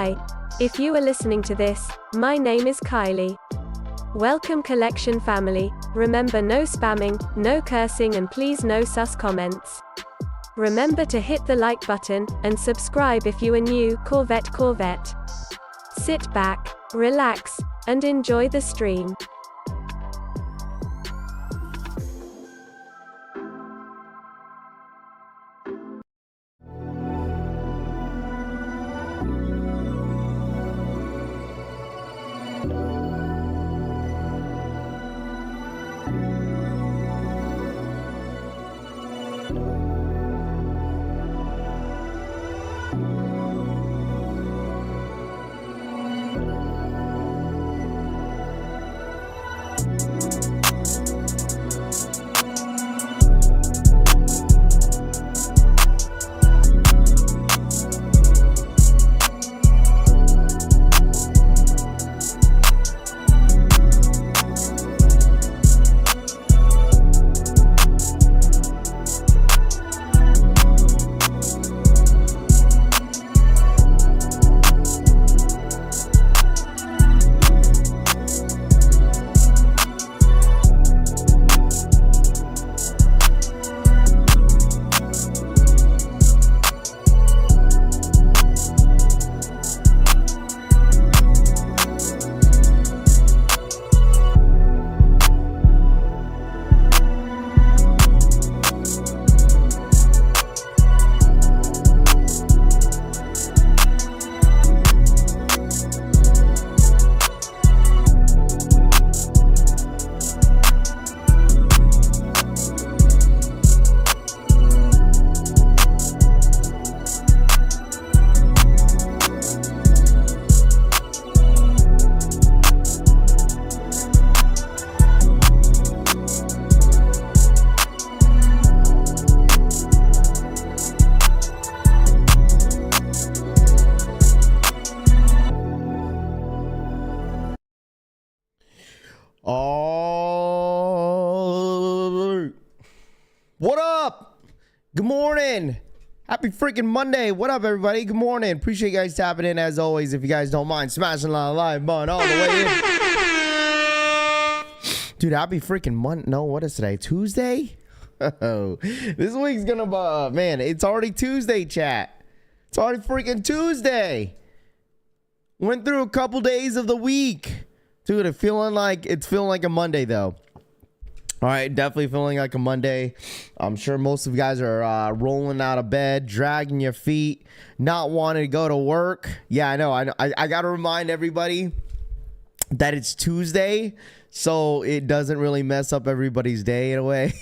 Hi. If you are listening to this, my name is Kylie. Welcome collection family. Remember, no spamming, no cursing, and please no sus comments. Remember to hit the like button, and subscribe if you are new. Corvette. Sit back, relax, and enjoy the stream. What up? Good morning. Happy freaking Monday. What up, everybody? Good morning. Appreciate you guys tapping in as always. If you guys don't mind, smashing the like button all the way in. Dude, happy freaking Monday. No, what is today? Tuesday? Oh, this week's gonna man, it's already Tuesday, chat. It's already freaking Tuesday. Went through a couple days of the week. Dude, it's feeling like a Monday though. All right, definitely feeling like a Monday. I'm sure most of you guys are rolling out of bed, dragging your feet, not wanting to go to work. Yeah, I know. I got to remind everybody that it's Tuesday, so it doesn't really mess up everybody's day in a way.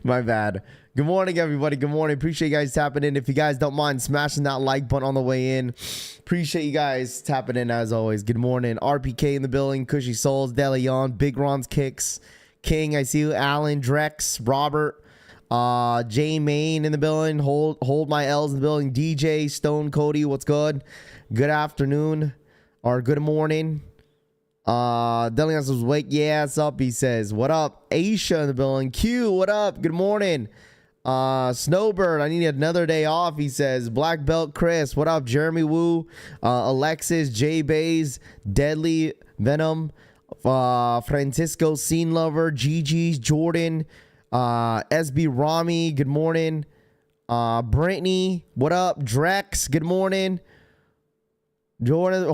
My bad. Good morning, everybody. Good morning. Appreciate you guys tapping in. If you guys don't mind smashing that like button on the way in, appreciate you guys tapping in as always. Good morning. RPK in the building. Cushy Souls, DeLeon, Big Ron's Kicks. King, I see you. Alan, Drex, Robert, Jay Main in the building. Hold my L's in the building. DJ, Stone, Cody, what's good? Good afternoon or good morning. Delian says, wake your ass up, he says. What up? Aisha in the building. Q, what up? Good morning. Snowbird, I need another day off, he says. Black Belt Chris, what up? Jeremy Woo, Alexis, J Bays, Deadly Venom, Francisco Scene Lover, Gigi's, Jordan, SB Rami, good morning. Brittany, what up? Drex, good morning. Jordan,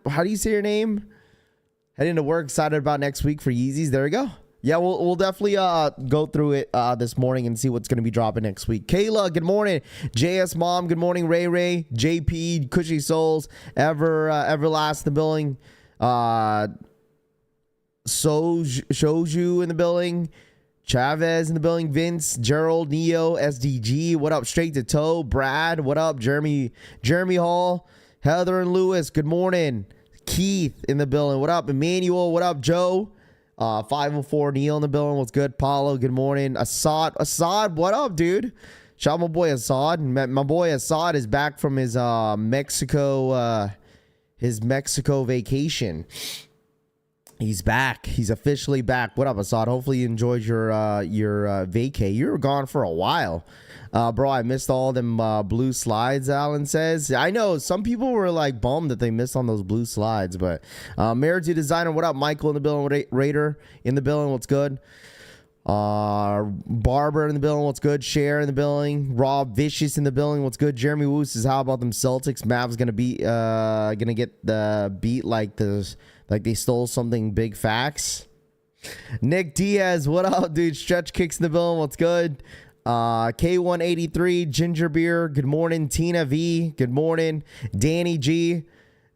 how do you say your name? Heading to work, excited about next week for Yeezys. There we go. Yeah, we'll definitely go through it this morning and see what's going to be dropping next week. Kayla, good morning. JS Mom, good morning. Ray, JP, Cushy Souls, Everlast in the building. Shoju in the building. Chavez in the building. Vince, Gerald, Neo, SDG. What up? Straight to Toe. Brad, what up? Jeremy Hall, Heather and Lewis, good morning. Keith in the building. What up? Emmanuel, what up? Joe. 504 Neil in the building. What's good? Paulo, good morning. Assad, what up, dude? Shout out my boy Assad. My boy Assad is back from his Mexico vacation. He's back. He's officially back. What up, Assad? Hopefully you enjoyed your vacay. You were gone for a while. Bro, I missed all them blue slides, Alan says. I know some people were like bummed that they missed on those blue slides, but Marriage Designer, what up? Michael in the building, Raider in the building, what's good? Barber in the building, what's good? Cher in the building, Rob Vicious in the building, what's good? Jeremy Woo says, how about them Celtics? Mavs gonna get the beat like they stole something. Big facts. Nick Diaz, what up, dude? Stretch Kicks in the building, what's good? K183 Ginger Beer, good morning. Tina V, good morning. Danny G,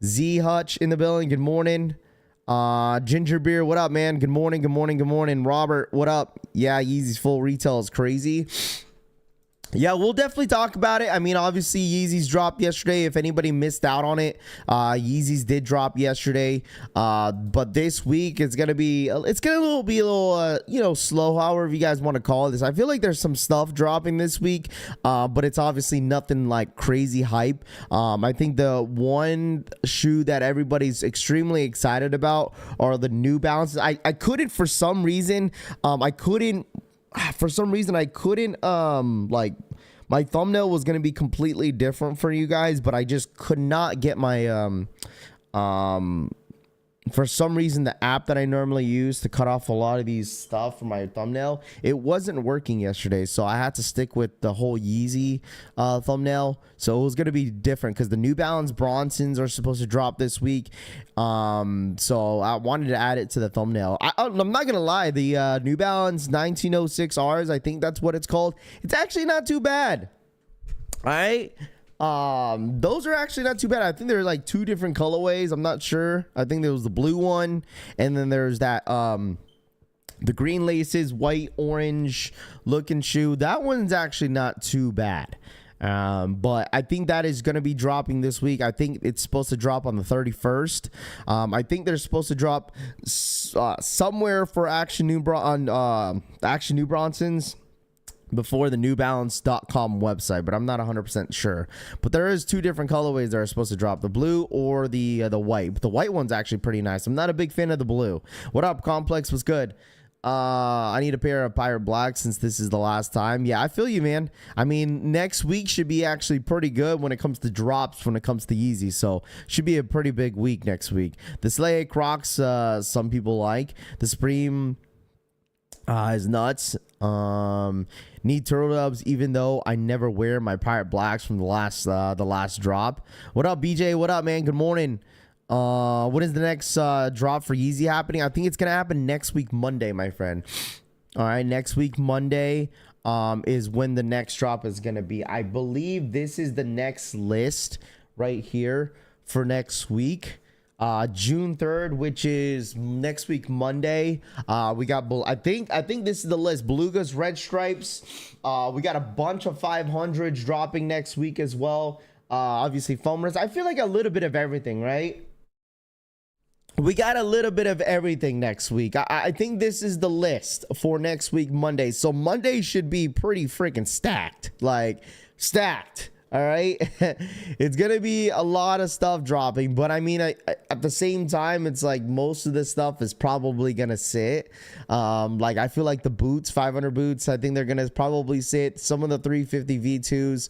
Z Hutch in the building, good morning. Ginger Beer, what up, man? Good morning, good morning, good morning. Robert, what up? Yeah, Yeezy's full retail is crazy. Yeah, we'll definitely talk about it. I mean, obviously, Yeezy's dropped yesterday. If anybody missed out on it, Yeezy's did drop yesterday. But this week, it's gonna be a little slow. However you guys want to call this, I feel like there's some stuff dropping this week, but it's obviously nothing like crazy hype. I think the one shoe that everybody's extremely excited about are the New Balances. I couldn't for some reason. Like my thumbnail was going to be completely different for you guys, but I just could not get my for some reason the app that I normally use to cut off a lot of these stuff from my thumbnail, it wasn't working yesterday, so I had to stick with the whole Yeezy thumbnail. So it was going to be different because the New Balance Bronsons are supposed to drop this week, so I wanted to add it to the thumbnail. I'm not gonna lie, the New Balance 1906Rs, I think that's what it's called, it's actually not too bad. All right, those are actually not too bad. I think there are like two different colorways. I'm not sure. I think there was the blue one, and then there's that the green laces, white orange looking shoe. That one's actually not too bad. But I think that is going to be dropping this week. I think it's supposed to drop on the 31st. I think they're supposed to drop somewhere for Action New Bronsons before the newbalance.com website, but I'm not 100% sure. But there is two different colorways that are supposed to drop, the blue or the white. But the white one's actually pretty nice. I'm not a big fan of the blue. What up, Complex? What's good? I need a pair of Pirate Black since this is the last time. Yeah, I feel you, man. I mean, next week should be actually pretty good when it comes to drops, when it comes to Yeezy. So should be a pretty big week next week. The Slay Crocs, some people like. The Supreme is nuts. Need turtle doves, even though I never wear my Pirate Blacks from the last drop. What up, BJ? What up, man? Good morning. When is the next drop for Yeezy happening? I think it's gonna happen next week Monday, my friend. All right, next week Monday is when the next drop is gonna be. I believe this is the next list right here for next week. June 3rd, which is next week Monday. We got, I think this is the list. Belugas, Red Stripes. We got a bunch of 500s dropping next week as well. Obviously foam runners. I feel like a little bit of everything, right? We got a little bit of everything next week. I think this is the list for next week Monday. So Monday should be pretty freaking stacked. Like stacked. All right, it's gonna be a lot of stuff dropping, but I mean, at the same time, it's like most of this stuff is probably gonna sit. Like I feel like the boots, 500 boots, I think they're gonna probably sit. Some of the 350 V2s,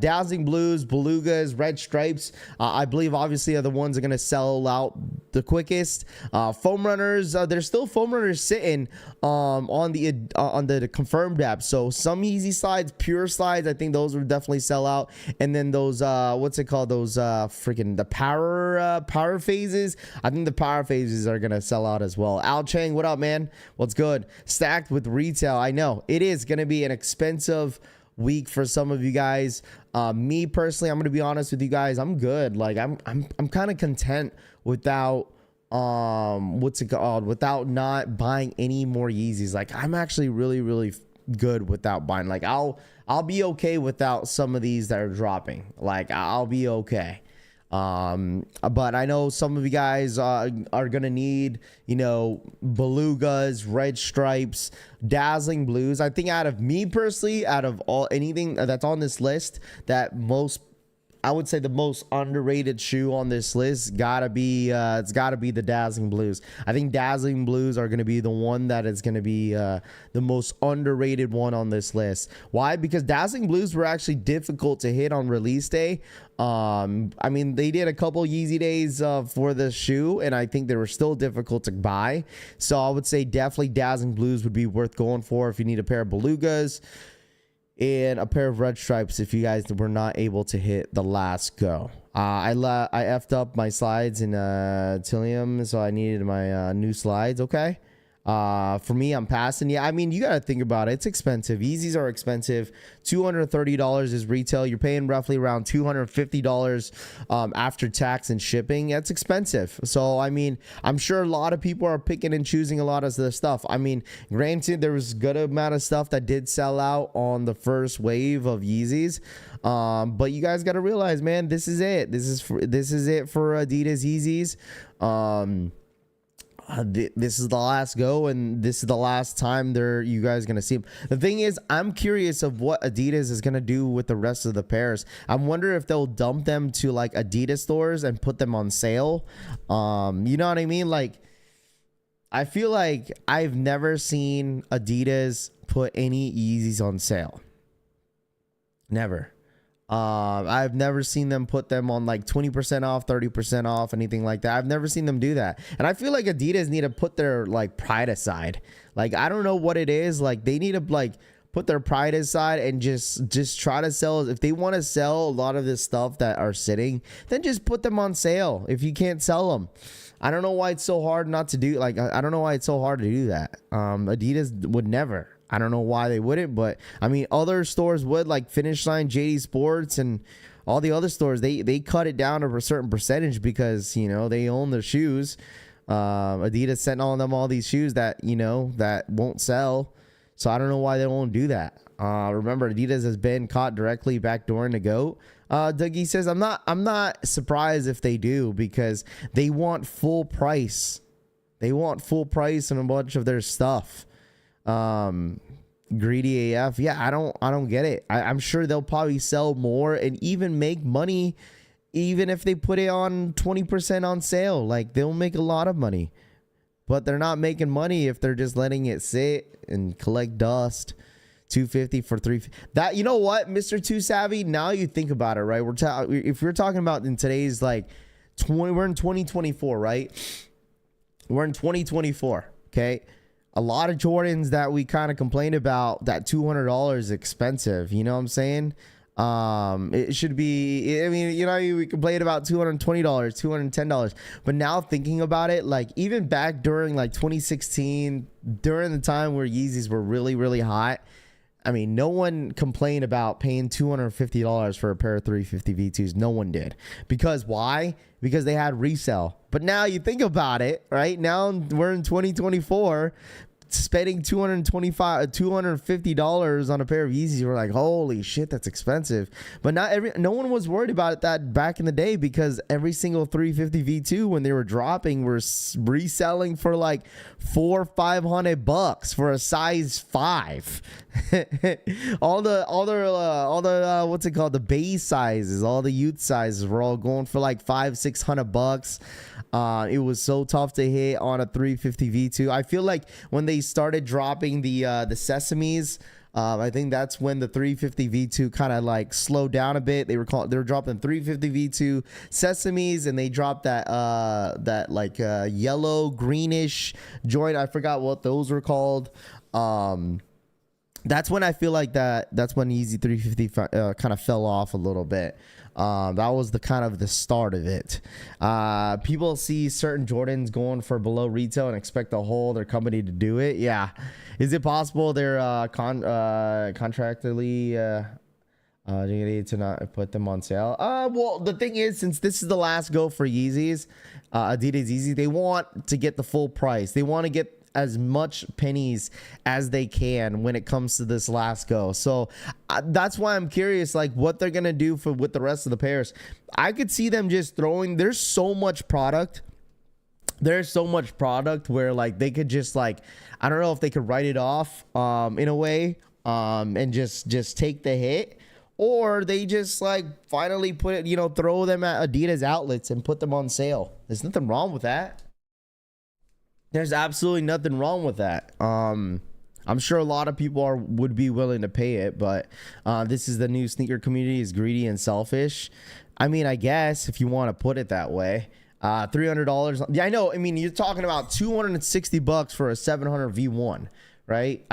Dazzling Blues, Belugas, Red Stripes, I believe obviously are the ones that are gonna sell out the quickest. Foam runners, there's still foam runners sitting on the confirmed app. So some Yeezy slides, pure slides, I think those will definitely sell out. And then those what's it called, those freaking the power phases, I think the power phases are gonna sell out as well. Al Chang, what up, man? What's good? Stacked with retail. I know it is gonna be an expensive week for some of you guys. Me personally, I'm gonna be honest with you guys, I'm good. Like I'm kind of content without what's it called, without not buying any more Yeezys. Like I'm actually really good without buying. Like I'll be okay without some of these that are dropping. Like I'll be okay. But I know some of you guys are gonna need, you know, Belugas, Red Stripes, Dazzling Blues. I think out of me personally, out of anything that's on this list, that most I would say the most underrated shoe on this list gotta be it's gotta be the Dazzling Blues. I think Dazzling Blues are gonna be the one that is gonna be the most underrated one on this list. Why? Because Dazzling Blues were actually difficult to hit on release day. I mean, they did a couple Yeezy days for the shoe, and I think they were still difficult to buy. So I would say definitely Dazzling Blues would be worth going for if you need a pair of Belugas and a pair of red stripes if you guys were not able to hit the last go. I effed up my slides in Tilium, so I needed my new slides. Okay. For me, I'm passing. Yeah, I mean, you got to think about it. It's expensive. Yeezys are expensive. $230 is retail. You're paying roughly around $250 after tax and shipping. That's expensive. So, I mean, I'm sure a lot of people are picking and choosing a lot of the stuff. I mean, granted, there was a good amount of stuff that did sell out on the first wave of Yeezys. But you guys got to realize, man, this is it. This is it for Adidas Yeezys. This is the last go, and this is the last time you guys gonna see them. The thing is, I'm curious of what Adidas is gonna do with the rest of the pairs. I wonder if they'll dump them to like Adidas stores and put them on sale. You know what I mean? Like, I feel like I've never seen Adidas put any Yeezys on sale. Never. I've never seen them put them on like 20% off, 30% off, anything like that. I've never seen them do that. And I feel like Adidas need to put their like pride aside. Like, I don't know what it is. Like, they need to like put their pride aside and just try to sell. If they want to sell a lot of this stuff that are sitting, then just put them on sale if you can't sell them. I don't know why it's so hard not to do. Like, I don't know why it's so hard to do that. Adidas would never. I don't know why they wouldn't, but I mean, other stores would, like Finish Line, JD Sports, and all the other stores. They cut it down to a certain percentage because, you know, they own their shoes. Adidas sent on them all these shoes that, you know, that won't sell. So I don't know why they won't do that. Remember, Adidas has been caught directly backdooring the GOAT. Dougie says, I'm not surprised if they do, because they want full price. They want full price on a bunch of their stuff. Greedy AF. Yeah, I don't get it. I'm sure they'll probably sell more and even make money even if they put it on 20% on sale. Like, they'll make a lot of money, but they're not making money if they're just letting it sit and collect dust. $250 for $350. That, you know what, Mr. Too Savvy, now you think about it, right? If we're talking about in today's like we're in 2024, right? We're in 2024. Okay. A lot of Jordans that we kind of complained about, that $200 is expensive. You know what I'm saying? It should be, I mean, you know, we complained about $220, $210, but now thinking about it, like even back during like 2016, during the time where Yeezys were really, really hot, I mean, no one complained about paying $250 for a pair of 350 V2s. No one did. Because why? Because they had resale. But now you think about it, right? Now we're in 2024, spending $250 on a pair of Yeezys. We're like, holy shit, that's expensive. But no one was worried about it that back in the day, because every single 350 V2 when they were dropping were reselling for like $400 or $500 for a size 5. all the what's it called, the base sizes, all the youth sizes were all going for like $500-$600. It was so tough to hit on a 350 V2. I feel like when they started dropping the Sesames, I think that's when the 350 V2 kind of like slowed down a bit. They were dropping 350 V2 Sesames, and they dropped that like yellow greenish joint. I forgot what those were called. That's when I feel like that's when Yeezy 350 kind of fell off a little bit. That was the kind of the start of it. People see certain Jordans going for below retail and expect the whole their company to do it. Yeah. Is it possible they're contractually to not put them on sale? Well, the thing is, since this is the last go for Yeezys, Adidas Yeezy, they want to get the full price. They want to get as much pennies as they can when it comes to this last go. So that's why I'm curious, like what they're gonna do with the rest of the pairs. I could see them just throwing. There's so much product where like they could just like, I don't know if they could write it off in a way and just take the hit, or they just like finally put it, throw them at Adidas outlets and put them on sale. There's nothing wrong with that. There's absolutely nothing wrong with that. I'm sure a lot of people would be willing to pay it, but this is the new sneaker community is greedy and selfish. I mean, I guess if you want to put it that way. $300. Yeah, I know. I mean, you're talking about $260 for a 700 V1, right?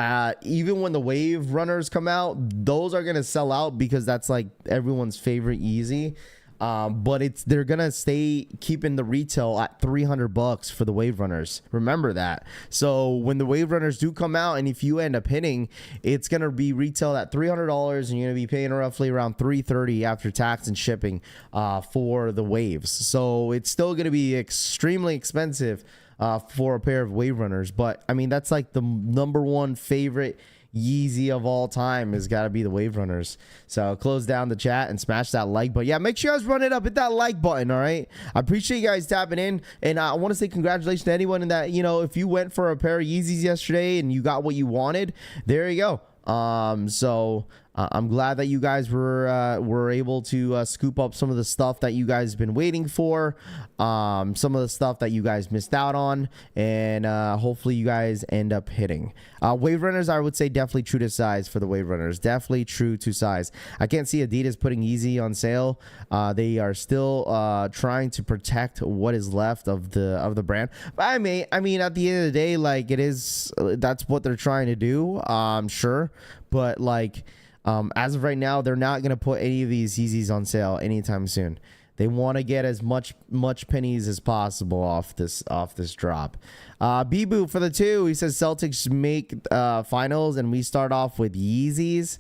Even when the Wave Runners come out, those are gonna sell out because that's like everyone's favorite Yeezy. But they're gonna stay keeping the retail at $300 for the Wave Runners. Remember that. So when the Wave Runners do come out, and if you end up hitting, it's gonna be retailed at $300, and you're gonna be paying roughly around $330 after tax and shipping for the Waves. So it's still gonna be extremely expensive for a pair of Wave Runners. But I mean, that's like the number one favorite Yeezy of all time has got to be the Wave Runners. So close down the chat and smash that like button. Yeah, make sure you guys run it up, hit that like button. All right, I appreciate you guys tapping in, and I want to say congratulations to anyone in that, if you went for a pair of Yeezys yesterday and you got what you wanted, there you go. So I'm glad that you guys were able to scoop up some of the stuff that you guys been waiting for, some of the stuff that you guys missed out on, and hopefully you guys end up hitting. Wave Runners, I would say definitely true to size for the Wave Runners. Definitely true to size. I can't see Adidas putting Yeezy on sale. They are still trying to protect what is left of the brand. But I mean, at the end of the day, like that's what they're trying to do. Sure, but like. As of right now, they're not going to put any of these Yeezys on sale anytime soon. They want to get as much pennies as possible off this drop. B-Boo for the 2. He says Celtics make finals and we start off with Yeezys.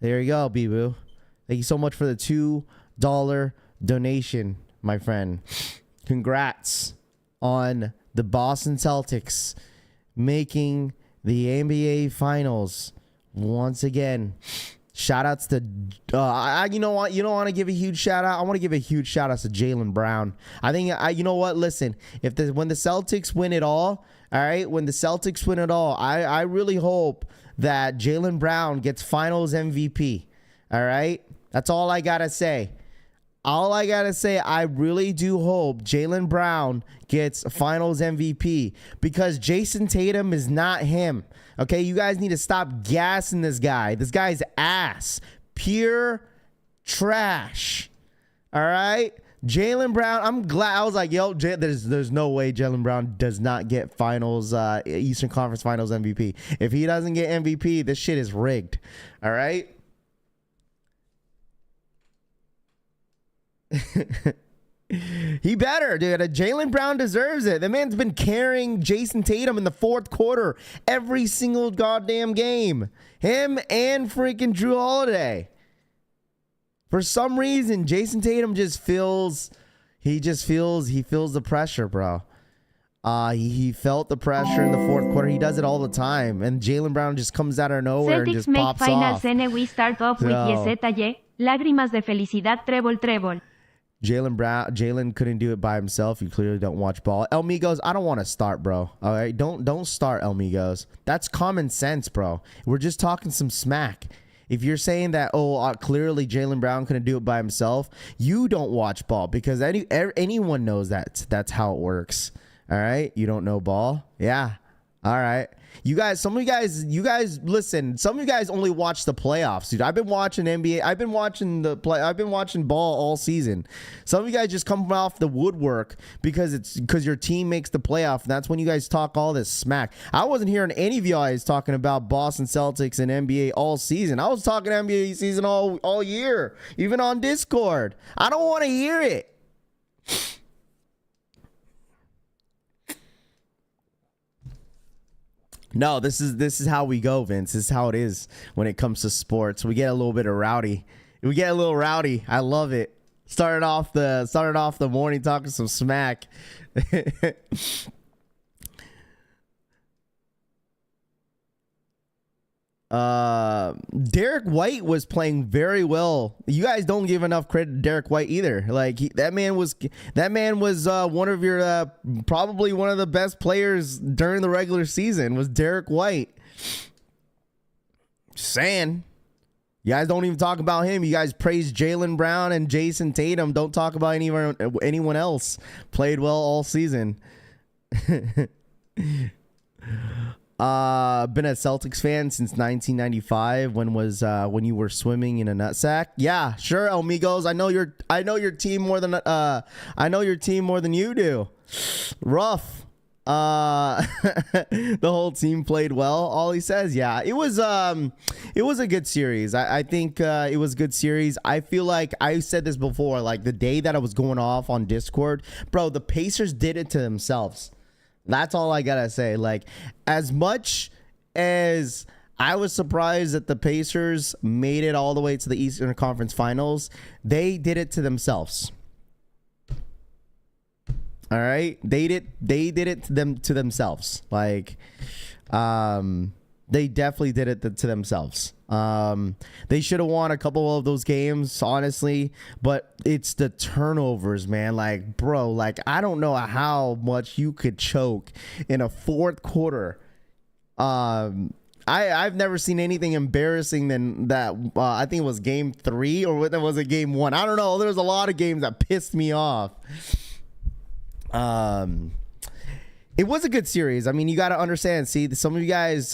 There you go, B-Boo. Thank you so much for the $2 donation, my friend. Congrats on the Boston Celtics making the NBA Finals once again. Shout outs to you know what, you don't want to give a huge shout out. I want to give a huge shout out to Jaylen Brown. I think you know what, listen, when the Celtics win it all right, when the Celtics win it all, I really hope that Jaylen Brown gets Finals MVP. All right, that's all I gotta say. I really do hope Jaylen Brown gets Finals MVP because Jason Tatum is not him. Okay, you guys need to stop gassing this guy. This guy's ass. Pure trash. All right? Jaylen Brown, I'm glad. I was like, yo, there's no way Jaylen Brown does not get Finals, Eastern Conference Finals MVP. If he doesn't get MVP, this shit is rigged. All right? He better, dude. Jaylen Brown deserves it. The man's been carrying Jason Tatum in the fourth quarter every single goddamn game. Him and freaking Drew Holiday. For some reason, Jason Tatum just feels the pressure, bro. He felt the pressure in the fourth quarter. He does it all the time, and Jaylen Brown just comes out of nowhere and just pops off. We start off with YZY. Lágrimas de felicidad, trébol. Jaylen couldn't do it by himself. You clearly don't watch ball. El Migos, I don't want to start, bro. All right, don't start, El Migos. That's common sense, bro. We're just talking some smack. If you're saying that, clearly Jaylen Brown couldn't do it by himself, you don't watch ball because anyone knows that's how it works. All right, you don't know ball, yeah. All right. You guys, listen, some of you guys only watch the playoffs, dude. I've been watching NBA. I've been watching ball all season. Some of you guys just come off the woodwork because your team makes the playoff. And that's when you guys talk all this smack. I wasn't hearing any of you guys talking about Boston Celtics and NBA all season. I was talking NBA season all year, even on Discord. I don't want to hear it. No, this is how we go, Vince. This is how it is when it comes to sports. We get a little bit of rowdy. We get a little rowdy. I love it. Started off the morning talking some smack. Derek White was playing very well. You guys don't give enough credit to Derek White either. Like that man was one of your probably one of the best players during the regular season was Derek White. Just saying. You guys don't even talk about him. You guys praise Jaylen Brown and Jason Tatum. Don't talk about anyone else. Played well all season. Been a Celtics fan since 1995. When you were swimming in a nutsack? Yeah, sure, Amigos. I know your team more than you do. Rough. The whole team played well. All he says, yeah, it was a good series. I think it was a good series. I feel like I said this before, like the day that I was going off on Discord, bro, the Pacers did it to themselves. That's all I gotta say. Like, as much as I was surprised that the Pacers made it all the way to the Eastern Conference Finals, they did it to themselves. All right, they did it to themselves. Like, they definitely did it to themselves. They should have won a couple of those games, honestly, but it's the turnovers, man. Like, bro, like, I don't know how much you could choke in a fourth quarter. I've never seen anything embarrassing than that. I think it was game 3 or was it game 1? I don't know. There's a lot of games that pissed me off. It was a good series. I mean, you got to understand. See, some of you guys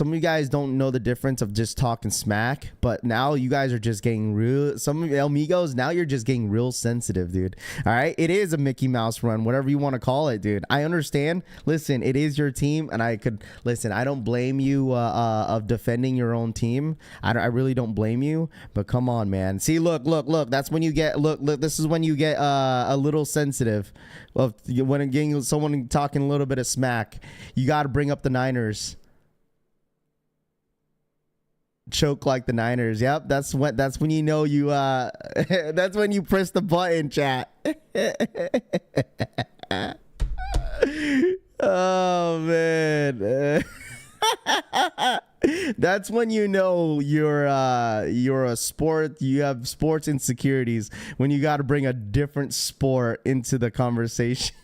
don't know the difference of just talking smack, but now you guys are just getting real. Some of you amigos, now you're just getting real sensitive, dude. All right, it is a Mickey Mouse run, whatever you want to call it, dude. I understand. Listen, it is your team, and I don't blame you of defending your own team. I really don't blame you, but come on, man. See, look. That's when you get look. This is when you get a little sensitive. When getting someone talking a little bit of smack, you got to bring up the Niners. Choke like the Niners. Yep, that's when you know you that's when you press the button, chat. Oh man. That's when you know you're a sport. You have sports insecurities when you got to bring a different sport into the conversation.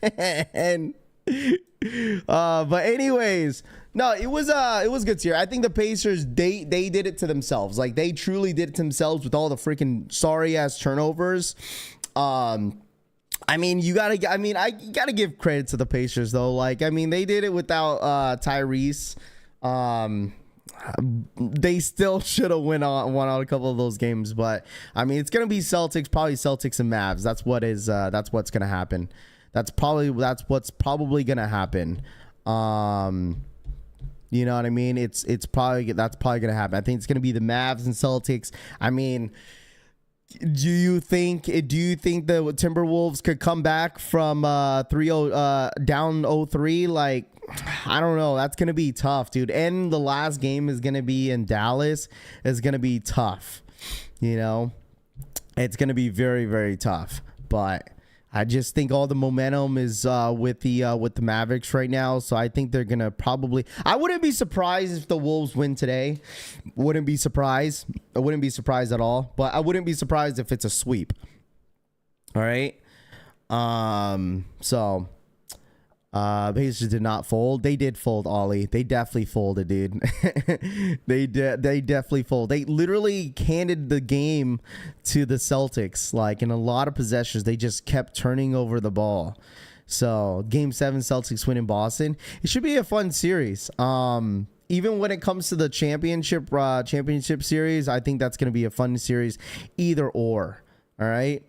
But anyways, no, it was good here. I think the Pacers they did it to themselves. Like, they truly did it to themselves with all the freaking sorry ass turnovers. I mean, I gotta give credit to the Pacers though. Like, I mean, they did it without Tyrese. They still should have won on a couple of those games, but I mean, it's gonna be probably Celtics and Mavs. That's what's gonna happen. That's what's probably gonna happen. You know what I mean? That's probably gonna happen. I think it's gonna be the Mavs and Celtics. I mean, do you think the Timberwolves could come back from 3-0 down 0-3? Like, I don't know. That's going to be tough, dude. And the last game is going to be in Dallas. It's going to be tough. You know, it's going to be very, very tough. But I just think all the momentum is with the Mavericks right now. So I think they're going to probably, I wouldn't be surprised if the Wolves win today. Wouldn't be surprised. I wouldn't be surprised at all. But I wouldn't be surprised if it's a sweep. All right. So Pacers did not fold. They did fold, Ollie. They definitely folded, dude. They definitely fold. They literally handed the game to the Celtics. Like, in a lot of possessions, they just kept turning over the ball. So game 7, Celtics win in Boston. It should be a fun series. Even when it comes to the championship series, I think that's going to be a fun series, either or. All right.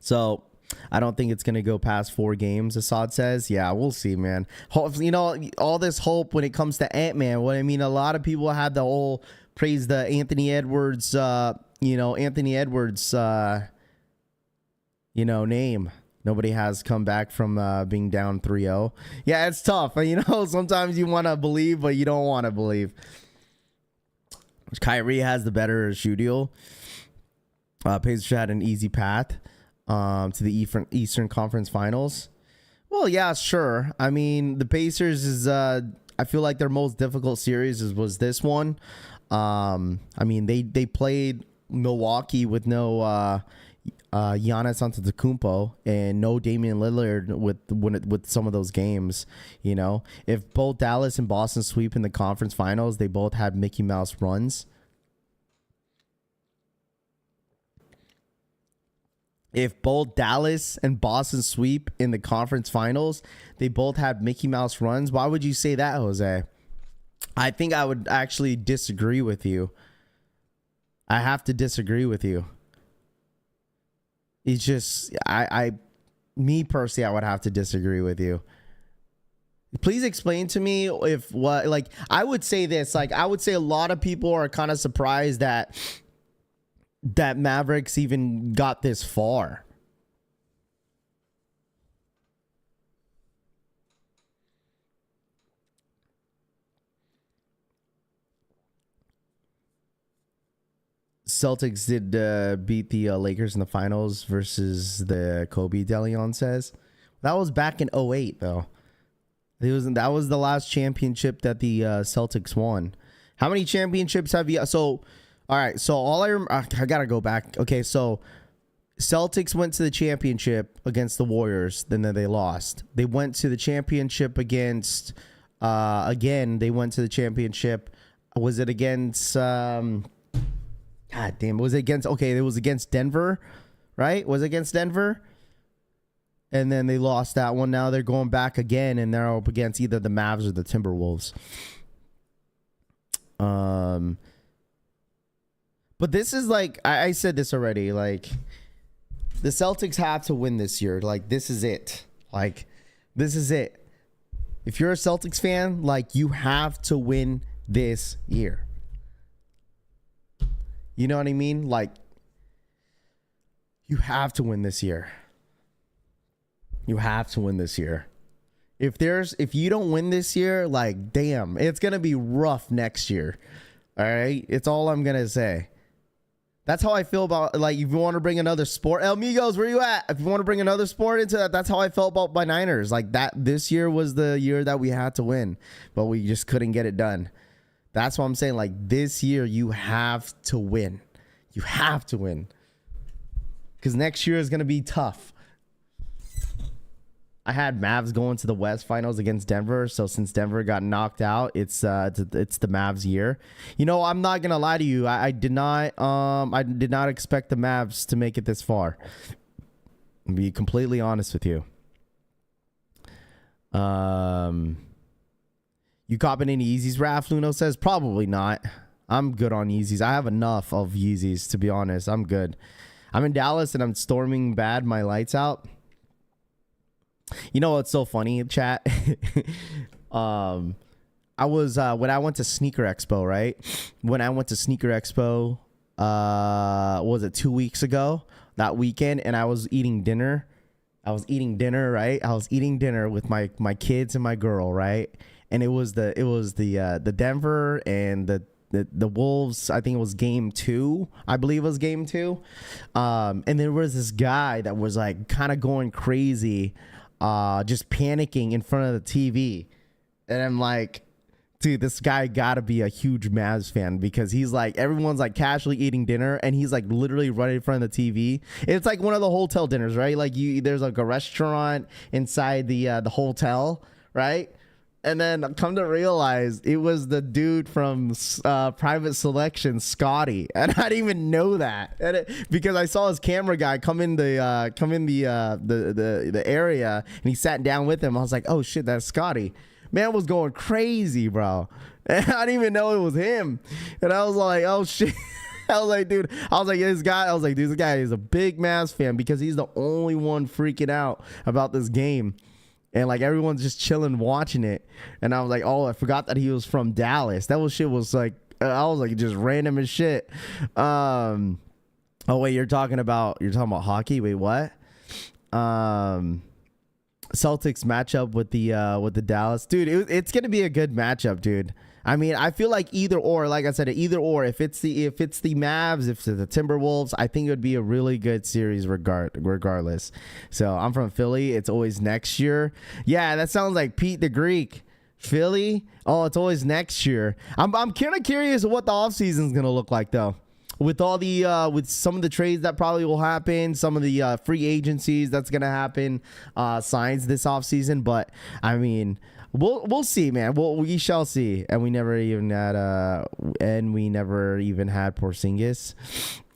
So I don't think it's going to go past 4 games, Assad says. Yeah, we'll see, man. You know, all this hope when it comes to Ant-Man. What I mean, a lot of people had the whole praise the Anthony Edwards, name. Nobody has come back from being down 3-0. Yeah, it's tough. You know, sometimes you want to believe, but you don't want to believe. Kyrie has the better shoe deal. Pacers had an easy path to the Eastern Conference Finals. Well, yeah, sure. I mean, the Pacers is I feel like their most difficult series was this one. I mean, they played Milwaukee with no Giannis Antetokounmpo and no Damian Lillard with some of those games. You know, if both Dallas and Boston sweep in the conference finals, they both had Mickey Mouse runs. If both Dallas and Boston sweep in the conference finals, they both had Mickey Mouse runs. Why would you say that, Jose? I think I would actually disagree with you. I have to disagree with you. It's just, me personally, I would have to disagree with you. Please explain to me I would say this, I would say a lot of people are kind of surprised that Mavericks even got this far. Celtics did beat the Lakers in the finals versus the Kobe DeLeon says. That was back in 2008 though. That was the last championship that the Celtics won. How many championships have you? So, all right. So I gotta go back. Okay, so Celtics went to the championship against the Warriors. Then they lost. They went to the championship against again. They went to the championship. Was it against? God damn, was it against? Okay, it was against Denver, right? Was it against Denver? And then they lost that one. Now they're going back again, and they're up against either the Mavs or the Timberwolves. But this is I said this already. Like, the Celtics have to win this year. Like, this is it. Like, this is it. If you're a Celtics fan, you have to win this year. You know what I mean? You have to win this year. You have to win this year. If you don't win this year, damn, it's going to be rough next year. All right? It's all I'm going to say. That's how I feel about, if you want to bring another sport. El Migos, where you at? If you want to bring another sport into that, that's how I felt about my Niners. This year was the year that we had to win, but we just couldn't get it done. That's what I'm saying. This year, you have to win. You have to win. Because next year is going to be tough. I had Mavs going to the West Finals against Denver. So since Denver got knocked out, it's the Mavs year. You know, I'm not going to lie to you. I did not expect the Mavs to make it this far. I'll be completely honest with you. You copping any Yeezys, Raph? Luno says probably not. I'm good on Yeezys. I have enough of Yeezys, to be honest. I'm good. I'm in Dallas and I'm storming bad my lights out. You know what's so funny, chat? I was when I went to Sneaker Expo, right? When I went to Sneaker Expo, was it 2 weeks ago? That weekend, and I was eating dinner. Right? I was eating dinner with my kids and my girl, right? And it was the Denver and the Wolves. I think it was game 2. I believe it was game 2. And there was this guy that was kind of going crazy, just panicking in front of the TV. And I'm like, dude, this guy gotta be a huge Mavs fan, because he's everyone's casually eating dinner and he's literally right in front of the TV. It's one of the hotel dinners, right? There's a restaurant inside the hotel, right? And then come to realize it was the dude from Private Selection, Scotty, and I didn't even know that, because I saw his camera guy come in the area, and he sat down with him. I was like, oh shit, that's Scotty. Man was going crazy, bro. And I didn't even know it was him, and I was like, oh shit. I was like, dude, this guy is a big Mavs fan, because he's the only one freaking out about this game. And everyone's just chilling watching it. And I was like, oh, I forgot that he was from Dallas. Shit was I was just random as shit. Oh wait, you're talking about hockey? Wait, what? Celtics matchup with the Dallas. Dude, it's gonna be a good matchup, dude. I mean, I feel like either or, like I said, either or. If it's the Mavs, if it's the Timberwolves, I think it would be a really good series regardless. So I'm from Philly. It's always next year. Yeah, that sounds like Pete the Greek. Philly. Oh, it's always next year. I'm kind of curious what the offseason is gonna look like though. with all the with some of the trades that probably will happen, some of the free agencies that's gonna happen, signs this offseason. But I mean, we'll see, man. We shall see. And we never even had Porzingis.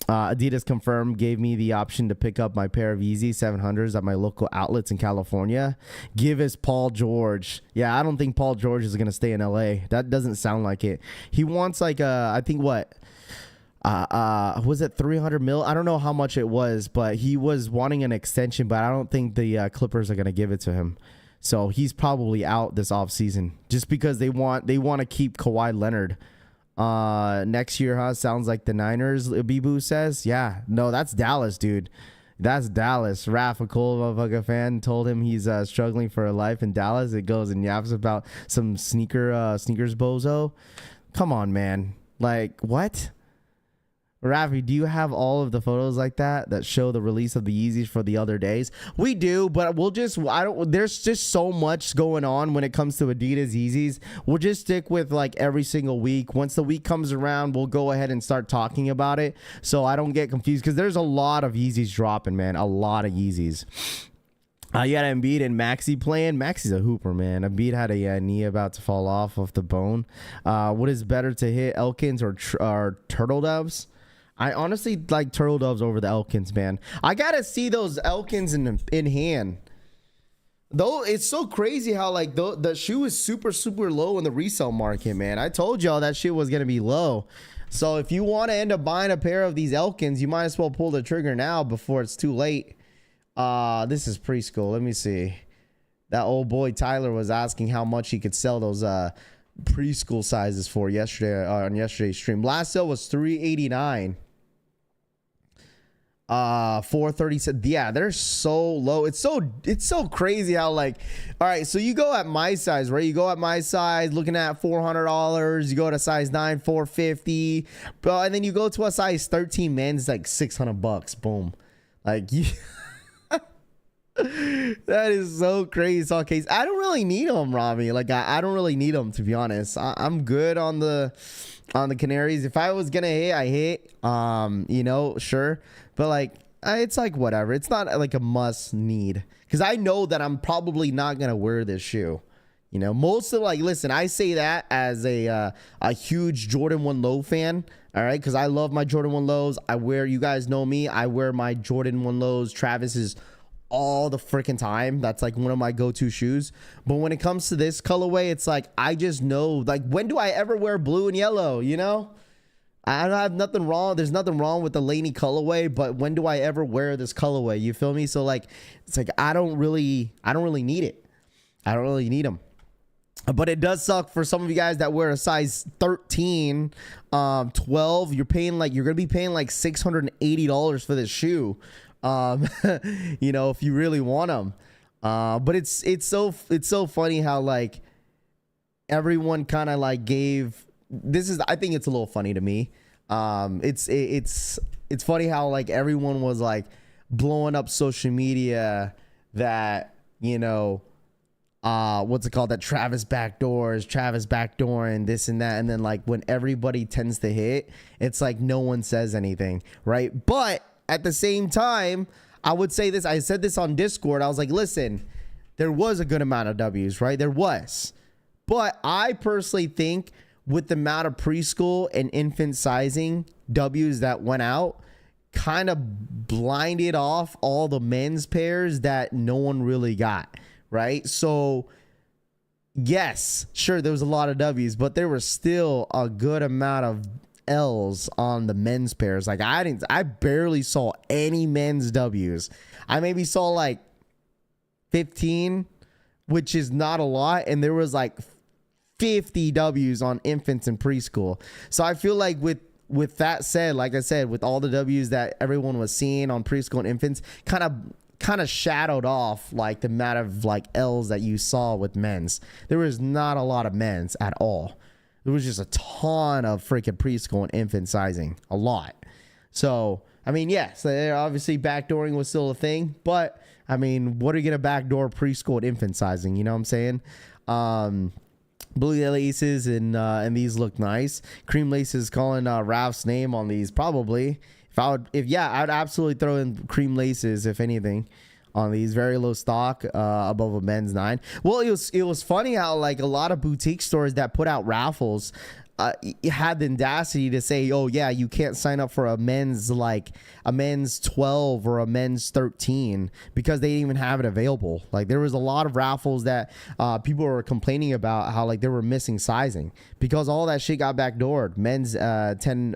Adidas confirmed, gave me the option to pick up my pair of Yeezy 700s at my local outlets in California. Give us Paul George. Yeah, I don't think Paul George is going to stay in LA. That doesn't sound like it. He wants like I think what? Was it 300 mil? I don't know how much it was, but he was wanting an extension, but I don't think the Clippers are going to give it to him. So he's probably out this offseason just because they want to keep Kawhi Leonard. Next year, huh? Sounds like the Niners, Bibu says. Yeah, no, that's Dallas, dude. That's Dallas. Raph, a cool motherfucker fan, told him he's struggling for a life in Dallas. It goes and yaps about some sneakers bozo. Come on, man. Like, what? Rafi, do you have all of the photos like that show the release of the Yeezys for the other days? We do, but there's just so much going on when it comes to Adidas Yeezys. We'll just stick with like every single week. Once the week comes around, we'll go ahead and start talking about it so I don't get confused, because there's a lot of Yeezys dropping, man. A lot of Yeezys. You got Embiid and Maxey playing. Maxey's a hooper, man. Embiid had a knee about to fall off the bone. What is better to hit, Elkins or Turtle Doves? I honestly like Turtle Doves over the Elkins, man. I gotta see those Elkins in hand. Though it's so crazy how like the shoe is super low in the resale market, man. I told y'all that shit was gonna be low. So if you want to end up buying a pair of these Elkins, you might as well pull the trigger now before it's too late. This is preschool. Let me see. That old boy Tyler was asking how much he could sell those preschool sizes for yesterday on yesterday's stream. Last sale was $389. 437. Yeah, they're so low. It's so crazy how like, all right, so you go at my size, right? You go at my size looking at $400. You go to size 9, $450. Bro, and then you go to a size 13 men's, like $600. Boom. Like you that is so crazy. So case I don't really need them, Rami. Like I don't really need them, to be honest. I'm good on the Canaries. If I was gonna hit, I hit. Sure. But like it's like whatever. It's not like a must need, because I know that I'm probably not gonna wear this shoe. Most of listen, I say that as a huge Jordan 1 Low fan. All right, because I love my Jordan 1 Lows. You guys know me. I wear my Jordan 1 Lows, Travis's, all the freaking time. That's like one of my go-to shoes. But when it comes to this colorway, it's like I just know, like, when do I ever wear blue and yellow? I don't have nothing wrong. There's nothing wrong with the Laney colorway, but when do I ever wear this colorway? You feel me? So like, it's like I don't really need it. I don't really need them. But it does suck for some of you guys that wear a size 13, 12. You're gonna be paying like $680 for this shoe. If you really want them. But it's so funny how like everyone kind of like I think it's a little funny to me. It's funny how like everyone was like blowing up social media that, what's it called? That Travis backdoor and this and that. And then like when everybody tends to hit, it's like no one says anything, right? But at the same time, I would say this. I said this on Discord. I was like, listen, there was a good amount of W's, right? There was. But I personally think with the amount of preschool and infant sizing W's that went out, kind of blinded off all the men's pairs that no one really got, right? So, yes, sure, there was a lot of W's, but there was still a good amount of L's on the men's pairs. Like I barely saw any men's W's. I maybe saw like 15, which is not a lot, and there was like 50 W's on infants and preschool. So I feel like with that said, like I said, with all the W's that everyone was seeing on preschool and infants, kind of shadowed off like the amount of like L's that you saw with men's. There was not a lot of men's at all. There was just a ton of freaking preschool and infant sizing. A lot. So, I mean, yes, obviously backdooring was still a thing. But, I mean, what are you going to backdoor preschool and infant sizing? You know what I'm saying? Blue laces and these look nice. Cream laces calling Ralph's name on these probably. I'd absolutely throw in cream laces if anything on these. Very low stock, above a men's 9. Well, it was funny how like a lot of boutique stores that put out raffles had the audacity to say, oh yeah, you can't sign up for a men's 12 or a men's 13 because they didn't even have it available. Like there was a lot of raffles that people were complaining about how like they were missing sizing because all that shit got backdoored. Men's 10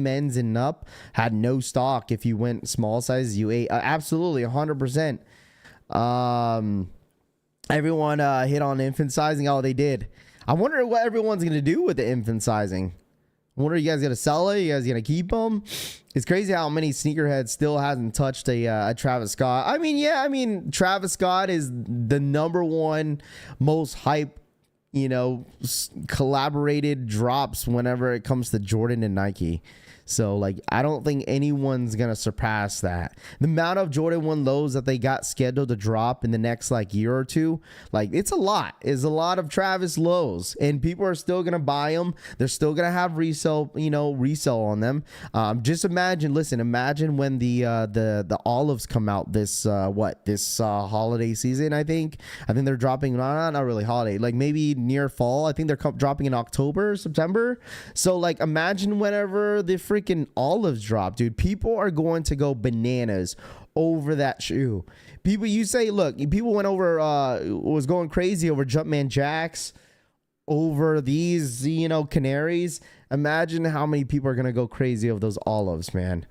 men's and up had no stock. If you went small sizes, you ate absolutely 100%. Everyone hit on infant sizing. Oh, they did. I wonder what everyone's going to do with the infant sizing. I wonder, you guys going to sell it? You guys going to keep them? It's crazy how many sneakerheads still hasn't touched a Travis Scott. I mean, Travis Scott is the #1 most hype, collaborated drops whenever it comes to Jordan and Nike. So like I don't think anyone's gonna surpass that. The amount of Jordan 1 lows that they got scheduled to drop in the next like year or two, like it's a lot. It's a lot of Travis lows, and people are still gonna buy them. They're still gonna have resell on them. Just imagine when the olives come out this holiday season. I think they're dropping not really holiday, like maybe near fall. I think they're dropping in October, September. So like imagine whenever the freaking olives drop, dude, people are going to go bananas over that shoe. People went over was going crazy over Jumpman Jacks, over these canaries. Imagine how many people are gonna go crazy over those olives, man.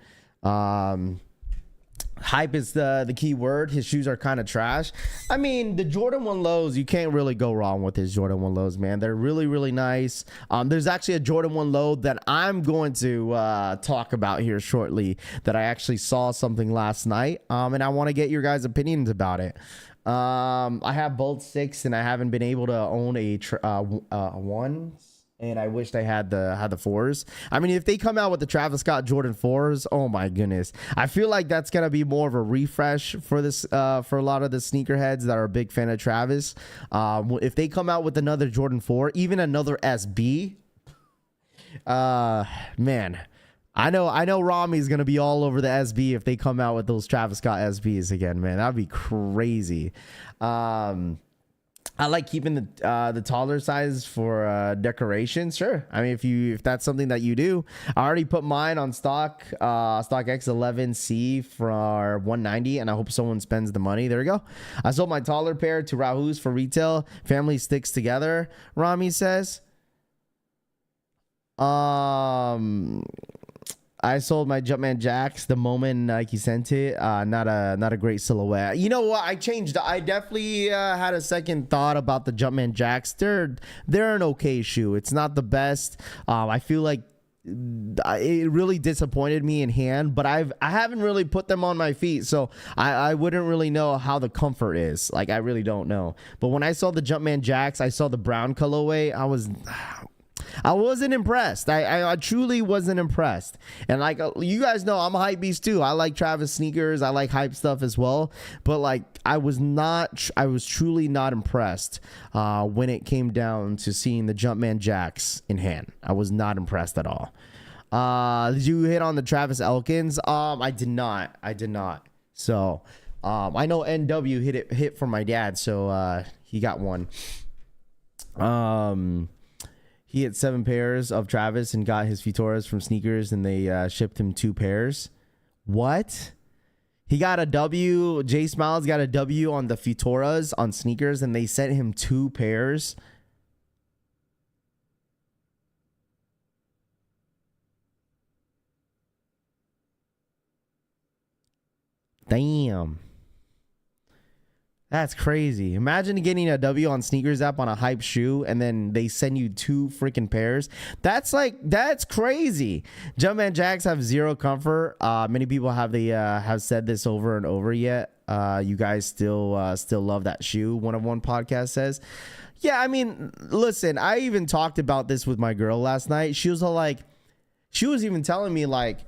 Hype is the key word. His shoes are kind of trash. I mean, the Jordan 1 lows, you can't really go wrong with his Jordan 1 lows, man. They're really, really nice. There's actually a Jordan 1 low that I'm going to talk about here shortly that I actually saw something last night, and I want to get your guys' opinions about it. I have both 6, and I haven't been able to own a 1. And I wished I had the 4s. I mean, if they come out with the Travis Scott Jordan 4s, oh my goodness. I feel like that's going to be more of a refresh for this for a lot of the sneakerheads that are a big fan of Travis. If they come out with another Jordan 4, even another SB, man, I know Rami's going to be all over the SB if they come out with those Travis Scott SBs again, man. That'd be crazy. I like keeping the taller size for decoration. Sure. I mean, if that's something that you do, I already put mine on stock X11C for 190, and I hope someone spends the money. There we go. I sold my taller pair to Rahu's for retail. Family sticks together, Rami says. I sold my Jumpman Jacks the moment Nike sent it. Not a great silhouette. You know what? I changed. I definitely had a second thought about the Jumpman Jacks. They're an okay shoe. It's not the best. I feel like it really disappointed me in hand, but I haven't really put them on my feet, so I wouldn't really know how the comfort is. Like I really don't know. But when I saw the Jumpman Jacks, I saw the brown colorway. I wasn't impressed. I truly wasn't impressed. And like you guys know, I'm a hype beast too. I like Travis sneakers. I like hype stuff as well. But like I was truly not impressed when it came down to seeing the Jumpman Jacks in hand. I was not impressed at all. Did you hit on the Travis Elkins? I did not. So I know NW hit for my dad, so he got one. He had 7 pairs of Travis and got his Futuras from Sneakers, and they shipped him 2 pairs. What? He got a W. Jay Smiles got a W on the Futuras on Sneakers, and they sent him 2 pairs. Damn. That's crazy. Imagine getting a W on Sneakers app on a hype shoe, and then they send you 2 freaking pairs. That's crazy. Jumpman Jacks have zero comfort. Many people have said this over and over yet. You guys still love that shoe. One podcast says. Yeah, I mean, listen, I even talked about this with my girl last night. She was even telling me like,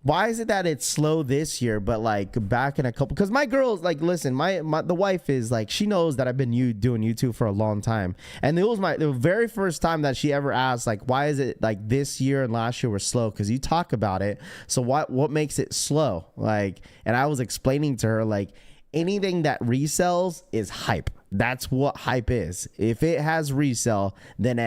why is it that it's slow this year, but like back in a couple, because my girls, like, listen, my the wife is like, she knows that I've been doing YouTube for a long time, and it was the very first time that she ever asked, like, why is it like this year and last year were slow? Because you talk about it, so what makes it slow? Like, and I was explaining to her, like, anything that resells is hype. That's what hype is. If it has resell, then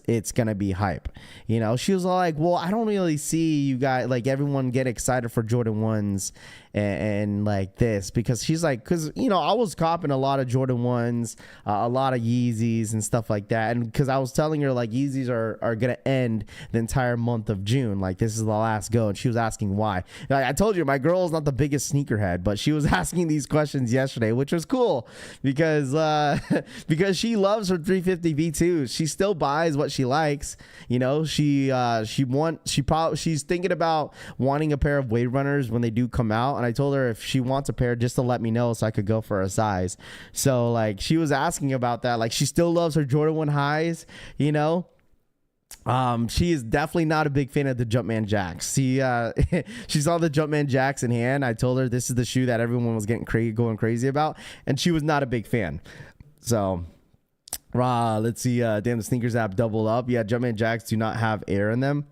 it's gonna be hype. You know, she was all like, well, I don't really see you guys, like, everyone get excited for Jordan 1s and like this, because she's like, because, you know, I was copping a lot of Jordan 1s, a lot of Yeezys and stuff like that, and because I was telling her, like, Yeezys are gonna end the entire month of June, like, this is the last go, and she was asking why. Like, I told you, my girl is not the biggest sneakerhead, but she was asking these questions yesterday, which was cool, because because she loves her 350 V2s. She still buys what she likes. You know, she's thinking about wanting a pair of Wave Runners when they do come out. And I told her if she wants a pair, just to let me know so I could go for a size. So, like, she was asking about that. Like, she still loves her Jordan 1 highs, you know. She is definitely not a big fan of the Jumpman Jacks. She saw the Jumpman Jacks in hand. I told her this is the shoe that everyone was going crazy about, and she was not a big fan. So, let's see. Damn, the sneakers app doubled up. Yeah, Jumpman Jacks do not have air in them.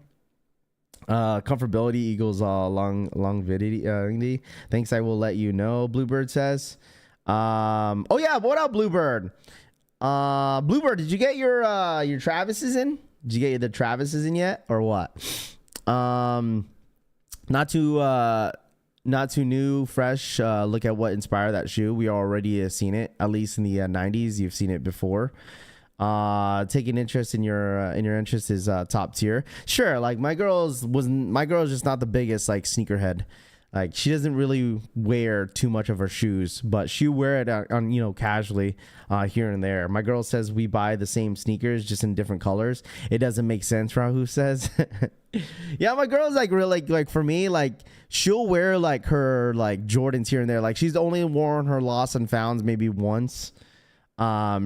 Comfortability equals longevity. Thanks, I will let you know. Bluebird says. Oh yeah, what up, Bluebird? Bluebird, did you get your Travises in? Did you get the Travises in yet, or what? Not too new, fresh. Look at what inspired that shoe. We already have seen it, at least in the 90s. You've seen it before. Taking interest in your interest is top tier. Sure, like my girl's just not the biggest like sneakerhead. Like, she doesn't really wear too much of her shoes, but she wear it on, you know, casually here and there. My girl says we buy the same sneakers just in different colors. It doesn't make sense, Rahu says. Yeah, my girl's like really like for me, like, she'll wear like her like Jordans here and there. Like, she's only worn her Lost and Founds maybe once.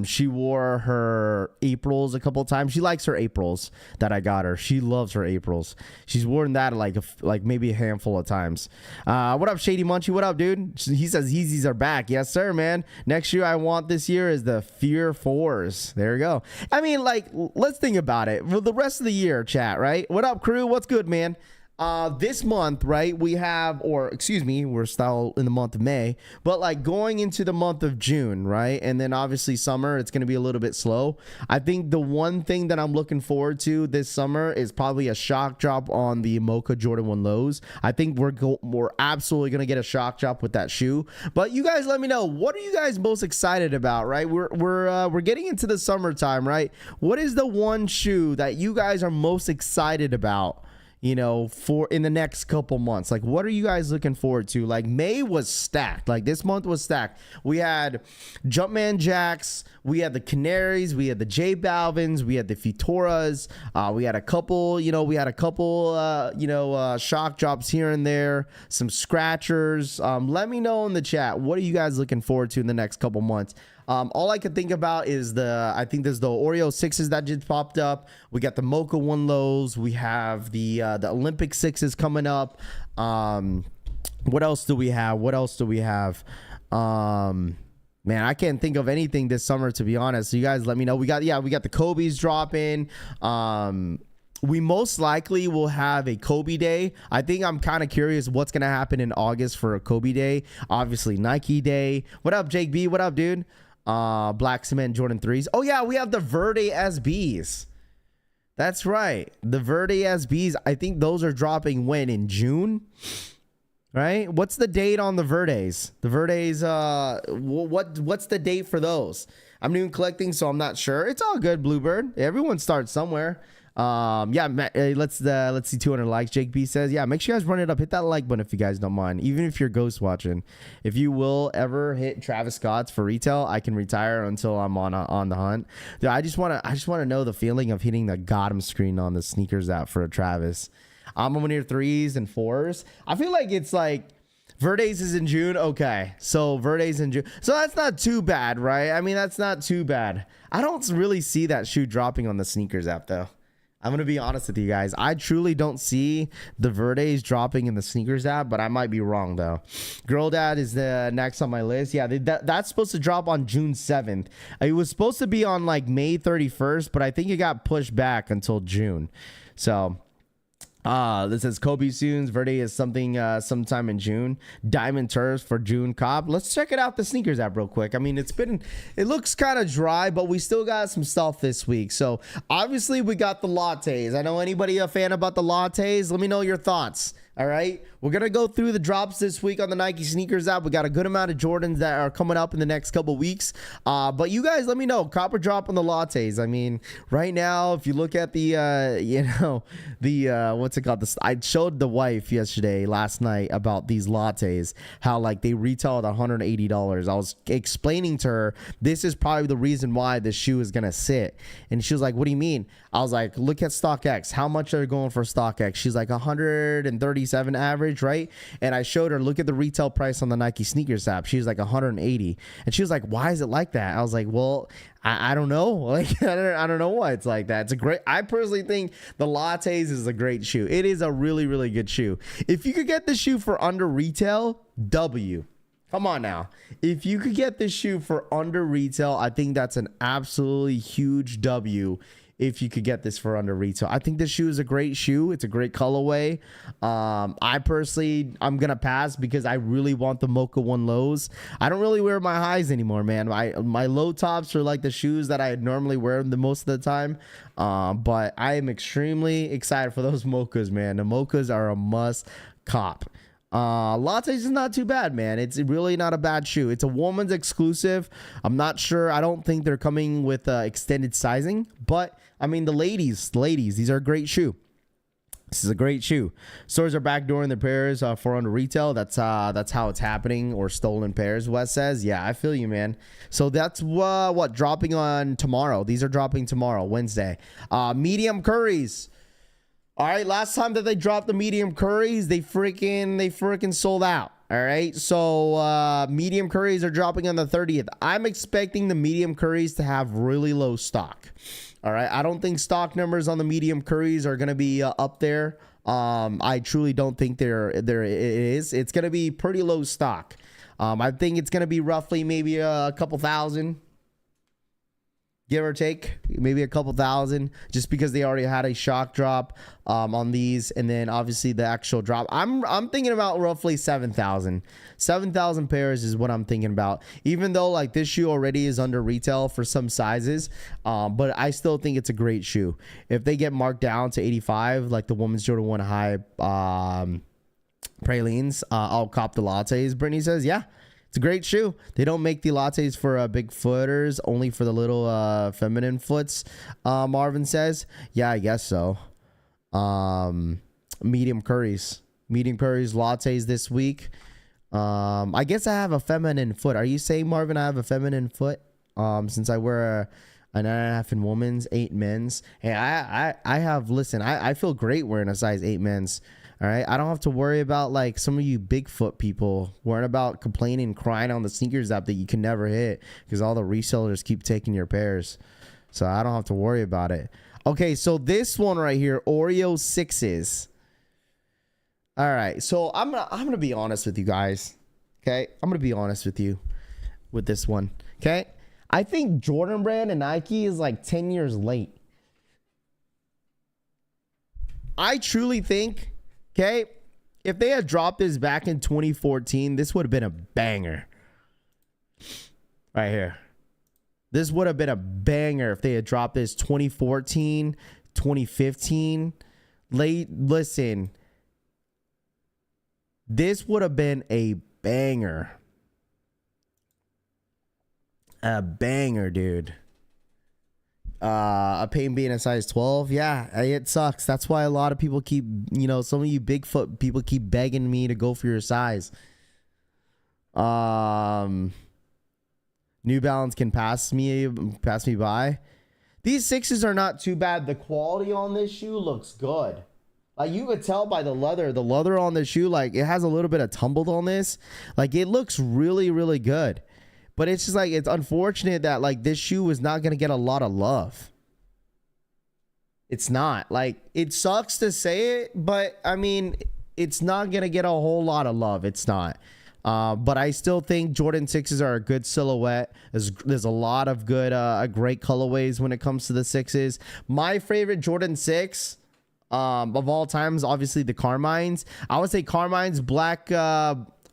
She wore her Aprils a couple of times. She likes her Aprils that I got her. She loves her Aprils. She's worn that like maybe a handful of times. What up, Shady Munchie? What up, dude? He says Yeezys are back. Yes, sir, man. Next shoe I want this year is the Fear 4s. There you go. I mean, like, let's think about it. For the rest of the year, chat, right? What up, crew? What's good, man? This month, right, we're still in the month of May, but like going into the month of June, right, and then obviously summer, it's going to be a little bit slow. I think the one thing that I'm looking forward to this summer is probably a shock drop on the Mocha Jordan 1 lows. I think we're absolutely going to get a shock drop with that shoe, but you guys let me know, what are you guys most excited about, right? We're getting into the summertime, right? What is the one shoe that you guys are most excited about, you know, for in the next couple months? Like, what are you guys looking forward to? Like, May was stacked. Like, this month was stacked. We had Jumpman Jacks, we had the Canaries, we had the J Balvins, we had the Futuras, we had a couple shock drops here and there, some scratchers. Let me know in the chat, what are you guys looking forward to in the next couple months? All I could think about is I think there's the Oreo 6s that just popped up. We got the Mocha 1 lows. We have the Olympic 6s coming up. What else do we have? Man, I can't think of anything this summer, to be honest. So you guys let me know. We got the Kobe's dropping. We most likely will have a Kobe Day. I think I'm kind of curious what's going to happen in August for a Kobe Day. Obviously, Nike Day. What up, Jake B? What up, dude? Black Cement Jordan 3s. Oh, yeah, we have the Verde SBs. That's right. The Verde SBs. I think those are dropping when? In June? Right? What's the date on the Verdes? The Verdes, what's the date for those? I'm new collecting, so I'm not sure. It's all good, Bluebird. Everyone starts somewhere. Let's see 200 likes. Jake B says, yeah, make sure you guys run it up, hit that like button if you guys don't mind, even if you're ghost watching. If you will ever hit Travis Scott's for retail, I can retire until I'm on the hunt. Dude, I just want to know the feeling of hitting the Gotham screen on the sneakers app for a Travis. I'm near 3s and 4s. I feel like it's like Verdes is in June. Okay, so Verdes in June, so that's not too bad, right? I mean, that's not too bad. I don't really see that shoe dropping on the sneakers app though. I'm going to be honest with you guys. I truly don't see the Verdes dropping in the sneakers app, but I might be wrong, though. Girl Dad is the next on my list. Yeah, that's supposed to drop on June 7th. It was supposed to be on like May 31st, but I think it got pushed back until June. So... this says Kobe Soons. Verde is something sometime in June. Diamond Turfs for June Cop. Let's check it out, the sneakers app, real quick. I mean, it looks kind of dry, but we still got some stuff this week. So obviously we got the lattes. I know anybody a fan about the lattes? Let me know your thoughts. All right, we're gonna go through the drops this week on the Nike sneakers app. We got a good amount of Jordans that are coming up in the next couple weeks. But you guys, let me know. Copper drop on the lattes. I mean, right now, if you look at the, what's it called? I showed the wife last night about these lattes. How like they retail at $180. I was explaining to her this is probably the reason why this shoe is gonna sit, and she was like, "What do you mean?" I was like, "Look at StockX. How much are they going for StockX?" She's like 137 average, right? And I showed her, look at the retail price on the Nike sneakers app. She was like 180, and she was like, "Why is it like that?" I was like, "Well, I don't know. Like I don't know why it's like that. It's a great. I personally think the lattes is a great shoe. It is a really really good shoe. If you could get the shoe for under retail, W. Come on now. If you could get this shoe for under retail, I think that's an absolutely huge W. If you could get this for under retail, I think this shoe is a great shoe. It's a great colorway. I'm gonna pass because I really want the Mocha 1 lows. I don't really wear my highs anymore, man. My low tops are like the shoes that I normally wear the most of the time. But I am extremely excited for those Mochas, man. The Mochas are a must cop. Lattes is not too bad, man. It's really not a bad shoe. It's a woman's exclusive. I'm not sure. I don't think they're coming with extended sizing, but I mean, the ladies, these are a great shoe. This is a great shoe. Stores are backdooring the pairs for under retail. That's how it's happening, or stolen pairs. Wes says, yeah, I feel you, man. So that's what dropping on tomorrow. These are dropping tomorrow, Wednesday. Medium Curries. All right, last time that they dropped the medium curries, they freaking sold out. All right, so medium curries are dropping on the 30th. I'm expecting the medium curries to have really low stock. All right, I don't think stock numbers on the medium curries are gonna be up there. I truly don't think there it is. It's gonna be pretty low stock. I think it's gonna be roughly maybe a couple thousand. Give or take, maybe a couple thousand, just because they already had a shock drop on these, and then obviously the actual drop. I'm thinking about roughly 7,000 pairs is what I'm thinking about. Even though like this shoe already is under retail for some sizes, but I still think it's a great shoe. If they get marked down to 85, like the women's Jordan 1 high pralines, I'll cop the lattes. Brittany says, yeah. It's a great shoe. They don't make the lattes for big footers, only for the little feminine foots. Marvin says, yeah, I guess so. Medium curries lattes this week. I guess I have a feminine foot. Are you saying, Marvin, I have a feminine foot? Since I wear a 9.5 in women's, 8 men's. Hey, I have, listen, I feel great wearing a size 8 men's. All right, I don't have to worry about like some of you Bigfoot people worrying about complaining and crying on the sneakers app that you can never hit because all the resellers keep taking your pairs. So I don't have to worry about it. Okay, so this one right here, Oreo 6s. All right, so I'm gonna be honest with you guys. Okay, I'm gonna be honest with you with this one. Okay, I think Jordan Brand and Nike is like 10 years late. I truly think. Okay, if they had dropped this back in 2014, this would have been a banger. Right here. This would have been a banger if they had dropped this 2014, 2015. Listen. This would have been a banger. A banger, dude. A pain being a size 12, yeah, it sucks. That's why a lot of people keep, some of you Bigfoot people keep begging me to go for your size. New Balance can pass me by. These 6s are not too bad. The quality on this shoe looks good. Like you could tell by the leather on the shoe, like it has a little bit of tumbled on this. Like it looks really, really good. But it's just like, it's unfortunate that like this shoe is not going to get a lot of love. It's not. Like, it sucks to say it, but I mean, it's not gonna get a whole lot of love. It's not. But I still think Jordan 6s are a good silhouette. There's a lot of good, great colorways when it comes to the 6s. My favorite Jordan 6 of all time is obviously the Carmines. I would say Carmines, black.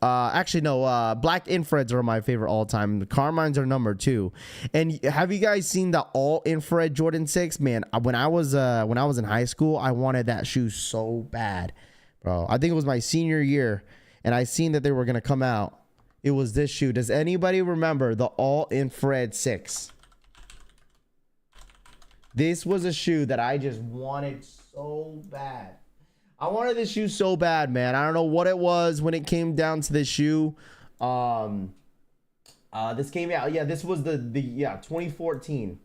Actually, no. Black infrareds are my favorite all time. The Carmines are number 2. And have you guys seen the all infrared Jordan 6? Man, when I was in high school, I wanted that shoe so bad, bro. I think it was my senior year. And I seen that they were going to come out. It was this shoe. Does anybody remember the all infrared 6? This was a shoe that I just wanted so bad. I wanted this shoe so bad, man. I don't know what it was when it came down to this shoe. This came out. Yeah, this was the 2014.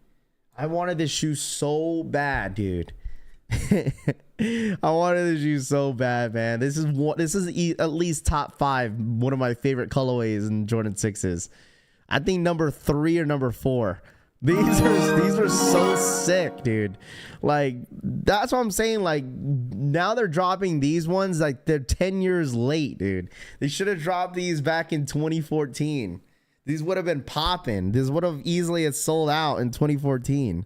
I wanted this shoe so bad, dude. I wanted this shoe so bad, man. This is at least top 5, one of my favorite colorways in Jordan 6s. I think number 3 or number 4. These are so sick, dude. Like, that's what I'm saying. Like, now they're dropping these ones like they're 10 years late, dude. They should have dropped these back in 2014. These would have been popping. This would have easily sold out in 2014.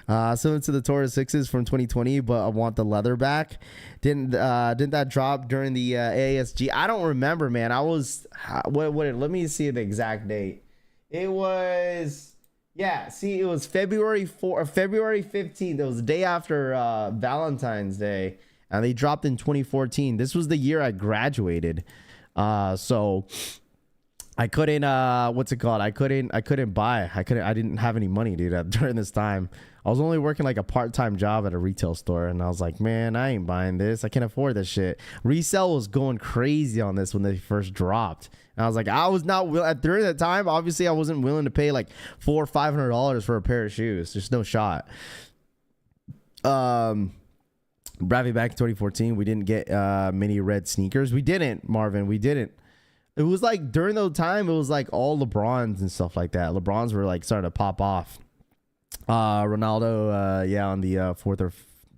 Similar to the Taurus 6s from 2020, but I want the leather back. Didn't that drop during the ASG? I don't remember, man. I was let me see the exact date. It was it was February 15th. It was the day after Valentine's Day, and they dropped in 2014. This was the year I graduated. So I couldn't I couldn't buy. I didn't have any money, dude, during this time. I was only working like a part-time job at a retail store, and I was like, man, I ain't buying this. I can't afford this shit. Resale was going crazy on this when they first dropped. And I was like, I was not during that time. Obviously, I wasn't willing to pay like $400 or $500 for a pair of shoes. There's no shot. Bravely back in 2014, we didn't get many red sneakers. We didn't, Marvin. We didn't. It was like during the time, it was like all LeBrons and stuff like that. LeBrons were like starting to pop off. Ronaldo, on the 4th or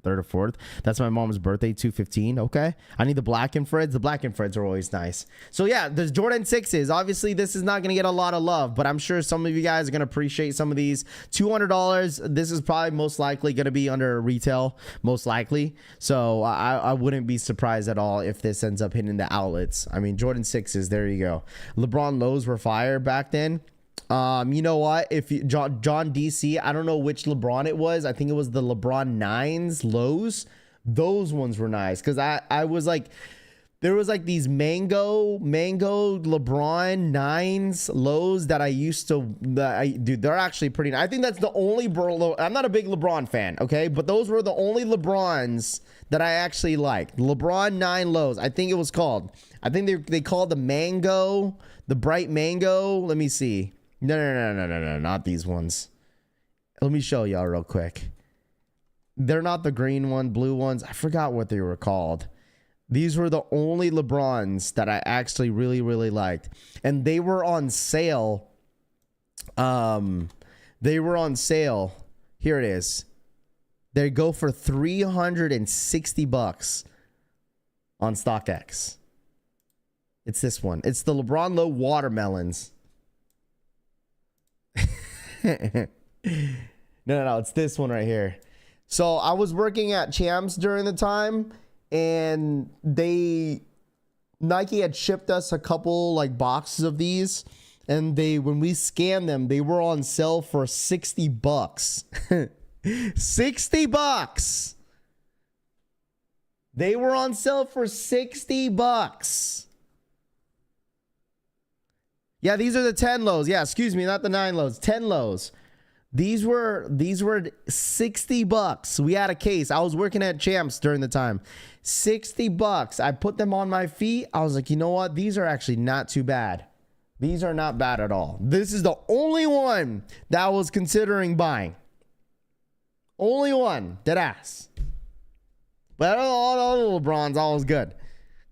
3rd or 4th. That's my mom's birthday, 2/15. Okay. I need the black infrareds. The black infrareds are always nice. So yeah, there's Jordan 6s. Obviously, this is not going to get a lot of love, but I'm sure some of you guys are going to appreciate some of these. $200. This is probably most likely going to be under retail, most likely. So I wouldn't be surprised at all if this ends up hitting the outlets. I mean, Jordan 6s, there you go. LeBron lows were fire back then. You know what? If you, John DC, I don't know which LeBron it was. I think it was the LeBron 9s lows. Those ones were nice because I was like, there was like these mango LeBron 9s lows that I used to. Dude, they're actually pretty. I think that's the only I'm not a big LeBron fan, okay, but those were the only LeBrons that I actually liked. LeBron 9 lows. I think it was called. I think they called the mango, the bright mango. Let me see. No, not these ones. Let me show y'all real quick. They're not the green one, blue ones. I forgot what they were called. These were the only LeBrons that I actually really, really liked. And they were on sale. They were on sale. Here it is. They go for $360 on StockX. It's this one. It's the LeBron Low Watermelons. No, it's this one right here. So I was working at Champs during the time, and Nike had shipped us a couple like boxes of these, and when we scanned them, they were on sale for $60. $60. They were on sale for $60. Yeah, these are the 10 lows. Yeah, excuse me, not the 9 lows. 10 lows. These were $60. We had a case. I was working at Champs during the time. $60. I put them on my feet. I was like, you know what? These are actually not too bad. These are not bad at all. This is the only one that I was considering buying. Only one. Dead ass. But all the LeBrons, all was good.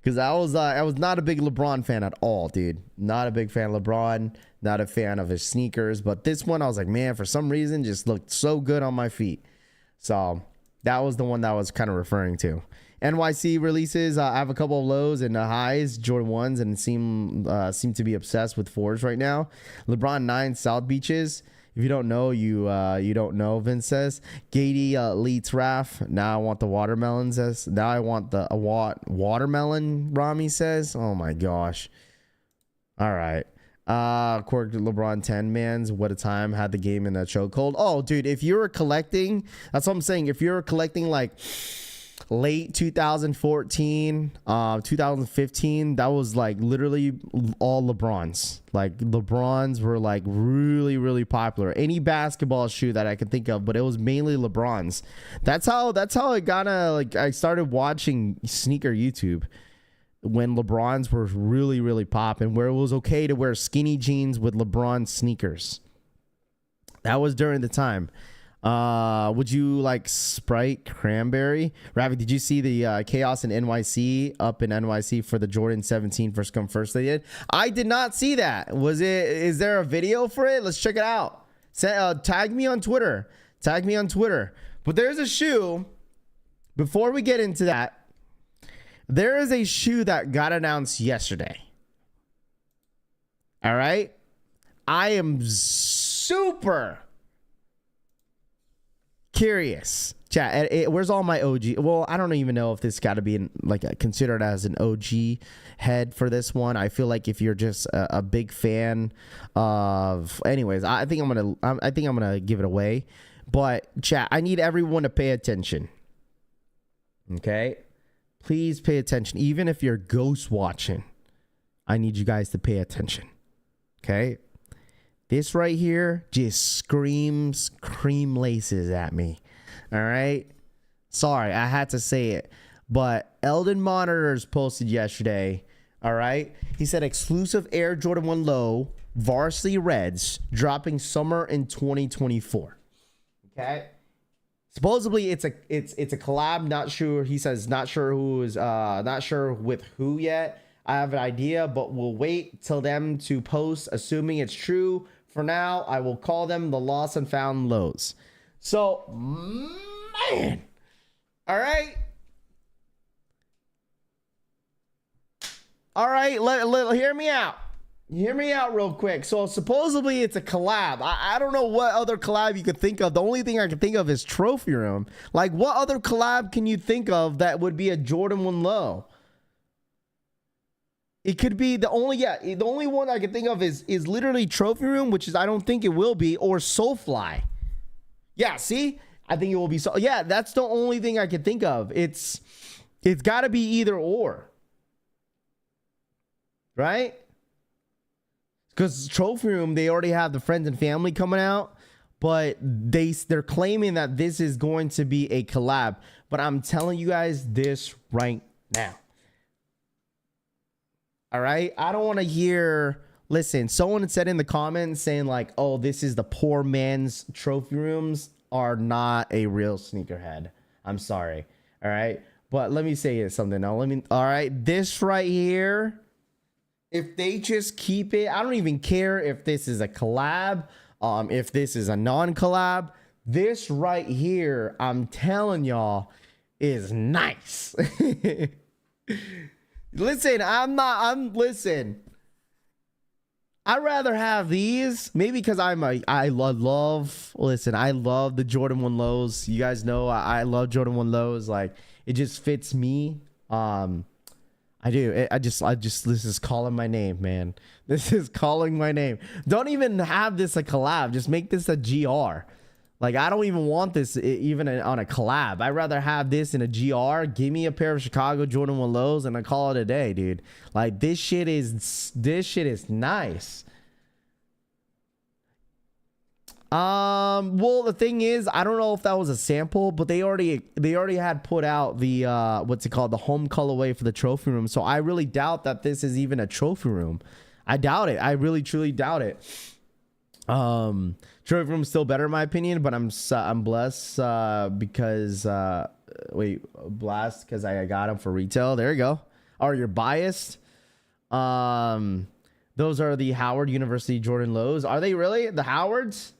Because I was not a big LeBron fan at all, dude. Not a big fan of LeBron. Not a fan of his sneakers. But this one, I was like, man, for some reason, just looked so good on my feet. So, That was the one that I was kind of referring to. NYC releases. I have a couple of lows and highs, Jordan 1s, and seem to be obsessed with 4s right now. LeBron 9 South Beaches. If you don't know, you don't know, Vince says. Gady Leets Raf. Now I want the watermelon, says. Now I want the watermelon, Rami says. Oh my gosh. All right. Quirk LeBron 10 mans. What a time. Had the game in a chokehold. Oh, dude, if you're collecting, that's what I'm saying. If you're collecting like late 2014, 2015, that was like literally all LeBrons. Like LeBrons were like really, really popular. Any basketball shoe that I could think of, but it was mainly LeBrons. That's how it got like I started watching sneaker YouTube when LeBrons were really, really popping, where it was okay to wear skinny jeans with LeBron sneakers. That was during the time. Would you like Sprite Cranberry? Ravi, did you see the Chaos in NYC up in NYC for the Jordan 17 first come first they did? I did not see that. Is there a video for it? Let's check it out. Tag me on Twitter. But there's a shoe. Before we get into that, there is a shoe that got announced yesterday. All right. I am super curious. Chat, where's all my OG? Well, I don't even know if this got to be considered as an OG head for this one. I feel like if you're just a big fan of, anyways, I think I'm gonna give it away. But chat, I need everyone to pay attention. Okay, please pay attention. Even if you're ghost watching, I need you guys to pay attention. Okay. This right here just screams cream laces at me. All right. Sorry, I had to say it. But Eldon Monitors posted yesterday. All right. He said exclusive Air Jordan 1 Low Varsity Reds dropping summer in 2024. Okay. Supposedly it's a collab. Not sure. He says not sure not sure with who yet. I have an idea, but we'll wait till them to post, assuming it's true. For now, I will call them the lost and found lows. So, man. All right. All right. Hear me out. Hear me out real quick. So, supposedly it's a collab. I don't know what other collab you could think of. The only thing I can think of is Trophy Room. Like, what other collab can you think of that would be a Jordan 1 low? It could be the only one I can think of is literally Trophy Room, which is I don't think it will be, or Soulfly. Yeah, see? I think it will be so. Yeah, that's the only thing I can think of. It's got to be either or. Right? Because Trophy Room, they already have the friends and family coming out, but they're claiming that this is going to be a collab. But I'm telling you guys this right now. All right. I don't want to hear. Listen, someone said in the comments saying like, oh, this is the poor man's Trophy Rooms are not a real sneakerhead. I'm sorry. All right. But let me say something now. All right. This right here, if they just keep it, I don't even care if this is a collab, if this is a non-collab. This right here, I'm telling y'all, is nice. Listen, listen. I'd rather have these, maybe because I love the Jordan 1 lows. You guys know I love Jordan 1 lows. Like, it just fits me. I do. This is calling my name, man. This is calling my name. Don't even have this a collab. Just make this a GR. Like, I don't even want this even on a collab. I'd rather have this in a GR. Give me a pair of Chicago Jordan 1 lows and I call it a day, dude. Like, this shit is nice. Well, the thing is, I don't know if that was a sample, but they already had put out the what's it called, the home colorway for the Trophy Room. So I really doubt that this is even a Trophy Room. I doubt it. I really truly doubt it. Trophy Room is still better in my opinion, but I'm blessed because blessed because I got them for retail. There you go. Or you're biased. Those are the Howard University Jordan lows. Are they really the Howards?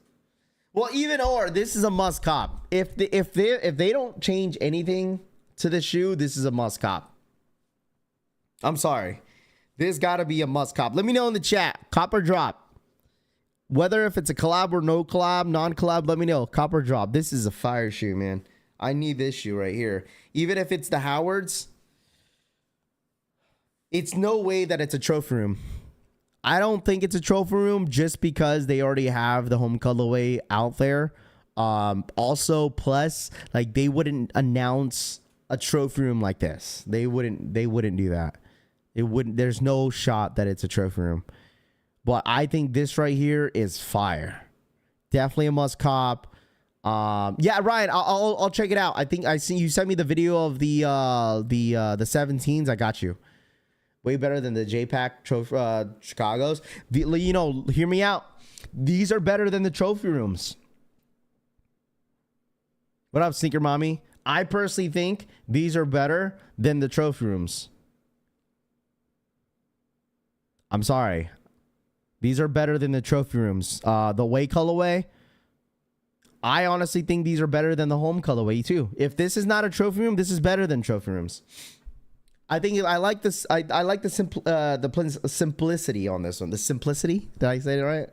Well, even or this is a must cop. If they don't change anything to the shoe, this is a must cop. I'm sorry. This got to be a must cop. Let me know in the chat. Cop or drop. Whether if it's a collab or no collab, non-collab, let me know. Cop or drop. This is a fire shoe, man. I need this shoe right here. Even if it's the Howards, it's no way that it's a trophy room. I don't think it's a trophy room just because they already have the home colorway out there. Also, plus, like, they wouldn't announce a trophy room like this. They wouldn't do that. It wouldn't. There's no shot that it's a trophy room. But I think this right here is fire. Definitely a must cop. Yeah, Ryan, I'll check it out. I think I see you sent me the video of the 17s. I got you. Way better than the JPAC Chicago's. You know, hear me out. These are better than the trophy rooms. What up, Sneaker Mommy? I personally think these are better than the trophy rooms. I'm sorry. These are better than the trophy rooms. The way colorway, I honestly think these are better than the home colorway too. If this is not a trophy room, this is better than trophy rooms. I think I like this. I like the simplicity on this one. The simplicity. Did I say it right?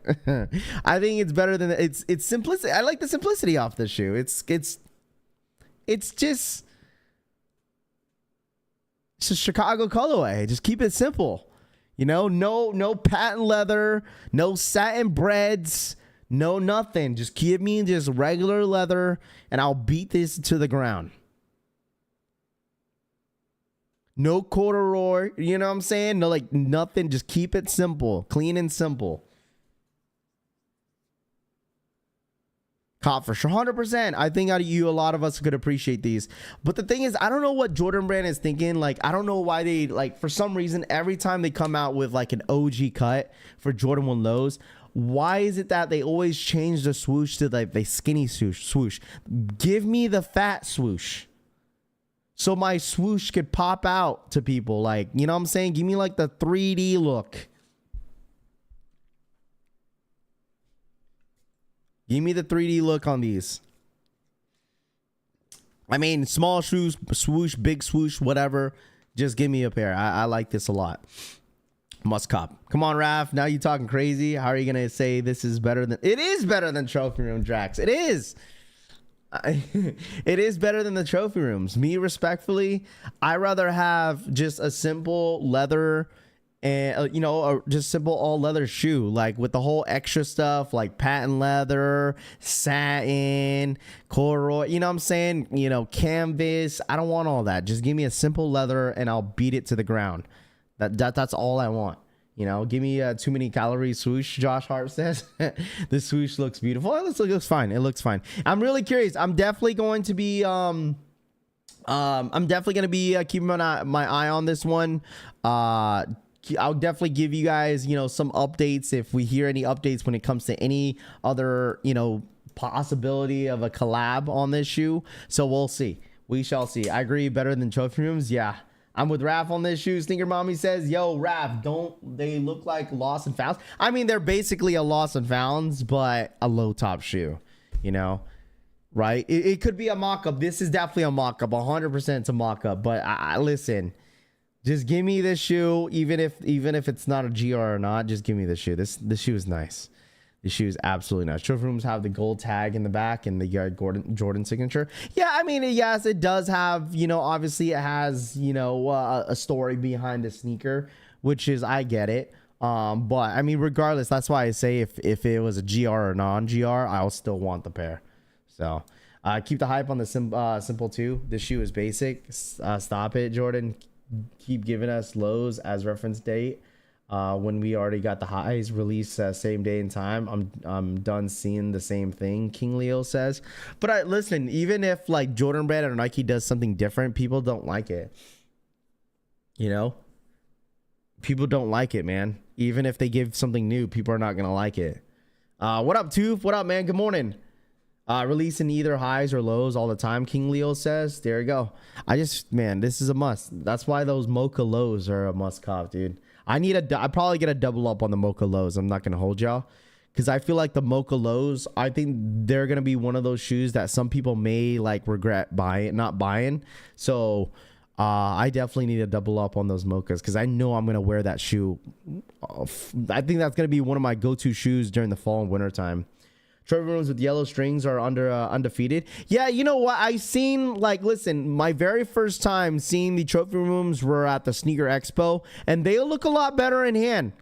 I think it's better than it's simplicity. I like the simplicity off the shoe. It's just a Chicago colorway. Just keep it simple. You know, no patent leather, no satin breads, no nothing. Just give me just regular leather, and I'll beat this to the ground. No corduroy, you know what I'm saying? No, like nothing. Just keep it simple, clean and simple. Cop for sure, 100%. I think out of you, a lot of us could appreciate these. But the thing is, I don't know what Jordan Brand is thinking. Like, I don't know why they, like, for some reason, every time they come out with like an OG cut for Jordan 1 lows, why is it that they always change the swoosh to like the skinny swoosh? Give me the fat swoosh, so my swoosh could pop out to people. Like, you know what I'm saying? Give me like the 3D look. Give me the 3D look on these. I mean, small shoes, swoosh, big swoosh, whatever. Just give me a pair. I like this a lot. Must cop. Come on, Raph. Now you talking crazy. How are you going to say this is better than... It is better than Trophy Room Drax. It is. It is better than the trophy rooms. Me, respectfully, I rather have just a simple leather and you know, just simple all leather shoe, like with the whole extra stuff like patent leather, satin, corduroy, you know what I'm saying, you know, canvas. I don't want all that. Just give me a simple leather and I'll beat it to the ground. That's all I want. You know, give me a too many calorie swoosh, Josh Hart says. The swoosh looks beautiful. It looks fine. It looks fine. I'm really curious. I'm definitely going to be keeping my eye on this one. I'll definitely give you guys, you know, some updates if we hear any updates when it comes to any other, you know, possibility of a collab on this shoe. So we'll see. We shall see. I agree, better than trophy rooms. Yeah. I'm with Raph on this shoe. Stinker Mommy says, yo, Raph, don't they look like Lost and Founds? I mean, they're basically a Lost and Founds, but a low top shoe, you know, right? It could be a mock-up. This is definitely a mock-up. 100% it's a mock-up. But I listen, just give me this shoe, even if it's not a GR or not. Just give me this shoe. This shoe is nice. The shoe is absolutely nice. Trophy rooms have the gold tag in the back and the Jordan signature. Yeah, I mean, yes, it does have, you know, obviously it has, you know, a story behind the sneaker, which is, I get it. But I mean, regardless, that's why I say if it was a GR or non-GR, I'll still want the pair. So keep the hype on the Simple 2. This shoe is basic. Stop it, Jordan. Keep giving us lows as reference date. When we already got the highs released same day and time. I'm done seeing the same thing, King Leo says. But listen, even if like Jordan Brand or Nike does something different, people don't like it. You know? People don't like it, man. Even if they give something new, people are not going to like it. What up, Tooth? What up, man? Good morning. Releasing either highs or lows all the time, King Leo says. There you go. Man, this is a must. That's why those mocha lows are a must cop, dude. I probably get a double up on the mocha lows. I'm not gonna hold y'all because I feel like the Mocha Lows, I think they're gonna be one of those shoes that some people may like regret not buying. So I definitely need to double up on those Mochas because I know I'm gonna wear that shoe. I think that's gonna be one of my go-to shoes during the fall and winter time. Trophy rooms with yellow strings are undefeated. Yeah, you know what? I seen, like, listen, my very first time seeing the trophy rooms were at the Sneaker Expo, and they look a lot better in hand.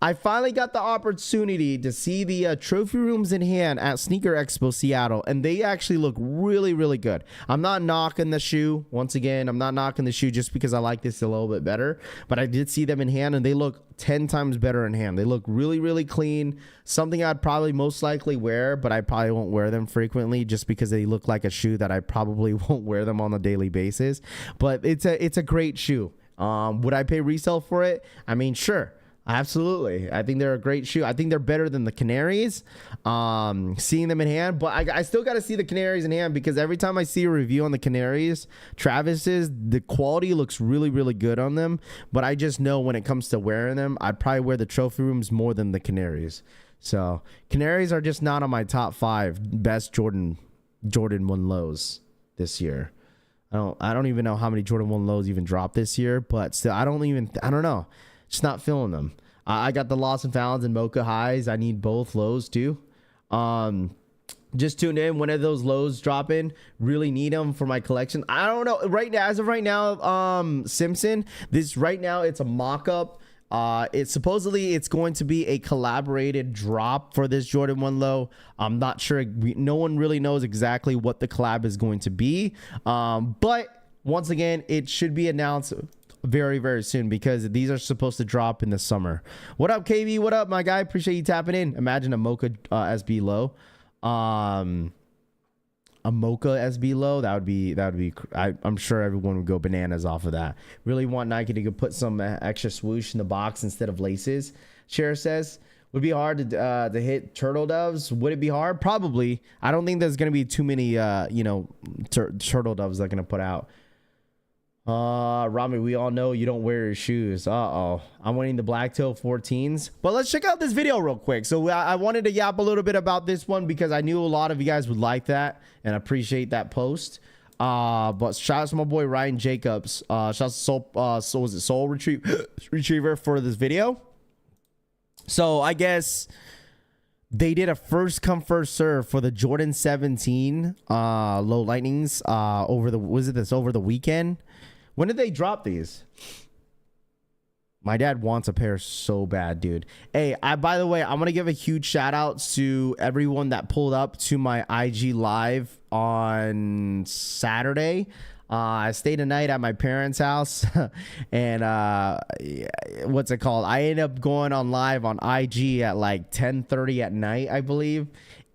I finally got the opportunity to see the trophy rooms in hand at Sneaker Expo Seattle, and they actually look really, really good. I'm not knocking the shoe. Once again, I'm not knocking the shoe just because I like this a little bit better, but I did see them in hand, and they look 10 times better in hand. They look really, really clean. Something I'd probably most likely wear, but I probably won't wear them frequently just because they look like a shoe that I probably won't wear them on a daily basis. But it's a great shoe. Would I pay resale for it? I mean, sure. Absolutely. I think they're a great shoe. I think they're better than the Canaries, seeing them in hand, but I still got to see the Canaries in hand because every time I see a review on the Canaries, Travis's, the quality looks really, really good on them, but I just know when it comes to wearing them, I'd probably wear the trophy rooms more than the Canaries. So Canaries are just not on my top 5 best Jordan 1 lows this year. I don't even know how many Jordan 1 lows even dropped this year, but still, I don't know. Just not feeling them. I got the Lost and Founds and Mocha highs. I need both lows too. Just tuned in. When are those lows dropping? Really need them for my collection. I don't know. Right now, as of right now, Simpson. This right now, it's a mock-up. It's supposedly it's going to be a collaborated drop for this Jordan 1 low. I'm not sure. No one really knows exactly what the collab is going to be. But once again, it should be announced very, very soon because these are supposed to drop in the summer. What up, KB? What up, my guy? Appreciate you tapping in. Imagine a Mocha SB low. A Mocha SB low. That would be. I'm sure everyone would go bananas off of that. Really want Nike to put some extra swoosh in the box instead of laces. Cher says would be hard to hit turtle doves. Would it be hard? Probably. I don't think there's gonna be too many turtle doves they're gonna put out. Rami, we all know you don't wear your shoes. I'm winning the black toe 14s, but let's check out this video real quick. So I wanted to yap a little bit about this one because I knew a lot of you guys would like that and appreciate that post. But shout out to my boy Ryan Jacobs. Shout out to Soul Retriever for this video. So I guess they did a first come first serve for the Jordan 17 low lightnings over the weekend. When did they drop these? My dad wants a pair so bad, dude. Hey, by the way, I'm going to give a huge shout out to everyone that pulled up to my IG live on Saturday. I stayed a night at my parents' house and what's it called? I ended up going on live on IG at like 10:30 at night, I believe.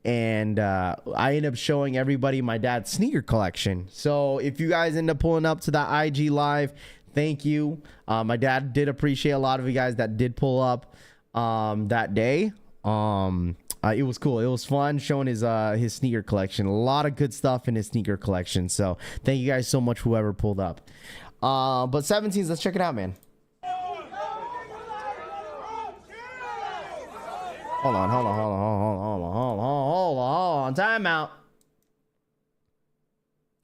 And I ended up showing everybody my dad's sneaker collection. So if you guys end up pulling up to that IG live, thank you. My dad did appreciate a lot of you guys that did pull up that day. It was cool. It was fun showing his sneaker collection. A lot of good stuff in his sneaker collection. So thank you guys so much, whoever pulled up. But 17s, let's check it out, man. Hold on. Time out.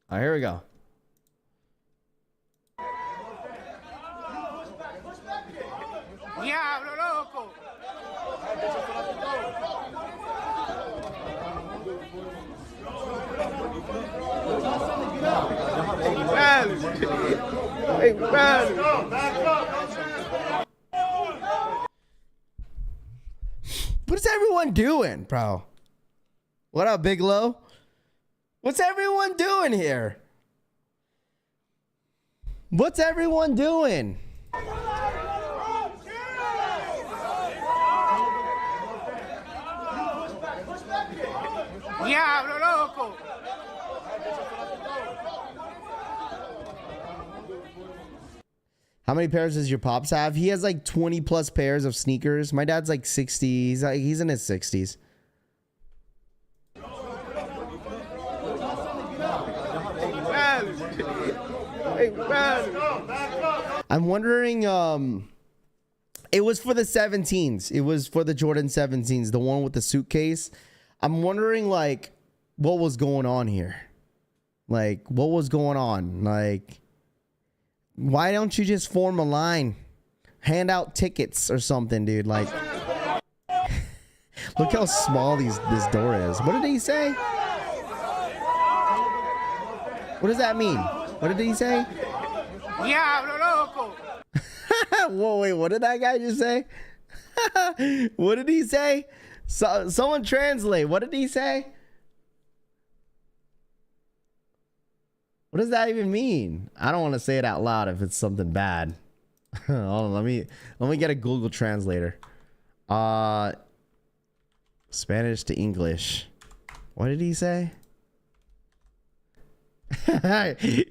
All right, here we go. Diablo, loco. Hey, What is everyone doing, bro? What up, Big Low? What's everyone doing here? What's everyone doing? Diablo, loco. How many pairs does your pops have? He has like 20 plus pairs of sneakers. My dad's like 60. He's in his 60s. I'm wondering It was for the 17s. It was for the Jordan 17s, the one with the suitcase. I'm wondering, like, what was going on here? Like, what was going on? Like, why don't you just form a line? Hand out tickets or something, dude. Like, look how small this door is. What did he say? What does that mean? What did he say? Diablo loco. Whoa, wait, what did that guy just say? What did he say? Someone translate. What did he say? What does that even mean? I don't want to say it out loud if it's something bad. Hold on, let me get a Google translator. Spanish to English. What did he say?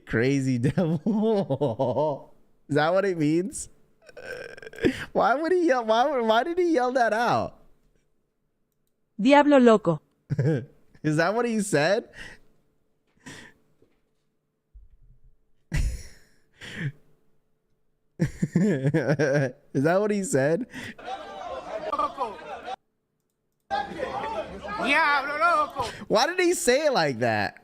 Crazy devil. Is that what it means? Why would he yell? Why did he yell that out? Diablo loco. Is that what he said? Is that what he said? Why did he say it like that?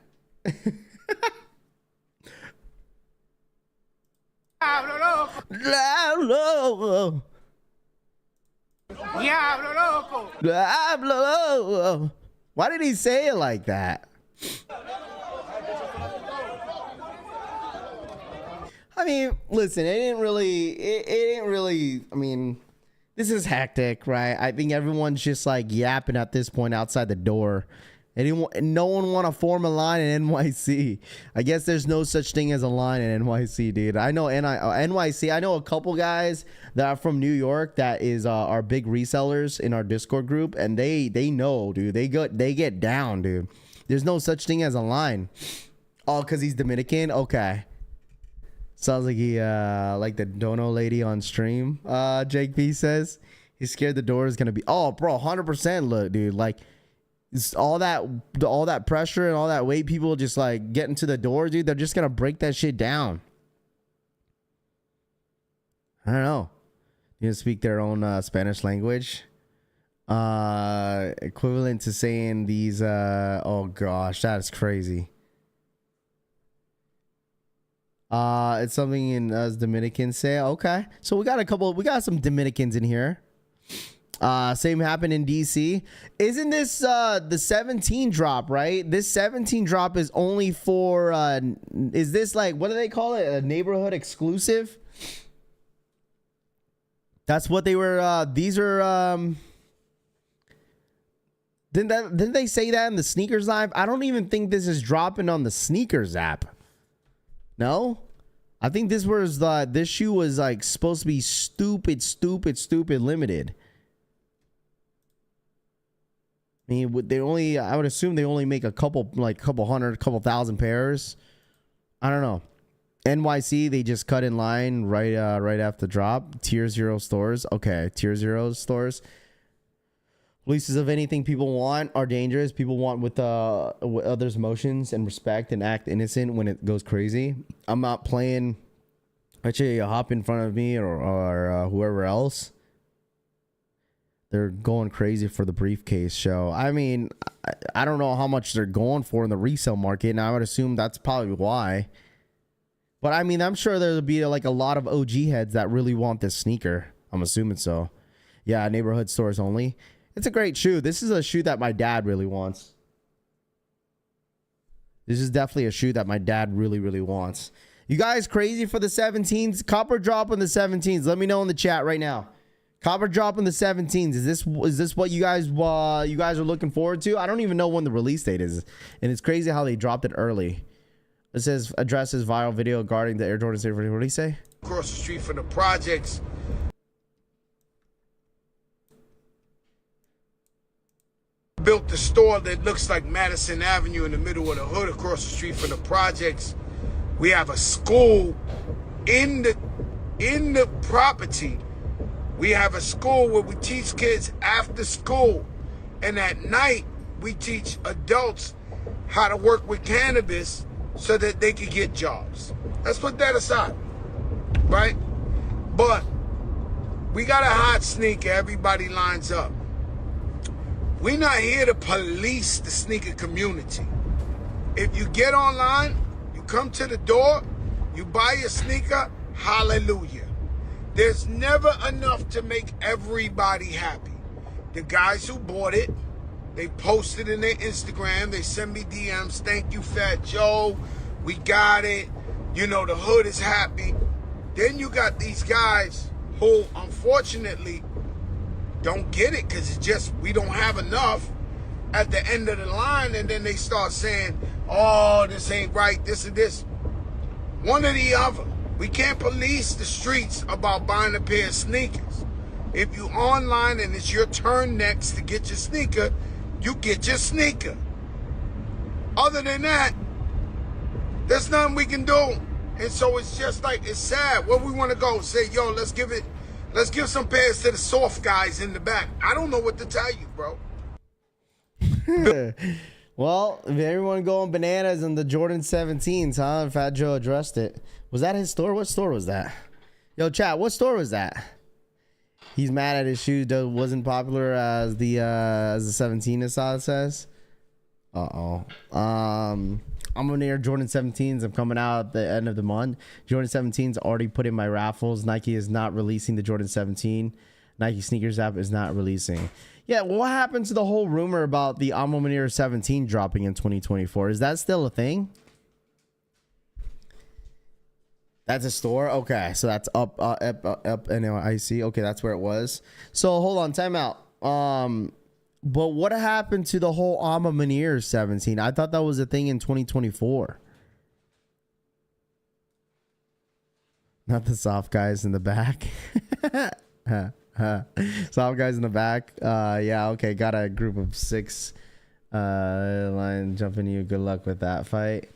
Why did he say it like that? I mean, listen, it didn't really, I mean, this is hectic, right? I think everyone's just like yapping at this point outside the door. No one want to form a line in NYC. I guess there's no such thing as a line in NYC, dude. I know NYC. I know a couple guys that are from New York that is are big resellers in our Discord group, and they know, dude. They get down, dude. There's no such thing as a line. Oh, because he's Dominican? Okay. Sounds like he like the dono lady on stream. Jake P says he's scared the door is gonna be. Oh, bro, 100%. Look, dude, like. It's all that pressure and all that weight, people just like get into the door, dude. They're just gonna break that shit down. I don't know. You speak their own Spanish language, equivalent to saying these. Oh gosh, that is crazy. It's something in us Dominicans say. Okay, so we got some Dominicans in here. Same happened in DC. Isn't this the 17 drop, right? This 17 drop is only for is this like, what do they call it? A neighborhood exclusive? That's what they were these are didn't they say that in the sneakers live? I don't even think this is dropping on the sneakers app. No? I think this shoe was like supposed to be stupid limited. I mean, I would assume they only make a couple thousand pairs. I don't know. NYC, they just cut in line right after the drop. Tier 0 stores. Okay, Tier 0 stores. Releases of anything people want are dangerous. People want with others' emotions and respect and act innocent when it goes crazy. I'm not playing. Actually, you hop in front of me or whoever else. They're going crazy for the briefcase show. I mean, I don't know how much they're going for in the resale market, and I would assume that's probably why. But I mean, I'm sure there'll be like a lot of OG heads that really want this sneaker. I'm assuming so. Yeah, neighborhood stores only. It's a great shoe. This is a shoe that my dad really wants. This is definitely a shoe that my dad really wants. You guys crazy for the 17s? Copper drop on the 17s. Let me know in the chat right now. Copper drop in the 17s. Is this what you guys are looking forward to? I don't even know when the release date is, and it's crazy how they dropped it early. It says addresses viral video regarding the Air Jordan Safe. What did he say? Across the street from the projects. Built the store that looks like Madison Avenue in the middle of the hood, across the street from the projects. We have a school in the property. We have a school where we teach kids after school, and at night we teach adults how to work with cannabis so that they can get jobs. Let's put that aside, right? But We got a hot sneaker, everybody lines up. We're not here to police the sneaker community. If you get online, you come to the door, you buy your sneaker, hallelujah. There's never enough to make everybody happy. The guys who bought it, they posted in their Instagram, they send me DMs, thank you, Fat Joe, we got it, you know, the hood is happy. Then you got these guys who, unfortunately, don't get it because it's just, we don't have enough at the end of the line, and then they start saying, oh, this ain't right, this and this. One or the other. We can't police the streets about buying a pair of sneakers. If you online and it's your turn next to get your sneaker, you get your sneaker. Other than that, there's nothing we can do. And so it's just like, it's sad. Where we want to go, say, yo, let's give some pairs to the soft guys in the back. I don't know what to tell you, bro. Well, everyone going bananas in the Jordan 17s, huh? Fat Joe addressed it. Was that his store? What store was that? Yo, chat, what store was that? He's mad at his shoes that wasn't popular as the 17 Assad says. I'm on air Jordan 17s. I'm coming out at the end of the month. Jordan 17s already put in my raffles. Nike is not releasing the Jordan 17. Nike sneakers app is not releasing. Yeah, what happened to the whole rumor about the Alma 17 dropping in 2024? Is that still a thing? That's a store? Okay, so that's up NYC. Okay, that's where it was. So hold on, time out. But what happened to the whole Alma 17? I thought that was a thing in 2024. Not the soft guys in the back. Soft guys in the back. Yeah, okay. Got a group of 6 line jumping you. Good luck with that fight.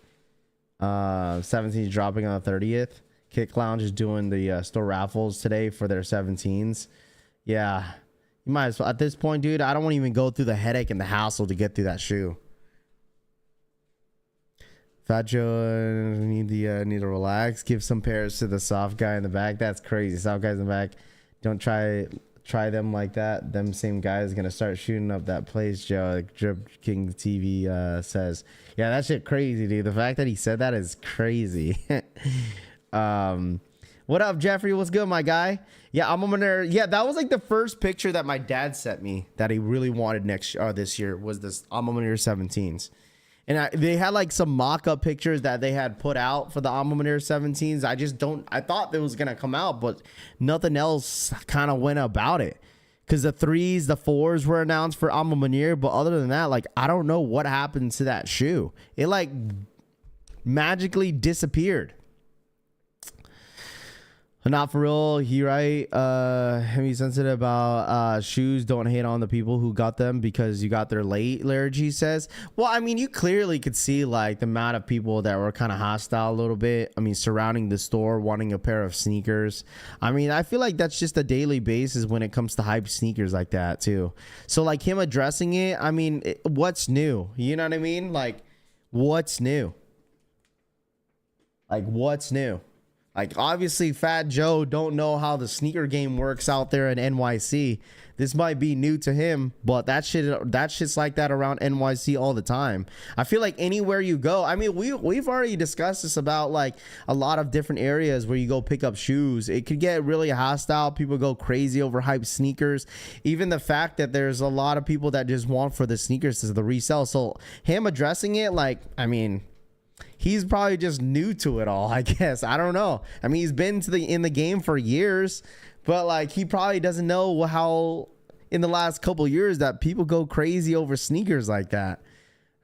17 dropping on the 30th. Kick Lounge is doing the store raffles today for their 17s. Yeah. You might as well. At this point, dude, I don't want to even go through the headache and the hassle to get through that shoe. Fat Joe need to relax. Give some pairs to the soft guy in the back. That's crazy. Soft guys in the back. Don't try them like that. Them same guys gonna start shooting up that place, Joe. Like Drip King TV says. Yeah, that shit crazy, dude. The fact that he said that is crazy. What up, Jeffrey? What's good, my guy? Yeah, I'm gonna. Yeah, that was like the first picture that my dad sent me that he really wanted this year was this Alma 17s. And they had like some mock-up pictures that they had put out for the Alma 17s. I thought it was gonna come out, but nothing else kind of went about it. Because the 3s, the 4s were announced for Alma Mater, but other than that, like, I don't know what happened to that shoe. It like magically disappeared. Not for real. He right. Heavy sensitive about shoes. Don't hate on the people who got them because you got there late. Larry G says. Well, I mean, you clearly could see like the amount of people that were kind of hostile a little bit. I mean, surrounding the store, wanting a pair of sneakers. I mean, I feel like that's just a daily basis when it comes to hype sneakers like that too. So like him addressing it. I mean, what's new? You know what I mean? Like, what's new? Like, what's new? Like, obviously, Fat Joe don't know how the sneaker game works out there in NYC. This might be new to him, but that shit's like that around NYC all the time. I feel like anywhere you go, I mean, we've already discussed this about like a lot of different areas where you go pick up shoes. It could get really hostile. People go crazy over hype sneakers. Even the fact that there's a lot of people that just want for the sneakers to the resell. So him addressing it, like, I mean, he's probably just new to it all, I guess. I don't know. I mean, he's been in the game for years, but like he probably doesn't know how in the last couple years that people go crazy over sneakers like that.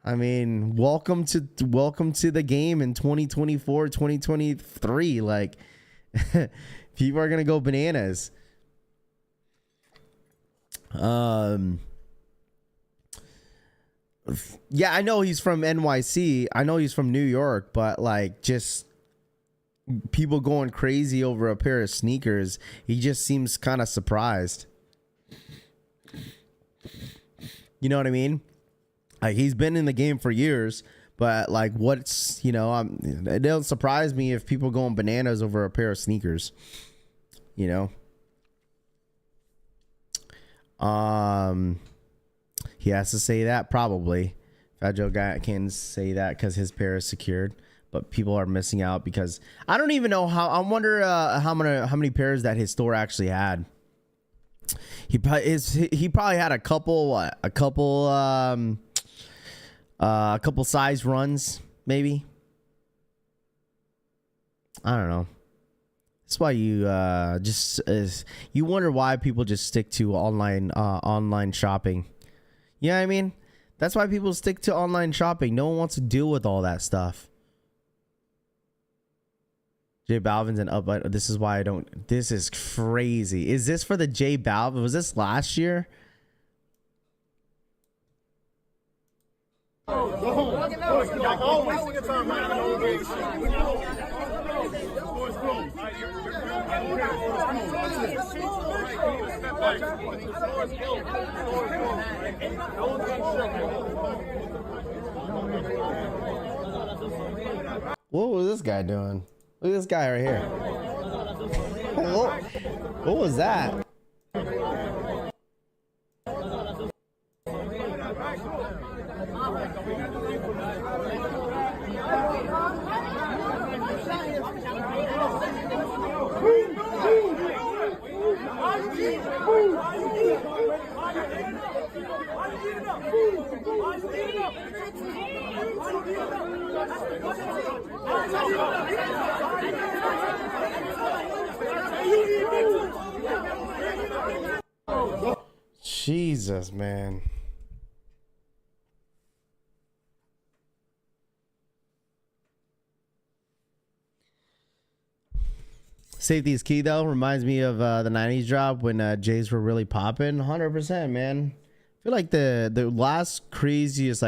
I mean, welcome to the game in 2024, 2023. Like people are going to go bananas. Yeah, I know he's from NYC. I know he's from New York, but like just people going crazy over a pair of sneakers. He just seems kind of surprised. You know what I mean? Like he's been in the game for years, but like what's, you know, it don't surprise me if people going bananas over a pair of sneakers, you know? He has to say that probably. Fat Joe guy can say that because his pair is secured, but people are missing out because I don't even know how. I wonder how many pairs that his store actually had. He probably had a couple size runs maybe. I don't know. That's why you you wonder why people just stick to online shopping. You know what I mean? That's why people stick to online shopping. No one wants to deal with all that stuff. J Balvin's an up. This is why I don't. This is crazy. Is this for the J Balvin? Was this last year? What was this guy doing? Look at this guy right here. What was that? Jesus, man. Safety is key, though. Reminds me of the 90s drop when Jays were really popping. 100%, man. I feel like the last craziest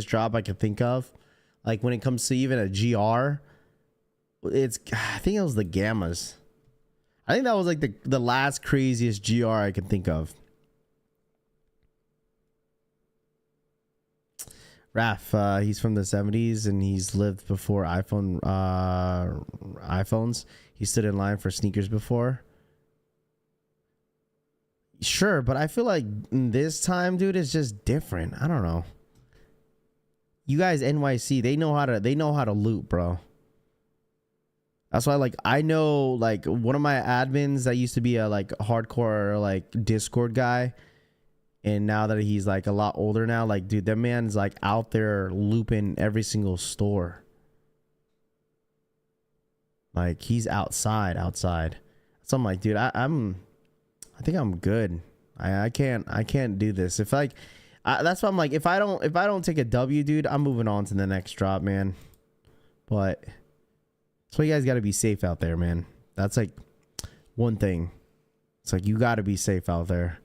drop I can think of, like when it comes to even a GR, I think it was the Gammas. I think that was like the last craziest GR I can think of. Raph, he's from the 70s and he's lived before iPhones. He stood in line for sneakers before. Sure, but I feel like this time, dude, is just different. I don't know. You guys, NYC, they know how to loot, bro. That's why, like, I know, like, one of my admins that used to be a like hardcore like Discord guy, and now that he's like a lot older now, like, dude, that man's like out there looping every single store. Like, he's outside. So I'm like, dude, I think I'm good. I can't do this. If like, that's why I'm like, if I don't take a W, dude, I'm moving on to the next drop, man. But so you guys got to be safe out there, man. That's like one thing. It's like you got to be safe out there.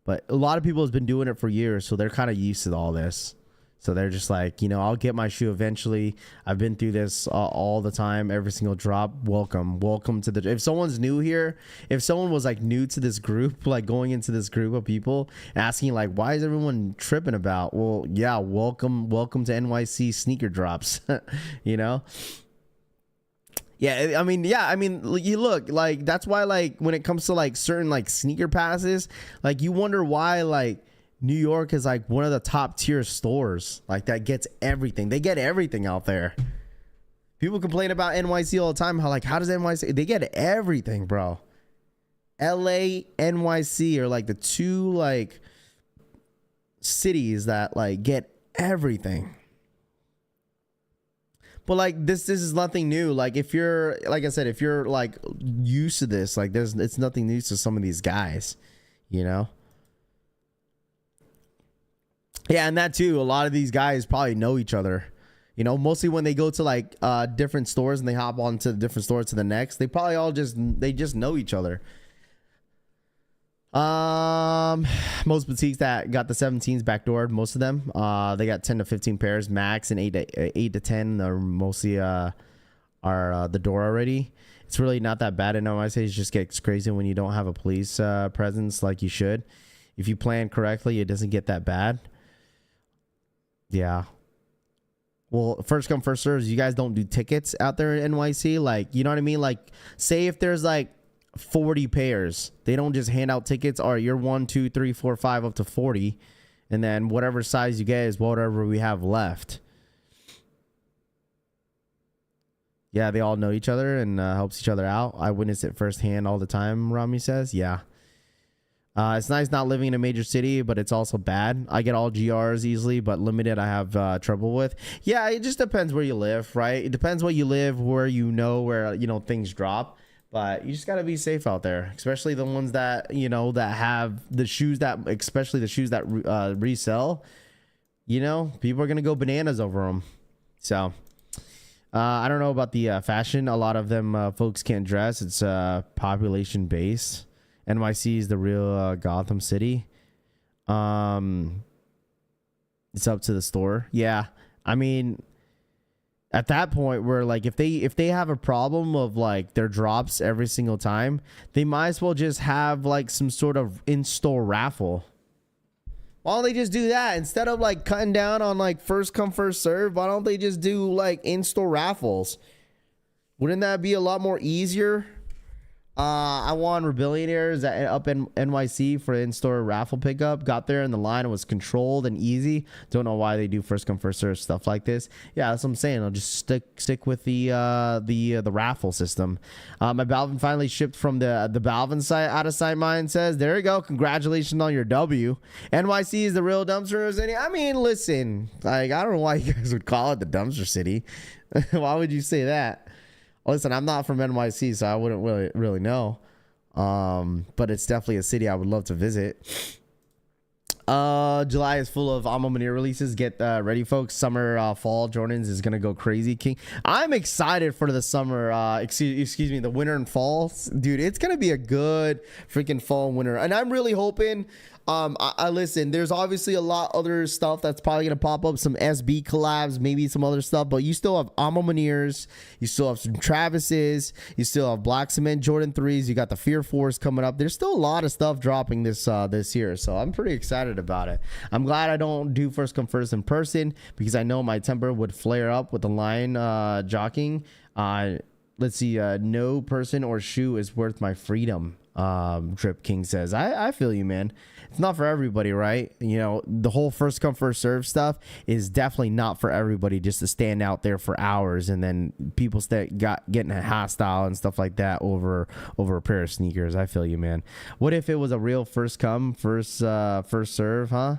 But a lot of people has been doing it for years, so they're kind of used to all this. So they're just like, you know, I'll get my shoe eventually. I've been through this all the time, every single drop. Welcome to the. If someone's new here, if someone was like new to this group, like going into this group of people, asking like, why is everyone tripping about? Well, yeah, welcome to NYC sneaker drops. You know. Yeah, I mean, you look like that's why, like, when it comes to like certain like sneaker passes, like you wonder why like New York is like one of the top tier stores like that gets everything. They get everything out there. People complain about NYC all the time. How does NYC? They get everything, bro. LA, NYC are like the two like cities that like get everything. But like this is nothing new. Like if you're, like I said, if you're like used to this, like it's nothing new to some of these guys, you know? Yeah, and that too, a lot of these guys probably know each other. You know, mostly when they go to like different stores and they hop on to the different stores to the next, they probably all just know each other. Most boutiques that got the 17s backdoored, most of them, they got 10 to 15 pairs max, and 8 to 10 are mostly are the door already. It's really not that bad. I know I say it just gets crazy when you don't have a police presence like you should. If you plan correctly, it doesn't get that bad. Yeah. Well, first come, first serves. You guys don't do tickets out there in NYC. Like, you know what I mean? Like, say if there's like 40 pairs. They don't just hand out tickets. All right, you're 1, 2, 3, 4, 5 up to 40. And then whatever size you get is whatever we have left. Yeah, they all know each other and helps each other out. I witness it firsthand all the time, Rami says. Yeah. It's nice not living in a major city, but it's also bad. I get all GRs easily, but limited I have trouble with. Yeah, it just depends where you live, right? It depends where you live, where things drop. But you just got to be safe out there, especially the ones that, that have the shoes especially the shoes that resell. People are going to go bananas over them. So I don't know about the fashion. A lot of them folks can't dress. It's population base. NYC is the real Gotham City. It's up to the store. Yeah. I mean, at that point where like if they have a problem of like their drops every single time, they might as well just have like some sort of in-store raffle. Why don't they just do that instead of like cutting down on like first come first serve? Why don't they just do like in-store raffles? Wouldn't that be a lot more easier? I won Rebellionaires up in NYC for in-store raffle pickup. Got there and the line was controlled and easy. Don't know why they do first come first serve stuff like this. Yeah, that's what I'm saying. I'll just stick with the raffle system. My Balvin finally shipped from the Balvin site. Out of sight mine says, there you go. Congratulations on your W. NYC is the real dumpster city. I mean, listen, like I don't know why you guys would call it the dumpster city. Why would you say that? Listen, I'm not from NYC, so I wouldn't really know. But it's definitely a city I would love to visit. July is full of Alma Manir releases. Get ready, folks. Summer, fall Jordans is gonna go crazy, King. I'm excited for the summer. Excuse me, the winter and fall, dude. It's gonna be a good freaking fall and winter, and I'm really hoping. I listen, there's obviously a lot other stuff that's probably gonna pop up, some SB collabs, maybe some other stuff, but you still have Alma Maniers, you still have some Travis's, you still have Black Cement Jordan 3s, you got the Fear Force coming up. There's still a lot of stuff dropping this year, so I'm pretty excited about it. I'm glad I don't do first come first in person because I know my temper would flare up with the line jockeying. Let's see, no person or shoe is worth my freedom. Drip King says, I feel you, man. It's not for everybody, right? The whole first come first serve stuff is definitely not for everybody, just to stand out there for hours and then people getting hostile and stuff like that over a pair of sneakers. I feel you, man. What if it was a real first come first serve, huh?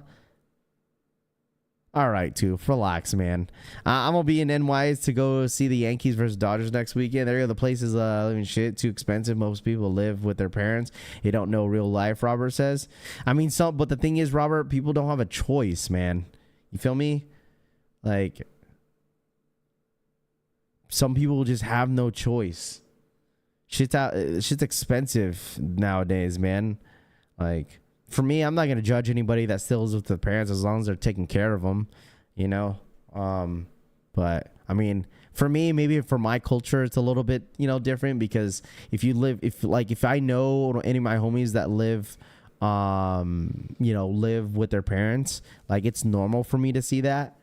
All right, too. Relax, man. I'm going to be in NY to go see the Yankees versus Dodgers next weekend. There you go. The place is living shit. Too expensive. Most people live with their parents. They don't know real life, Robert says. I mean, but the thing is, Robert, people don't have a choice, man. You feel me? Like, some people just have no choice. Shit's expensive nowadays, man. Like, for me, I'm not going to judge anybody that still lives with their parents as long as they're taking care of them, But, I mean, for me, maybe for my culture, it's a little bit, different because if I know any of my homies that live, live with their parents, like it's normal for me to see that.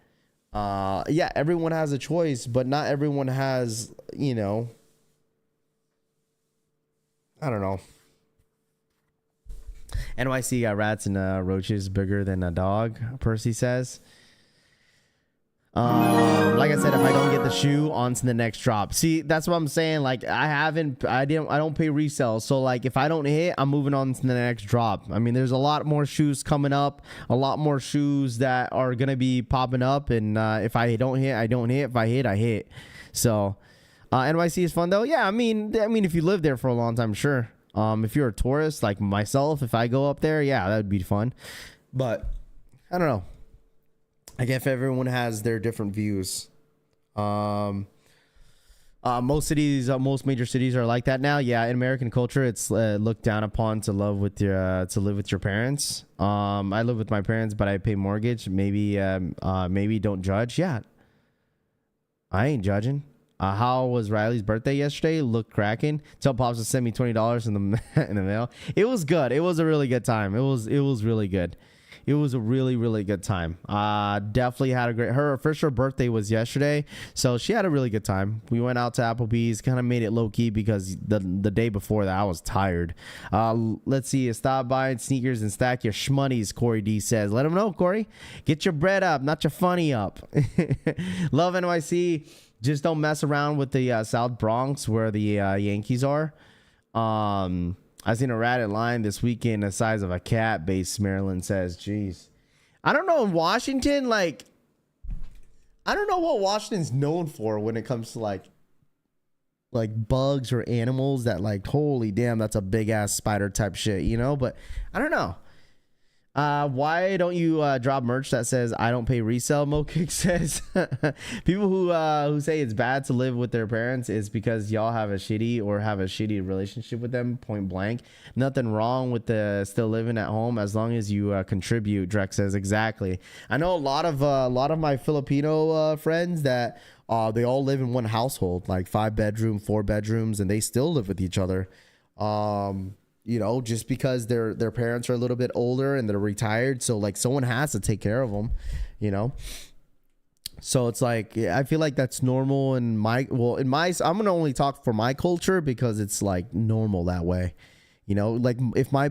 Yeah, everyone has a choice, but not everyone has, I don't know. NYC got rats and roaches bigger than a dog, Percy says. Like I said, if I don't get the shoe, on to the next drop. See, that's what I'm saying. Like I don't pay resale. So like if I don't hit, I'm moving on to the next drop. I mean, there's a lot more shoes coming up, a lot more shoes that are gonna be popping up. And if I don't hit, I don't hit. If I hit, I hit. So NYC is fun though. Yeah, I mean, if you live there for a long time, sure. If you're a tourist like myself, if I go up there, yeah, that would be fun. But I don't know. I guess everyone has their different views. Most major cities are like that now. Yeah, in American culture, it's looked down upon to live with your parents. I live with my parents, but I pay mortgage. Maybe don't judge. Yeah, I ain't judging. How was Riley's birthday yesterday? Looked cracking. Tell Pops to send me $20 in the mail. It was good. It was a really good time. It was really good. it was a really, really good time. Definitely had a great, her birthday was yesterday, so she had a really good time. We went out to Applebee's, kind of made it low key because the day before that I was tired. Let's see, stop buying sneakers and stack your shmoney's, Corey D says. Let him know, Corey. Get your bread up, not your funny up. Love NYC. Just don't mess around with the South Bronx where the Yankees are. I seen a rat in line this weekend the size of a cat, base Maryland says. Jeez. I don't know, in Washington, like, I don't know what Washington's known for when it comes to like bugs or animals that, like, holy damn, that's a big ass spider type shit, you know? But I don't know. Why don't you drop merch that says I don't pay resale? Mokick says. People who say it's bad to live with their parents is because y'all have a shitty relationship with them, point blank. Nothing wrong with the still living at home as long as you contribute. Drex says. Exactly. I know a lot of my Filipino friends that they all live in one household, like 5 bedroom, 4 bedrooms, and they still live with each other. You know, just because their parents are a little bit older and they're retired, so like someone has to take care of them, you know. So it's like, I feel like that's normal in I'm gonna only talk for my culture because it's like normal that way, you know. Like if my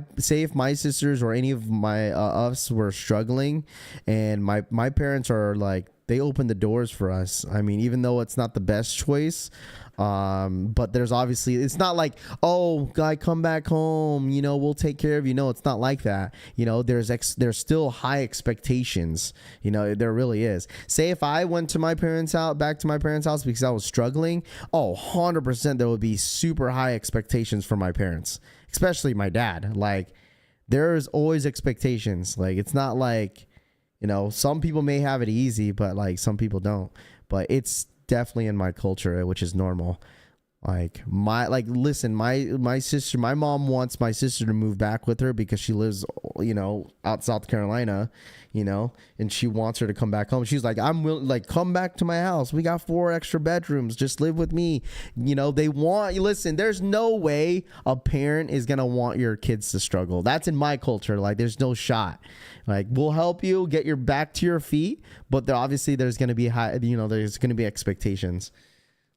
sisters or any of my us were struggling, and my parents are like, they open the doors for us. I mean, even though it's not the best choice, but there's obviously, it's not like, oh, guy, come back home, you know, we'll take care of you. No, it's not like that. You know, there's still high expectations. You know, there really is. Say if I went to back to my parents' house because I was struggling, 100% there would be super high expectations for my parents, especially my dad. Like, there's always expectations. Like, it's not like, you know, some people may have it easy, but like some people don't. But it's definitely in my culture, which is normal. Like my sister, my mom wants my sister to move back with her because she lives, you know, out South Carolina, you know, and she wants her to come back home. She's like, I'm willing, like, come back to my house. We got 4 extra bedrooms. Just live with me. You know, listen, there's no way a parent is going to want your kids to struggle. That's in my culture. Like, there's no shot. Like, we'll help you get your back to your feet, but obviously there's going to be there's going to be expectations.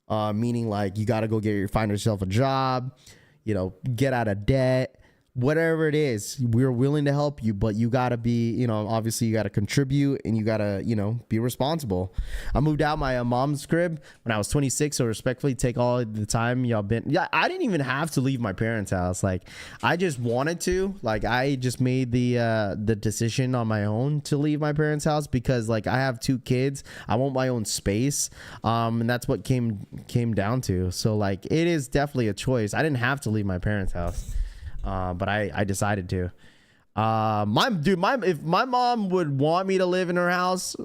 Meaning like you got to find yourself a job, you know, get out of debt, whatever it is. We're willing to help you, but you got to be, you know, obviously you got to contribute and you got to, you know, be responsible. I moved out my mom's crib when I was 26, so respectfully take all the time y'all been. Yeah, I didn't even have to leave my parents' house. Like, I just wanted to. Like, I just made the decision on my own to leave my parents' house because, like, I have 2 kids. I want my own space, and that's what came down to. So, like, it is definitely a choice. I didn't have to leave my parents' house. But I decided to. If my mom would want me to live in her house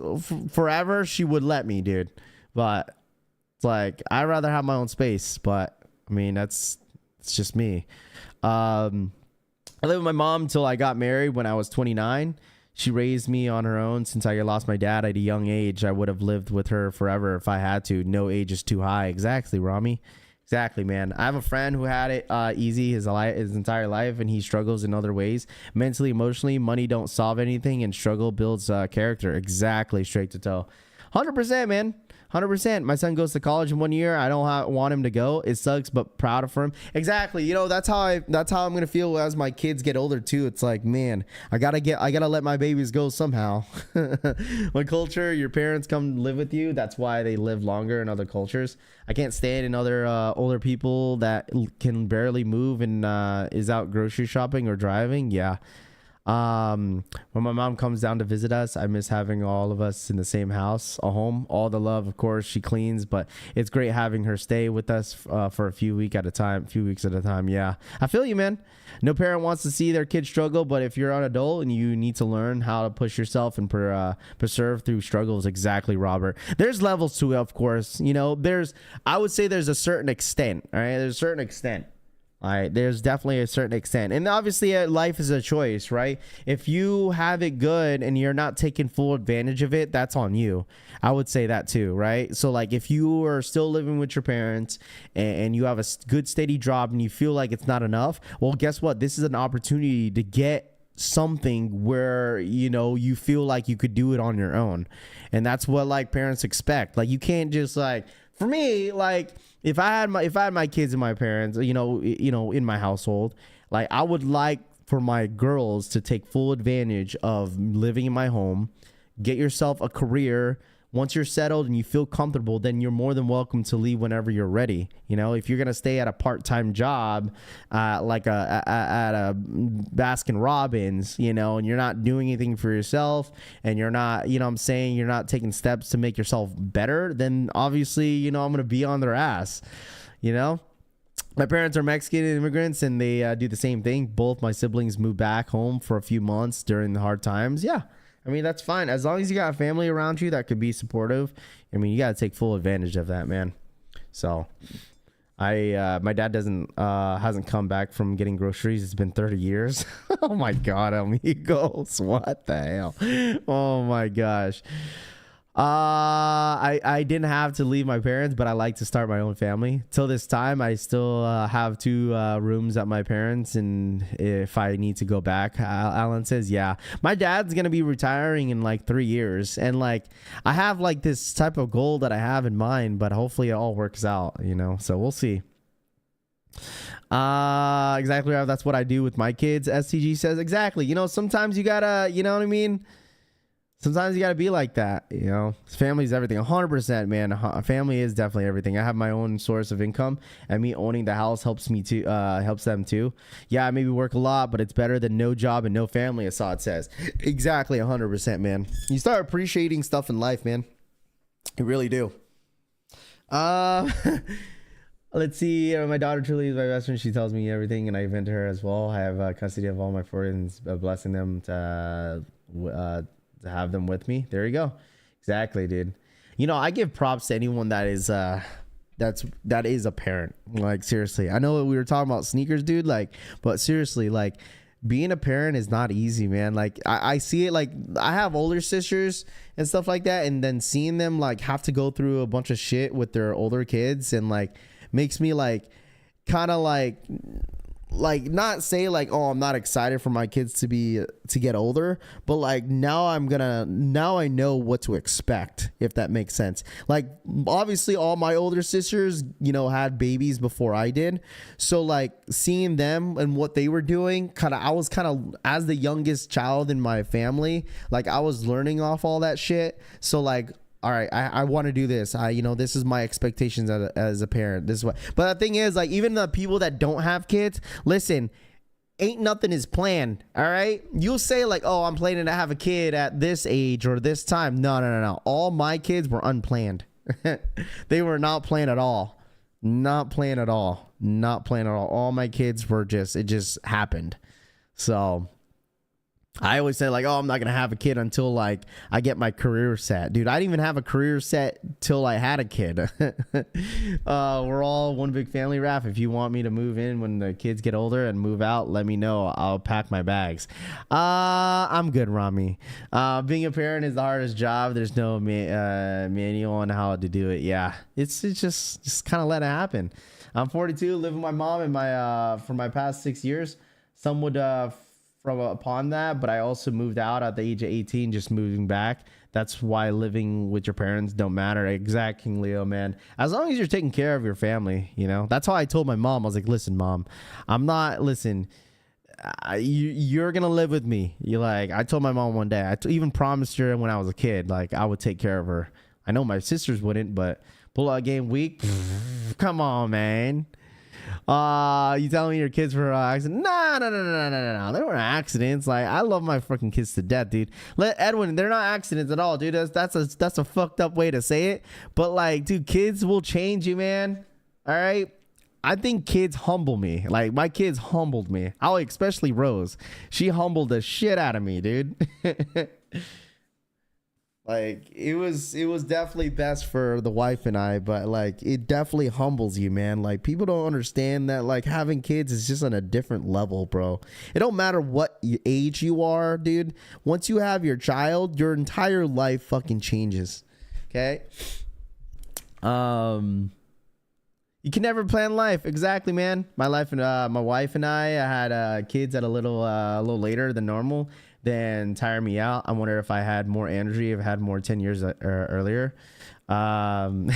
forever, she would let me, dude. But it's like, I'd rather have my own space. But I mean, it's just me. I lived with my mom until I got married when I was 29. She raised me on her own since I lost my dad at a young age. I would have lived with her forever if I had to. No age is too high. Exactly, Rami. Exactly, man. I have a friend who had it easy his entire life, and he struggles in other ways. Mentally, emotionally, money don't solve anything, and struggle builds character. Exactly, straight to toe. 100%, man. 100%. My son goes to college in 1 year. I don't want him to go. It sucks, but proud of him. Exactly. You know, that's how I'm gonna feel as my kids get older too. It's like, man, I gotta let my babies go somehow. My culture, your parents come live with you. That's why they live longer in other cultures. I can't stand in other older people that can barely move and is out grocery shopping or driving. Yeah. When my mom comes down to visit us, I miss having all of us in the same house, a home, all the love. Of course, she cleans, but it's great having her stay with us for a few weeks at a time. Yeah, I feel you, man. No parent wants to see their kid struggle, but if you're an adult and you need to learn how to push yourself and persevere through struggles, exactly, Robert. There's levels to it, of course. You know, I would say there's a certain extent. All right, there's a certain extent. All right, there's definitely a certain extent. And obviously, life is a choice, right? If you have it good and you're not taking full advantage of it, that's on you. I would say that too, right? So, like, if you are still living with your parents and you have a good, steady job and you feel like it's not enough, well, guess what? This is an opportunity to get something where, you know, you feel like you could do it on your own. And that's what like parents expect. Like you can't just like, for me, like if I had my kids and my parents, you know, in my household, like I would like for my girls to take full advantage of living in my home, get yourself a career. Once you're settled and you feel comfortable, then you're more than welcome to leave whenever you're ready. You know, if you're going to stay at a part-time job, like at a Baskin Robbins, you know, and you're not doing anything for yourself and you're not, you know what I'm saying, you're not taking steps to make yourself better, then obviously, you know, I'm going to be on their ass, you know? My parents are Mexican immigrants and they do the same thing. Both my siblings moved back home for a few months during the hard times. Yeah. I mean, that's fine. As long as you got a family around you that could be supportive. I mean, you got to take full advantage of that, man. So my dad hasn't come back from getting groceries. It's been 30 years. Oh my God, amigos. What the hell? Oh my gosh. I didn't have to leave my parents, but I like to start my own family. Till this time, I still have 2 rooms at my parents, and if I need to go back, Alan says, yeah. My dad's gonna be retiring in like 3 years, and like I have like this type of goal that I have in mind, but hopefully it all works out, you know. So we'll see. Exactly. That's what I do with my kids. STG says exactly. You know, sometimes you gotta, you know what I mean. Sometimes you got to be like that, you know. Family is everything. 100%, man. Family is definitely everything. I have my own source of income, and me owning the house helps me too. Helps them too. Yeah, I maybe work a lot, but it's better than no job and no family. Assad says exactly 100%, man. You start appreciating stuff in life, man. You really do. Let's see. My daughter truly is my best friend. She tells me everything, and I vent to her as well. I have custody of all my friends, blessing them to have them with me. There you go. Exactly, dude. You know, I give props to anyone that is that is a parent. Like seriously, I know we were talking about sneakers, dude, like, but seriously, like being a parent is not easy, man. Like I see it. Like I have older sisters and stuff like that, and then seeing them like have to go through a bunch of shit with their older kids, and like makes me like kind of like not say like, oh, I'm not excited for my kids to get older, but like now I know what to expect, if that makes sense. Like obviously all my older sisters, you know, had babies before I did, so like seeing them and what they were doing, I was as the youngest child in my family, like I was learning off all that shit. So like, all right, I want to do this. You know, this is my expectations as a parent. This is what. But the thing is, like, even the people that don't have kids, listen, ain't nothing is planned. All right, you'll say like, oh, I'm planning to have a kid at this age or this time. No. All my kids were unplanned. They were not planned at all. Not planned at all. Not planned at all. All my kids were it just happened. So I always say like, oh, I'm not going to have a kid until like I get my career set. Dude, I didn't even have a career set till I had a kid. We're all one big family, Raph. If you want me to move in when the kids get older and move out, let me know. I'll pack my bags. I'm good, Rami. Being a parent is the hardest job. There's no manual on how to do it. Yeah, it's just kind of let it happen. I'm 42, live with my mom and for my past 6 years. Some would from upon that, but I also moved out at the age of 18, just moving back. That's why living with your parents don't matter. Exactly, Leo, man. As long as you're taking care of your family, you know. That's how I told my mom. I was like, listen, Mom, you're gonna live with me. I told my mom one day, I even promised her when I was a kid, like I would take care of her. I know my sisters wouldn't, but pull out game week, come on, man. You telling me your kids were accidents? No. They weren't accidents. Like, I love my fucking kids to death, dude. Edwin, they're not accidents at all, dude. That's a fucked up way to say it. But like, dude, kids will change you, man. All right. I think kids humble me. Like, my kids humbled me. Especially Rose. She humbled the shit out of me, dude. Like, it was definitely best for the wife and I, but like, it definitely humbles you, man. Like, people don't understand that like having kids is just on a different level, bro. It don't matter what age you are, dude. Once you have your child, your entire life fucking changes. Okay. You can never plan life. Exactly, man. My wife and I had kids at a little later than normal. Then tire me out. I wonder if I had more energy, if I had more 10 years earlier. All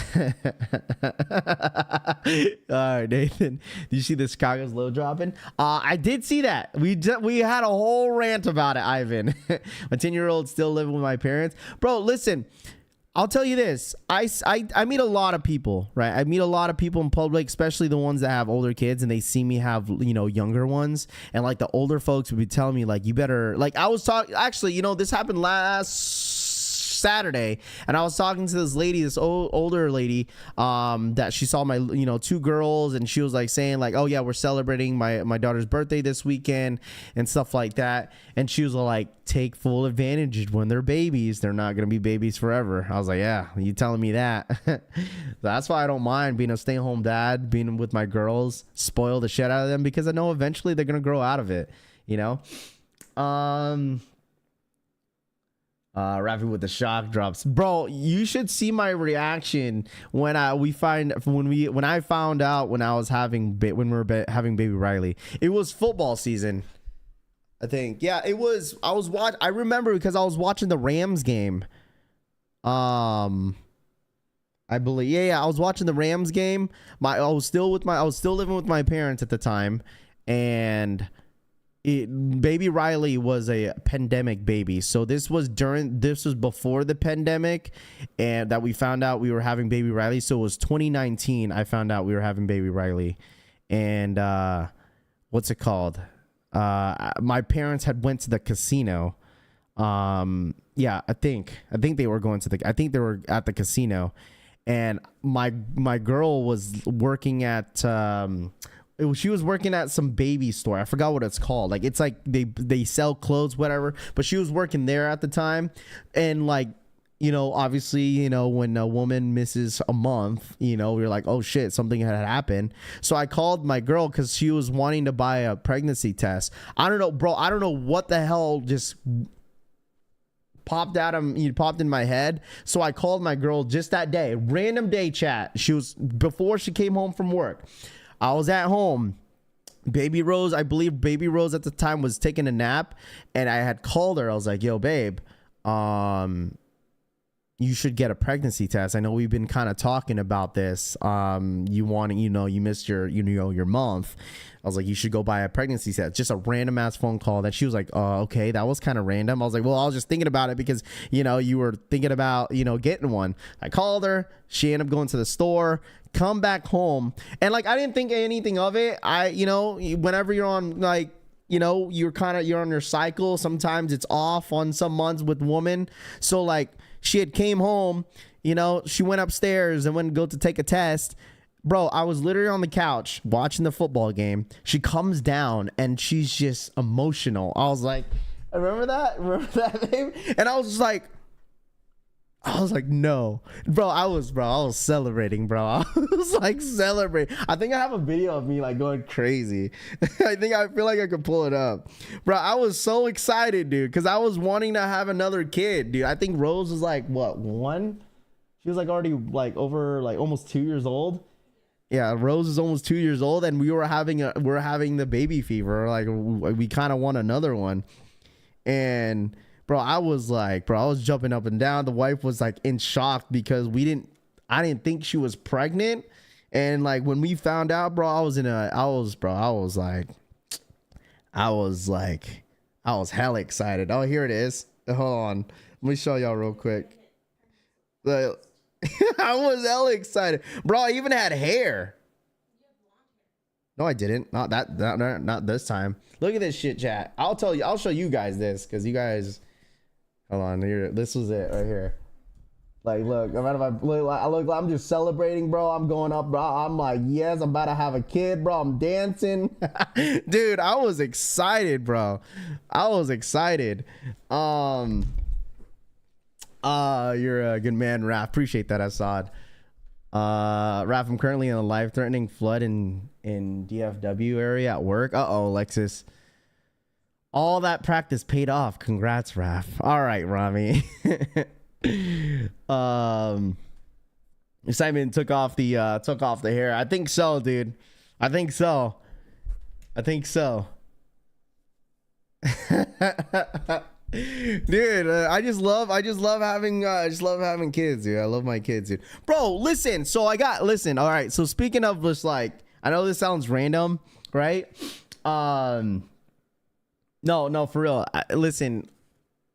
right, Nathan. Did you see the Chicago's low dropping? I did see that. We had a whole rant about it, Ivan. My 10-year-old still living with my parents. Bro, listen. I'll tell you this. I meet a lot of people, right? I meet a lot of people in public, especially the ones that have older kids and they see me have, younger ones. And like the older folks would be telling me like, you better, like I was talking, actually, this happened last Saturday, and I was talking to this lady, this older lady, that she saw my, two girls, and she was like saying like, oh yeah, we're celebrating my daughter's birthday this weekend and stuff like that. And she was like, take full advantage when they're babies. They're not gonna be babies forever. I was like, yeah, you telling me that? That's why I don't mind being a stay-at-home dad, being with my girls, spoil the shit out of them, because I know eventually they're gonna grow out of it. Rapping with the shock drops, bro. You should see my reaction when I found out when I was having when we were having baby Riley. It was football season, I think. Yeah, it was. I remember because I was watching the Rams game. I believe. Yeah. I was watching the Rams game. I was still living with my parents at the time, and baby Riley was a pandemic baby. So this was before the pandemic, and that we found out we were having baby Riley. So it was 2019. I found out we were having baby Riley, and what's it called? My parents had went to the casino. Yeah, I think they were going to I think they were at the casino, and my girl was working at she was working at some baby store. I forgot what it's called. Like, it's like they sell clothes, whatever. But she was working there at the time. And like, obviously, when a woman misses a month, we're like, oh shit, something had happened. So I called my girl because she was wanting to buy a pregnancy test. I don't know, bro. I don't know what the hell just popped in my head. So I called my girl just that day, random day chat. Before she came home from work. I was at home. I believe baby Rose at the time was taking a nap, and I had called her. I was like, yo, babe, you should get a pregnancy test. I know we've been kind of talking about this. You missed your month. I was like, you should go buy a pregnancy test. Just a random ass phone call that she was like, okay, that was kind of random. I was like, well, I was just thinking about it because, you were thinking about, getting one. I called her. She ended up going to the store, come back home. And like, I didn't think anything of it. Whenever you're on like, you're on your cycle. Sometimes it's off on some months with women. So like she had came home, she went upstairs and went to go to take a test. Bro, I was literally on the couch watching the football game. She comes down and she's just emotional. I was like, remember that, babe? And I was like, no, bro. I was celebrating, bro. I was like celebrating. I think I have a video of me like going crazy. I feel like I could pull it up, bro. I was so excited, dude, because I was wanting to have another kid, dude. I think Rose was like, what, 1? She was like already like over like almost 2 years old. Yeah, Rose is almost 2 years old, and we're having the baby fever. Like we kind of want another one, and. Bro, I was jumping up and down. The wife was like in shock because I didn't think she was pregnant. And like when we found out, bro, I was hella excited. Oh, here it is. Hold on. Let me show y'all real quick. I was hella excited. Bro, I even had hair. No, I didn't. Not this time. Look at this shit, chat. I'll show you guys this because you guys. Hold on, here. This was it right here. Like, look, no matter if I look, I'm just celebrating, bro. I'm going up, bro. I'm like, yes, I'm about to have a kid, bro. I'm dancing, dude. I was excited, bro. I was excited. You're a good man, Raph. Appreciate that, Assad. Raph, I'm currently in a life-threatening flood in DFW area at work. Uh-oh, Alexis. All that practice paid off. Congrats, Raph. All right, Rami. Simon took off the hair. I think so, dude. I think so. Dude, I just love having kids, dude. I love my kids, dude. Bro, listen. So all right. So speaking of just like, I know this sounds random, right? No, for real. Listen,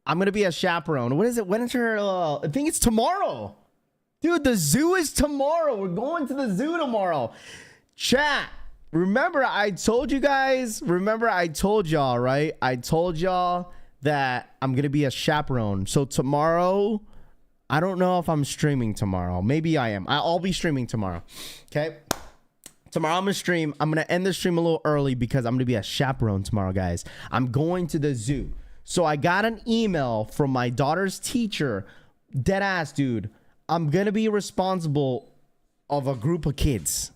I'm gonna be a chaperone. What is it? When is her? I think it's tomorrow, dude. The zoo is tomorrow. We're going to the zoo tomorrow. Chat. Remember, I told you guys. Remember, I told y'all, right? I told y'all that I'm gonna be a chaperone. So tomorrow, I don't know if I'm streaming tomorrow. Maybe I am. I'll be streaming tomorrow. Okay. Tomorrow I'm gonna stream. I'm gonna end the stream a little early because I'm gonna be a chaperone tomorrow, guys. I'm going to the zoo. So I got an email from my daughter's teacher. Dead ass, dude. I'm gonna be responsible of a group of kids.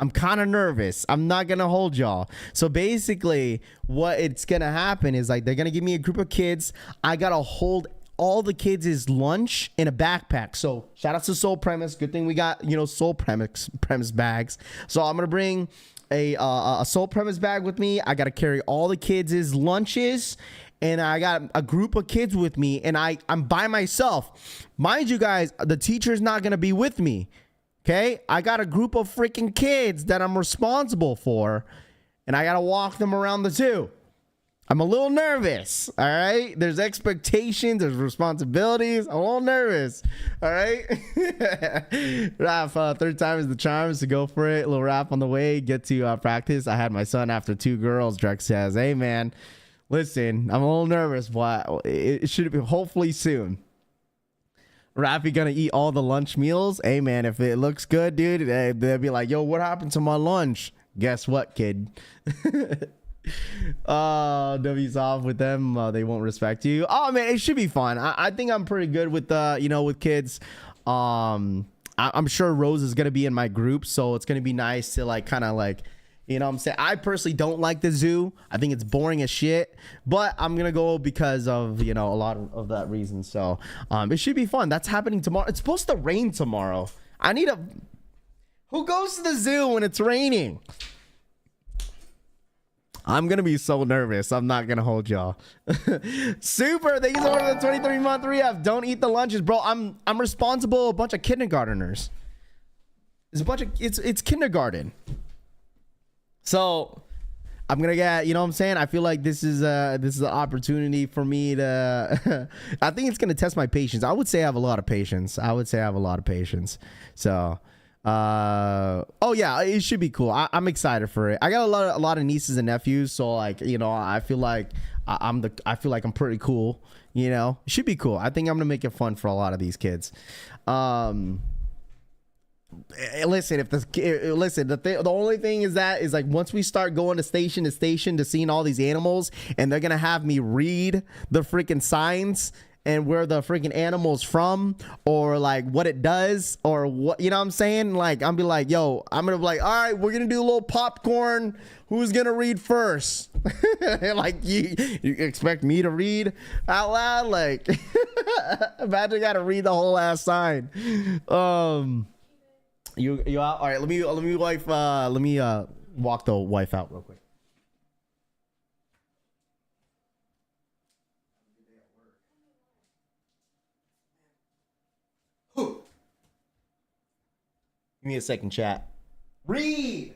I'm kind of nervous. I'm not gonna hold y'all. So basically, what it's gonna happen is like they're gonna give me a group of kids. I gotta hold all the kids' lunch in a backpack. So shout out to Soul Premise. Good thing we got Soul Premise bags. So I'm gonna bring a Soul Premise bag with me. I gotta carry all the kids' lunches, and I got a group of kids with me, and I'm by myself. Mind you guys, the teacher's not gonna be with me. Okay, I got a group of freaking kids that I'm responsible for, and I gotta walk them around the zoo. I'm a little nervous. All right, there's expectations, there's responsibilities. I'm a little nervous. All right, Raph, third time is the charm, is to go for it. A little rap on the way, get to practice. I had my son after 2 girls. Drex says, "Hey man, listen, I'm a little nervous, but it should be hopefully soon." Raffy gonna eat all the lunch meals. Hey man, if it looks good, dude, they'll be like, "Yo, what happened to my lunch?" Guess what, kid? W's off with them. They won't respect you. Oh man, it should be fun. I think I'm pretty good with with kids. I'm sure Rose is gonna be in my group, so it's gonna be nice to like kind of like. You know what I'm saying? I personally don't like the zoo. I think it's boring as shit. But I'm going to go because of, a lot of that reason. So it should be fun. That's happening tomorrow. It's supposed to rain tomorrow. Who goes to the zoo when it's raining? I'm going to be so nervous. I'm not going to hold y'all. Super. Thank you so much for the 23-month re-up. Don't eat the lunches. Bro, I'm responsible. A bunch of kindergarteners. It's kindergarten. So I'm gonna get, what I'm saying? I feel like this is an opportunity for me to I think it's gonna test my patience. I would say I have a lot of patience. So oh yeah, it should be cool. I'm excited for it. I got a lot of nieces and nephews, so like, I feel like I'm pretty cool, It should be cool. I think I'm gonna make it fun for a lot of these kids. Listen, the only thing is like once we start going to station to seeing all these animals, and they're gonna have me read the freaking signs and where the freaking animal's from, or like what it does, or what, what I'm saying? Like I'm gonna be like, all right, we're gonna do a little popcorn. Who's gonna read first? Like you expect me to read out loud? Like imagine I gotta read the whole ass sign. You out? All right, let me walk the wife out real quick. Give me a second, chat. Read.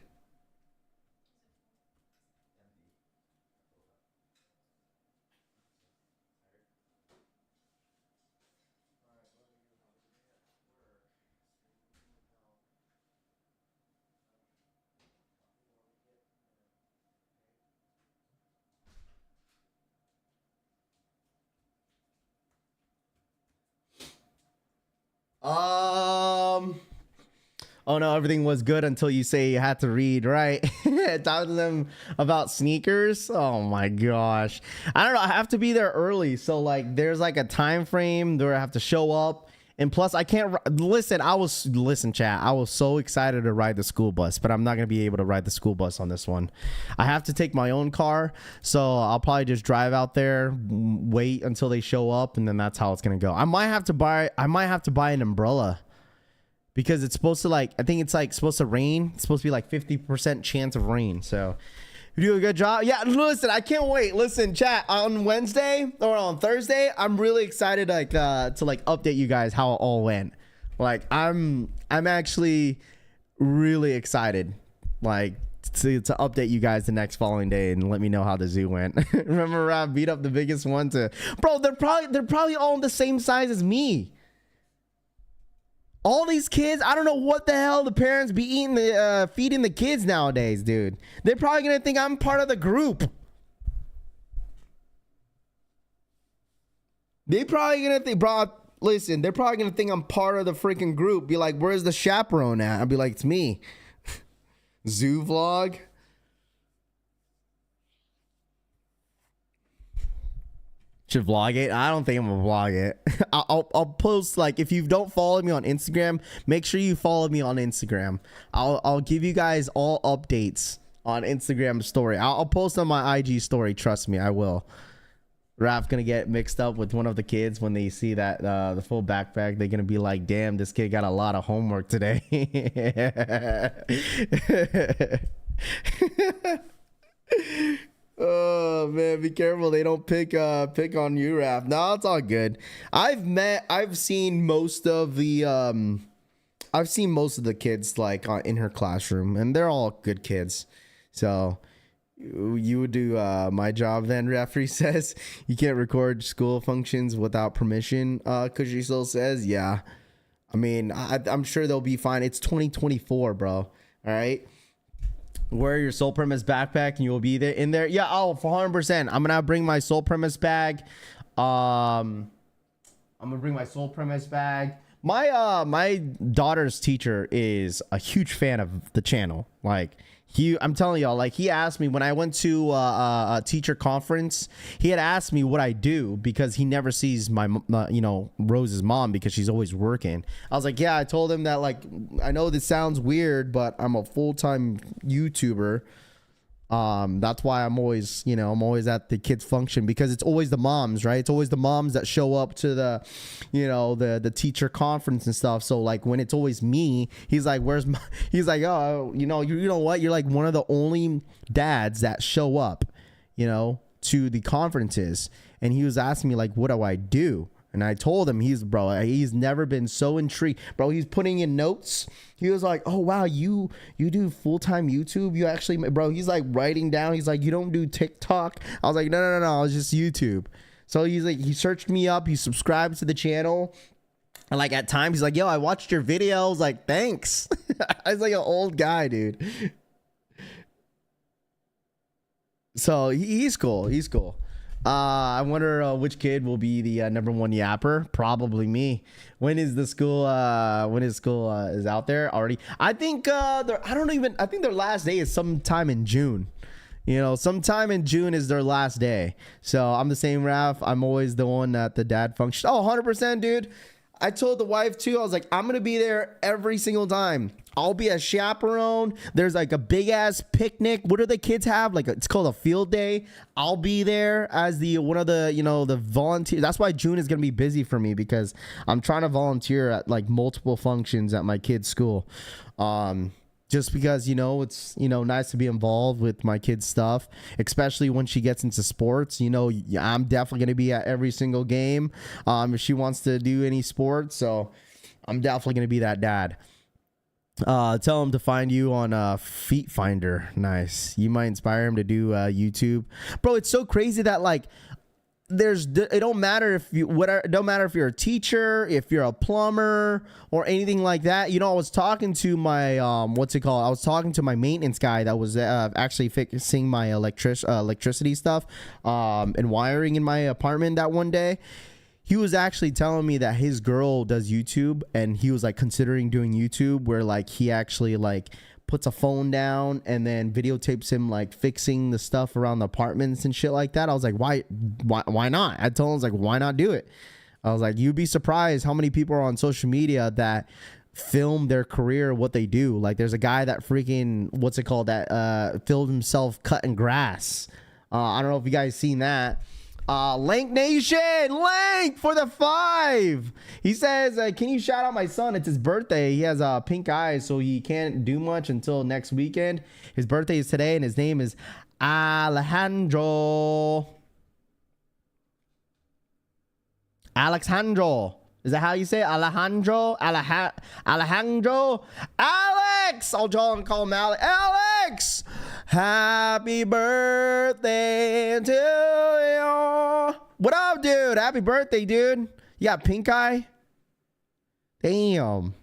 Oh no, everything was good until you say you had to read, right? Talk to them about sneakers. Oh my gosh. I don't know. I have to be there early. So like there's like a time frame where I have to show up. And plus I can't listen. Chat. I was so excited to ride the school bus, but I'm not going to be able to ride the school bus on this one. I have to take my own car. So I'll probably just drive out there, wait until they show up. And then that's how it's going to go. I might have to buy an umbrella. because it's supposed to like, I think it's like supposed to rain. It's supposed to be like 50% chance of rain. So you do a good job. Yeah, listen, I can't wait. Listen, chat, on Wednesday or on Thursday, I'm really excited like to like update you guys how it all went. Like I'm actually really excited like to update you guys the next following day and let me know how the zoo went. Remember Rob beat up the biggest one to, bro, they're probably all the same size as me. All these kids, I don't know what the hell the parents be eating feeding the kids nowadays, dude. They're probably gonna think I'm part of the group. They probably gonna think, bro, listen, they're probably gonna think I'm part of the freaking group. Be like, where's the chaperone at? I'll be like, it's me. Zoo vlog. Should vlog it? I don't think I'm gonna vlog it. I'll post, like, if you don't follow me on Instagram, make sure you follow me on Instagram. I'll give you guys all updates on Instagram story. I'll post on my IG story. Trust me, I will. Raph gonna get mixed up with one of the kids when they see that the full backpack. They're gonna be like, damn, this kid got a lot of homework today. Oh man, be careful they don't pick on you, Raph. No, it's all good. I've seen most of the kids like in her classroom, and they're all good kids. So you would do my job then, referee says. You can't record school functions without permission, because she still says, yeah. I mean, I'm sure they'll be fine. It's 2024, bro. All right. Wear your Soul Premise backpack and you'll be there in there. Yeah, oh, for 100%. I'm gonna bring my Soul Premise bag. I'm gonna bring my Soul Premise bag. My daughter's teacher is a huge fan of the channel. Like, I'm telling y'all, like, he asked me when I went to a teacher conference, he had asked me what I do because he never sees my Rose's mom because she's always working. I was like, yeah, I told him that, like, I know this sounds weird, but I'm a full-time YouTuber. That's why I'm always at the kids function, because it's always the moms, right? It's always the moms that show up to the, the teacher conference and stuff. So like when it's always me, he's like, he's like, oh, you know what? You're like one of the only dads that show up, to the conferences. And he was asking me like, what do I do? And I told him he's never been so intrigued, bro. He's putting in notes. He was like, oh wow, you do full-time YouTube? You actually, bro, he's like writing down. He's like, you don't do TikTok? I was like, no, it's just YouTube. So he's like, he searched me up. He subscribed to the channel. And like at times he's like, yo, I watched your video. I was like, thanks. I was like an old guy, dude. So he's cool. He's cool. I wonder which kid will be the number one yapper. Probably me. When is the school? When is school is out there already? I think I think their last day is sometime in June. Sometime in June is their last day. So I'm the same, Raph. I'm always the one at the dad function. Oh, 100%, dude. I told the wife too. I was like, I'm gonna be there every single time. I'll be a chaperone. There's like a big ass picnic. What do the kids have? Like it's called a field day. I'll be there as one of the the volunteers. That's why June is gonna be busy for me, because I'm trying to volunteer at like multiple functions at my kid's school. Just because it's nice to be involved with my kid's stuff, especially when she gets into sports. I'm definitely gonna be at every single game if she wants to do any sports. So I'm definitely gonna be that dad. Tell him to find you on Feet Finder. Nice. You might inspire him to do YouTube, bro. It's so crazy that like it don't matter if it don't matter if you're a teacher, if you're a plumber or anything like that. I was talking to my I was talking to my maintenance guy that was actually fixing my electricity stuff and wiring in my apartment that one day. He was actually telling me that his girl does YouTube, and he was like considering doing YouTube where like he actually like puts a phone down and then videotapes him like fixing the stuff around the apartments and shit like that. I was like, why not? I told him, I was like, why not do it? I was like, you'd be surprised how many people are on social media that film their career, what they do. Like there's a guy that freaking filmed himself cutting grass. I don't know if you guys seen that. Lank Nation, Lank for the 5. He says, can you shout out my son? It's his birthday. He has pink eyes, so he can't do much until next weekend. His birthday is today, and his name is Alejandro. Alejandro. Is that how you say it? Alejandro? Alejandro? Alex! I'll call him Alex. Alex! Happy birthday to you. What up, dude? Happy birthday, dude. You got pink eye? Damn.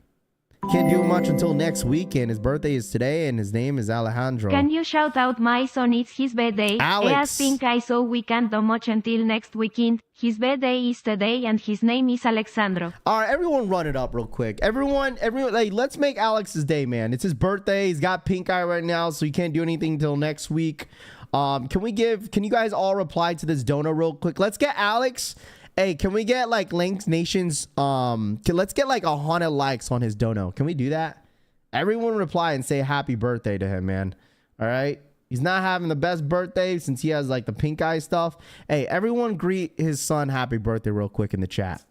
Can't do much until next weekend. His birthday is today, and his name is Alejandro. Can you shout out my son? It's his birthday. Alex. He has pink eye, so we can't do much until next weekend. His birthday is today, and his name is Alejandro. All right, everyone run it up real quick. Everyone, like, let's make Alex's day, man. It's his birthday. He's got pink eye right now, so he can't do anything until next week. Can you guys all reply to this dono real quick? Let's get Alex. Hey, can we get like Links Nations? Let's get like 100 likes on his dono. Can we do that? Everyone reply and say happy birthday to him, man. All right. He's not having the best birthday since he has like the pink eye stuff. Hey, everyone greet his son happy birthday real quick in the chat.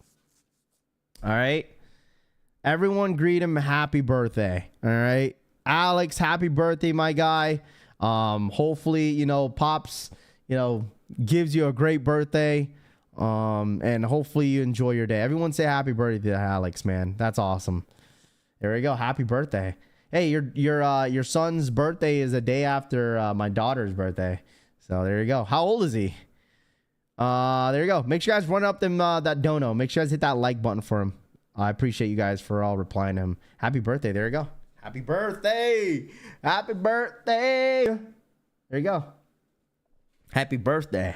All right. Everyone greet him happy birthday. All right. Alex, happy birthday, my guy. Hopefully, Pops, gives you a great birthday. And hopefully you enjoy your day. Everyone say happy birthday to Alex, man. That's awesome. There we go. Happy birthday. Hey, your son's birthday is a day after my daughter's birthday. So there you go. How old is he? There you go. Make sure you guys run up them that dono. Make sure you guys hit that like button for him. I appreciate you guys for all replying to him. Happy birthday. There you go. Happy birthday. Happy birthday. There you go. Happy birthday.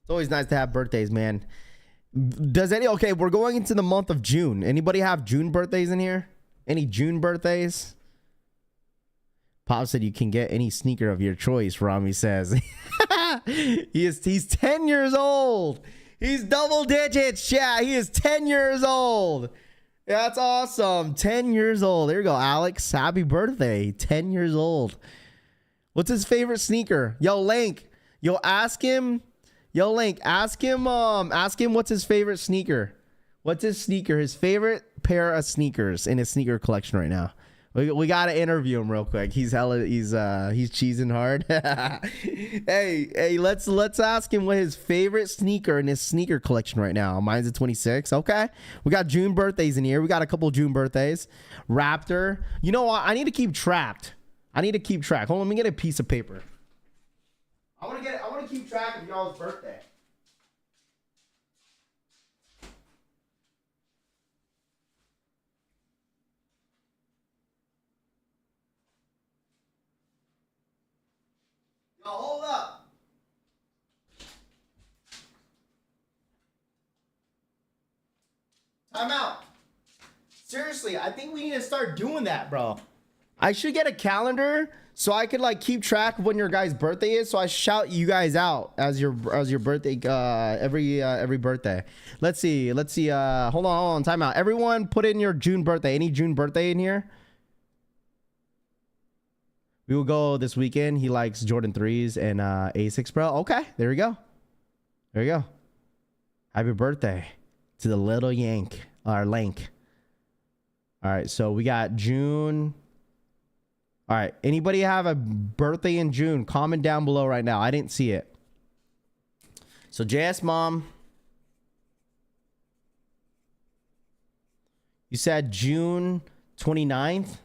It's always nice to have birthdays, man. Okay, we're going into the month of June. Anybody have June birthdays in here? Any June birthdays? Pop said you can get any sneaker of your choice, Rami says. He's 10 years old. He's double digits. Yeah, he is 10 years old. That's awesome. 10 years old. There you go, Alex. Happy birthday. 10 years old. What's his favorite sneaker? Yo, Link. Yo, ask him. Yo, Link, ask him what's his favorite sneaker. What's his sneaker? His favorite pair of sneakers in his sneaker collection right now. We gotta interview him real quick. He's cheesing hard. hey, let's ask him what his favorite sneaker in his sneaker collection right now. Mine's a 26. Okay, we got June birthdays in here. We got a couple June birthdays. Raptor. You know what? I need to keep track. Hold on, let me get a piece of paper. I want to keep track of y'all's birthday. Yo, hold up. Time out. Seriously, I think we need to start doing that, bro. I should get a calendar so I could like keep track of when your guys' birthday is. So I shout you guys out as your birthday every birthday. Let's see. Hold on. Time out. Everyone, put in your June birthday. Any June birthday in here? We will go this weekend. He likes Jordan 3s and Asics, bro. Okay, there we go. Happy birthday to the little Yank or Lank. All right, so we got June. All right, anybody have a birthday in June? Comment down below right now. I didn't see it. So JS Mom, you said June 29th?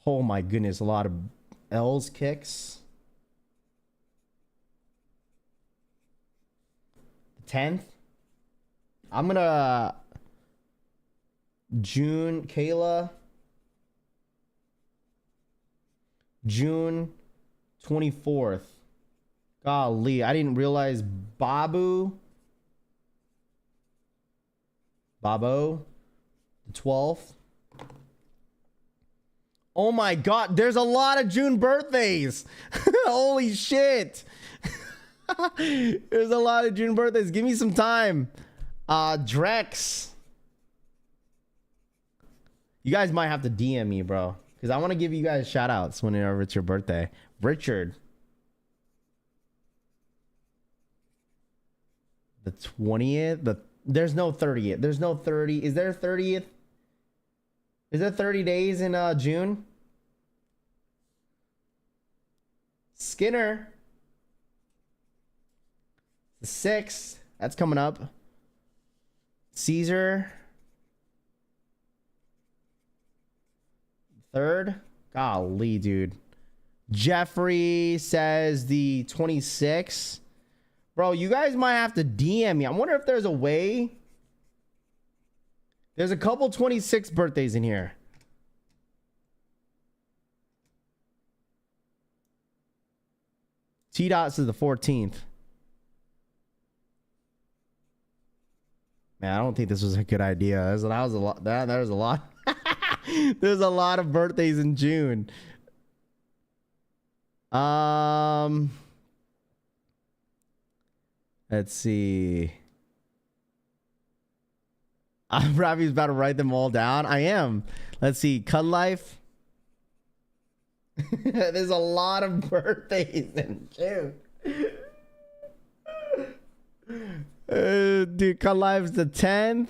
Oh my goodness, a lot of L's kicks. The 10th? I'm gonna June, Kayla. June 24th. Golly, I didn't realize Babo, the 12th. Oh my God, there's a lot of June birthdays. Holy shit. There's a lot of June birthdays. Give me some time. Drex. You guys might have to DM me, bro. because I want to give you guys shout outs whenever it's your birthday. Richard. The 20th. There's no 30th. There's no 30. Is there 30th? Is there 30 days in June? Skinner. The 6th. That's coming up. Caesar. 3rd. Golly, dude. Jeffrey says the 26th. Bro, you guys might have to DM me. I wonder if there's a way. There's a couple 26 birthdays in here. T-Dots is the 14th. Man, I don't think this was a good idea. That was a lot. There's a lot. There's a lot of birthdays in June. Let's see. Ravi's about to write them all down. I am. Let's see. Cut Life. There's a lot of birthdays in June. Dude, Cut Life's the 10th.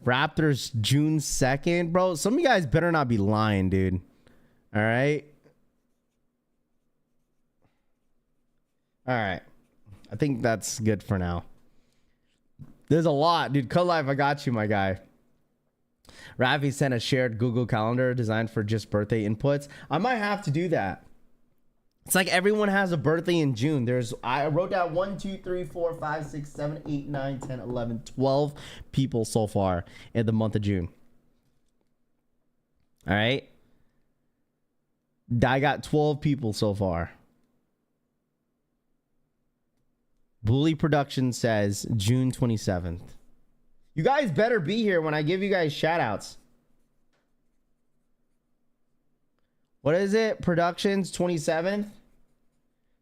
Raptors June 2nd. Bro, some of you guys better not be lying, dude. All right. All right. I think that's good for now. There's a lot, dude. Cut Life, I got you, my guy. Rafi sent a shared Google Calendar designed for just birthday inputs. I might have to do that. It's like everyone has a birthday in June. I wrote down 1, 2, 3, 4, 5, 6, 7, 8, 9, 10, 11, 12 people so far in the month of June. All right. I got 12 people so far. Bully Production says June 27th. You guys better be here when I give you guys shout outs. What is it? Productions 27th.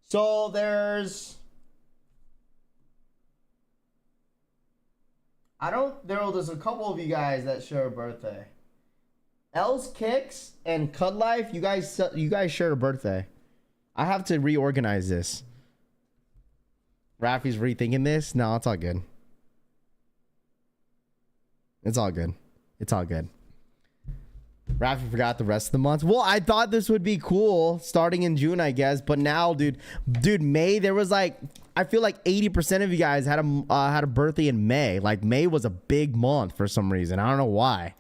So there's there's a couple of you guys that share a birthday. Els Kicks and Cut Life, you guys share a birthday. I have to reorganize this. Rafi's rethinking this. No, it's all good. It's all good. It's all good. Rafi forgot the rest of the months. Well, I thought this would be cool starting in June, I guess. But now, dude, May, there was like, I feel like 80% of you guys had a birthday in May. Like May was a big month for some reason. I don't know why.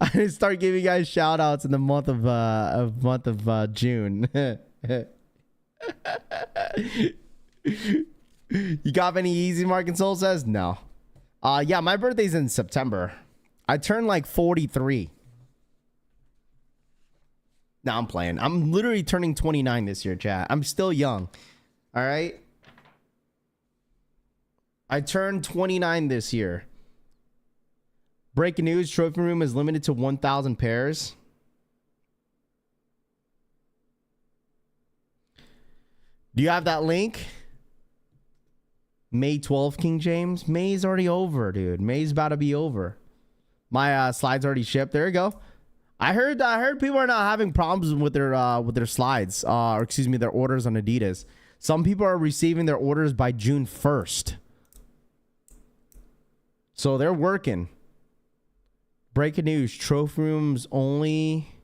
I didn't start giving you guys shout outs in the month of June. You got any Yeezy? Mark and Soul says no. Yeah, my birthday's in September. I turned like 43. No, I'm playing. I'm literally turning 29 this year, chat. I'm still young. All right. I turned 29 this year. Breaking news, Trophy Room is limited to 1,000 pairs. Do you have that link? May 12th, King James. May's already over, dude. May's about to be over. My slides already shipped. There you go. I heard people are not having problems with their slides, or excuse me, their orders on Adidas. Some people are receiving their orders by June 1st. So they're working. Breaking news, Trophy Room's only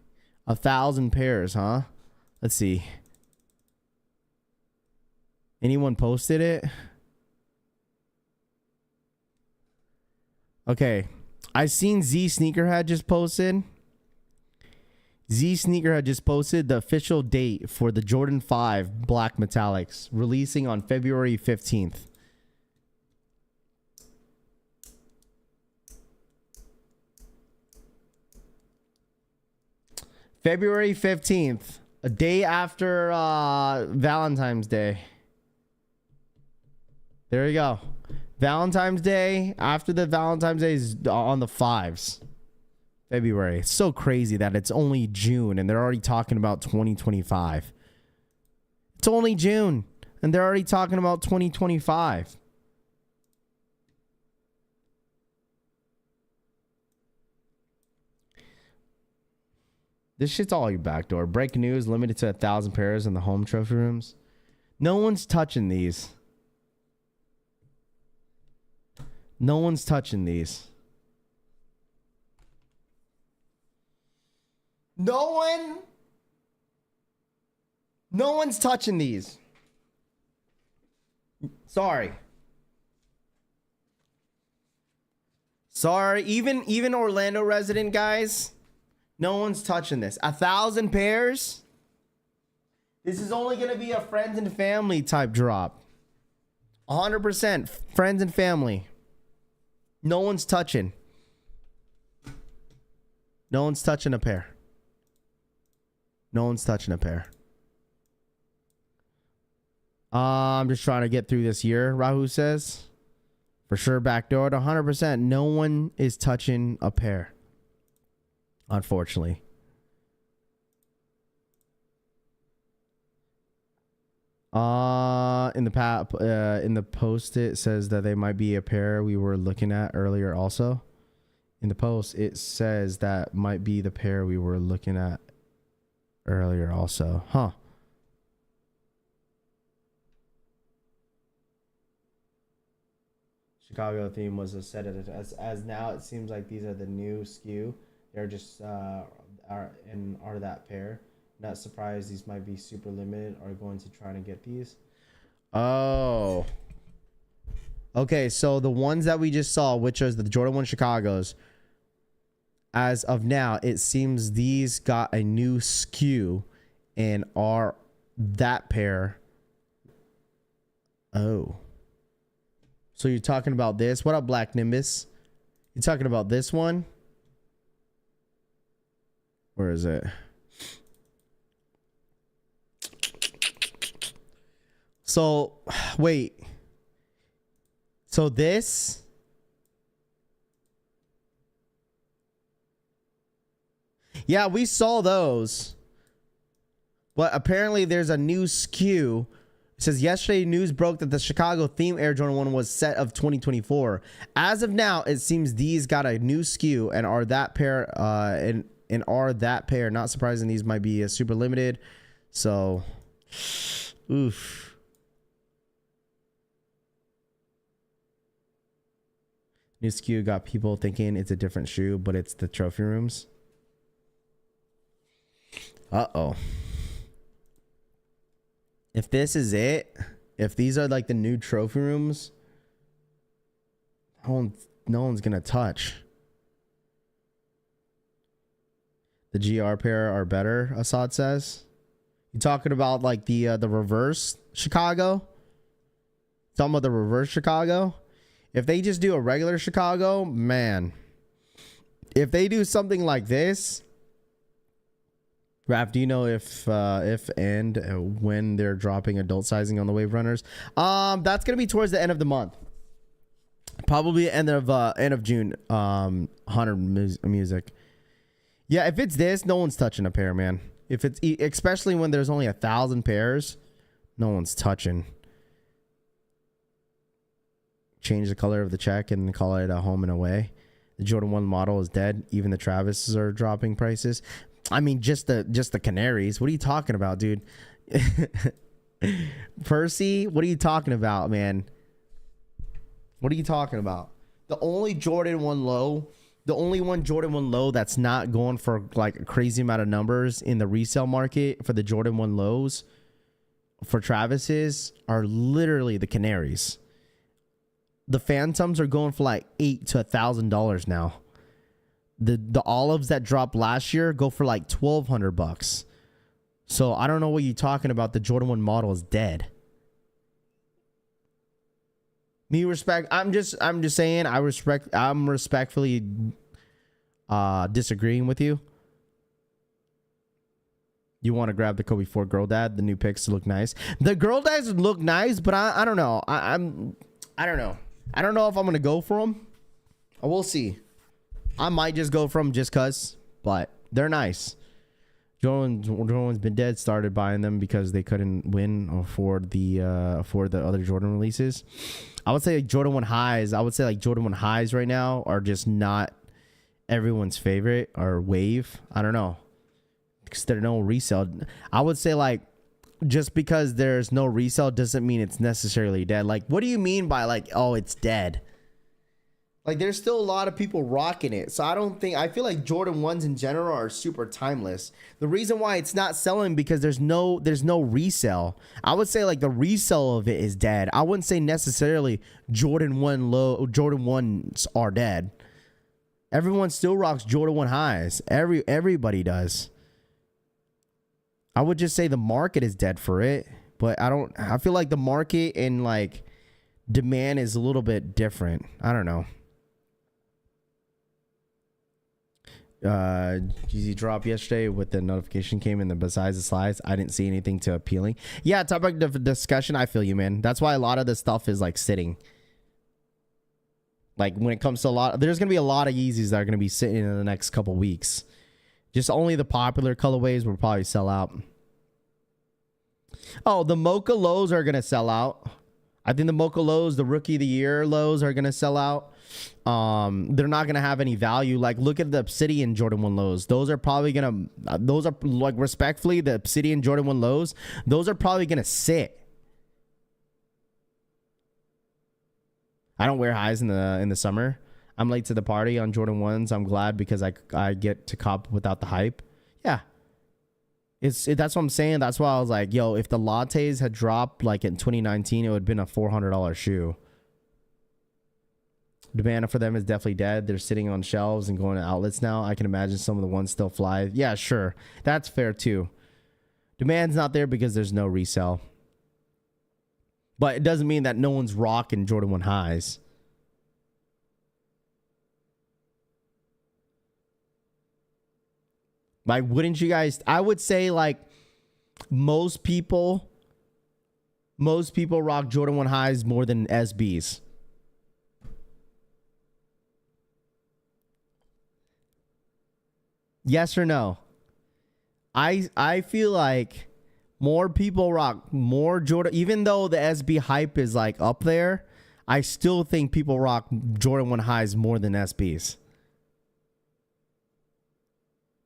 1,000 pairs, huh? Let's see. Anyone posted it? Okay. I seen Z Sneakerhead just posted. Z Sneakerhead just posted the official date for the Jordan 5 Black Metallics, releasing on February 15th. February 15th, a day after Valentine's Day. There you go. Valentine's Day, after the Valentine's Day is on the 5s. February. It's so crazy that it's only June and they're already talking about 2025. It's only June and they're already talking about 2025. This shit's all your backdoor. Breaking news, limited to 1,000 pairs in the home trophy rooms. No one's touching these. No one's touching these. No one's touching these. Sorry. Even Orlando resident guys, no one's touching this. 1,000 pairs. This is only gonna be a friends and family type drop. 100% friends and family. No one's touching. No one's touching a pair. No one's touching a pair. I'm just trying to get through this year, Rahu says. For sure, backdoor. 100%. No one is touching a pair. Unfortunately. In the post it says that they might be a pair we were looking at earlier also. In the post it says that might be the pair we were looking at earlier also. Huh. Chicago theme was a set as now it seems like these are the new SKU. They're just are that pair. Not surprised these might be super limited. Are going to try to get these. Oh. Okay, so the ones that we just saw, which is the Jordan 1 Chicagos, as of now, it seems these got a new SKU and are that pair. Oh. So you're talking about this? What up, Black Nimbus? You're talking about this one? Where is it? So, wait. So this? Yeah, we saw those. But apparently there's a new SKU. It says yesterday news broke that the Chicago theme Air Jordan 1 was set of 2024. As of now, it seems these got a new SKU and are that pair and are that pair. Not surprising these might be a super limited. So, oof. New SKU got people thinking it's a different shoe, but it's the trophy rooms. Uh-oh. If this is it, if these are like the new trophy rooms, no one's gonna touch. The GR pair are better, Assad says. You talking about like the reverse Chicago? Talking about the reverse Chicago? If they just do a regular Chicago, man. If they do something like this, Raph, do you know if and when they're dropping adult sizing on the Wave Runners? That's gonna be towards the end of the month, probably end of June. 100 music. Yeah, if it's this, no one's touching a pair, man. If it's especially when there's only 1,000 pairs, no one's touching. Change the color of the check and call it a home and away. The Jordan 1 model is dead. Even the Travises are dropping prices. I mean, just the Canaries. What are you talking about, dude? Percy, what are you talking about, man? What are you talking about? The only Jordan 1 low that's not going for like a crazy amount of numbers in the resale market for the Jordan 1 lows for Travis's are literally the Canaries. The Phantoms are going for like $800 to $1,000 now. The olives that dropped last year go for like $1,200. So I don't know what you're talking about. The Jordan 1 model is dead. I'm just saying I'm respectfully disagreeing with you. You want to grab the Kobe 4 Girl Dad, the new pics look nice. The Girl Dads look nice, but I don't know. I don't know. I don't know if I'm going to go for them. We'll see. I might just go for them just because, but they're nice. Jordan's been dead. Started buying them because they couldn't win or afford the other Jordan releases. I would say like Jordan 1 highs. I would say like Jordan 1 highs right now are just not everyone's favorite or wave. I don't know. because there's no resale. I would say like just because there's no resale doesn't mean it's necessarily dead. Like, what do you mean by like, oh, it's dead? Like, there's still a lot of people rocking it. So I feel like Jordan 1s in general are super timeless. The reason why it's not selling because there's no resale. I would say like the resale of it is dead. I wouldn't say necessarily Jordan 1s are dead. Everyone still rocks Jordan 1 highs. Everybody does. I would just say the market is dead for it, but I feel like the market and like demand is a little bit different. I don't know. Yeezy drop yesterday with the notification came in the besides the slides. I didn't see anything too appealing. Yeah, topic of discussion. I feel you, man. That's why a lot of this stuff is like sitting. Like when it comes to there's gonna be a lot of Yeezys that are gonna be sitting in the next couple weeks. Just only the popular colorways will probably sell out. Oh, the Mocha lows are gonna sell out. I think the Mocha lows, the rookie of the year lows are gonna sell out. They're not gonna have any value. Like, look at the Obsidian Jordan 1 lows. Those are probably gonna those are like, respectfully, the Obsidian Jordan 1 lows, those are probably gonna sit. I don't wear highs in the summer. I'm late to the party on Jordan 1s. I'm glad because I get to cop without the hype. Yeah. That's what I'm saying. That's why I was like, yo, if the lattes had dropped like in 2019, it would have been a $400 shoe. Demand for them is definitely dead. They're sitting on shelves and going to outlets now. I can imagine some of the ones still fly. Yeah, sure. That's fair too. Demand's not there because there's no resale. But it doesn't mean that no one's rocking Jordan 1 highs. Like, wouldn't you guys? I would say like most people rock Jordan 1 highs more than SBs. Yes or no? I feel like more people rock more Jordan, even though the SB hype is like up there. I still think people rock Jordan 1 highs more than SBs.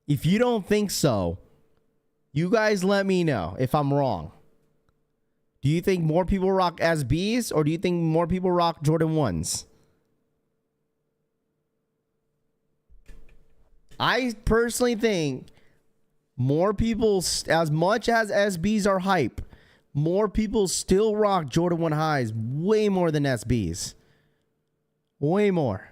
If you don't think so, you guys let me know if I'm wrong. Do you think more people rock SBs or do you think more people rock Jordan 1s? I personally think more people, as much as SBs are hype, more people still rock Jordan 1 highs way more than SBs. Way more.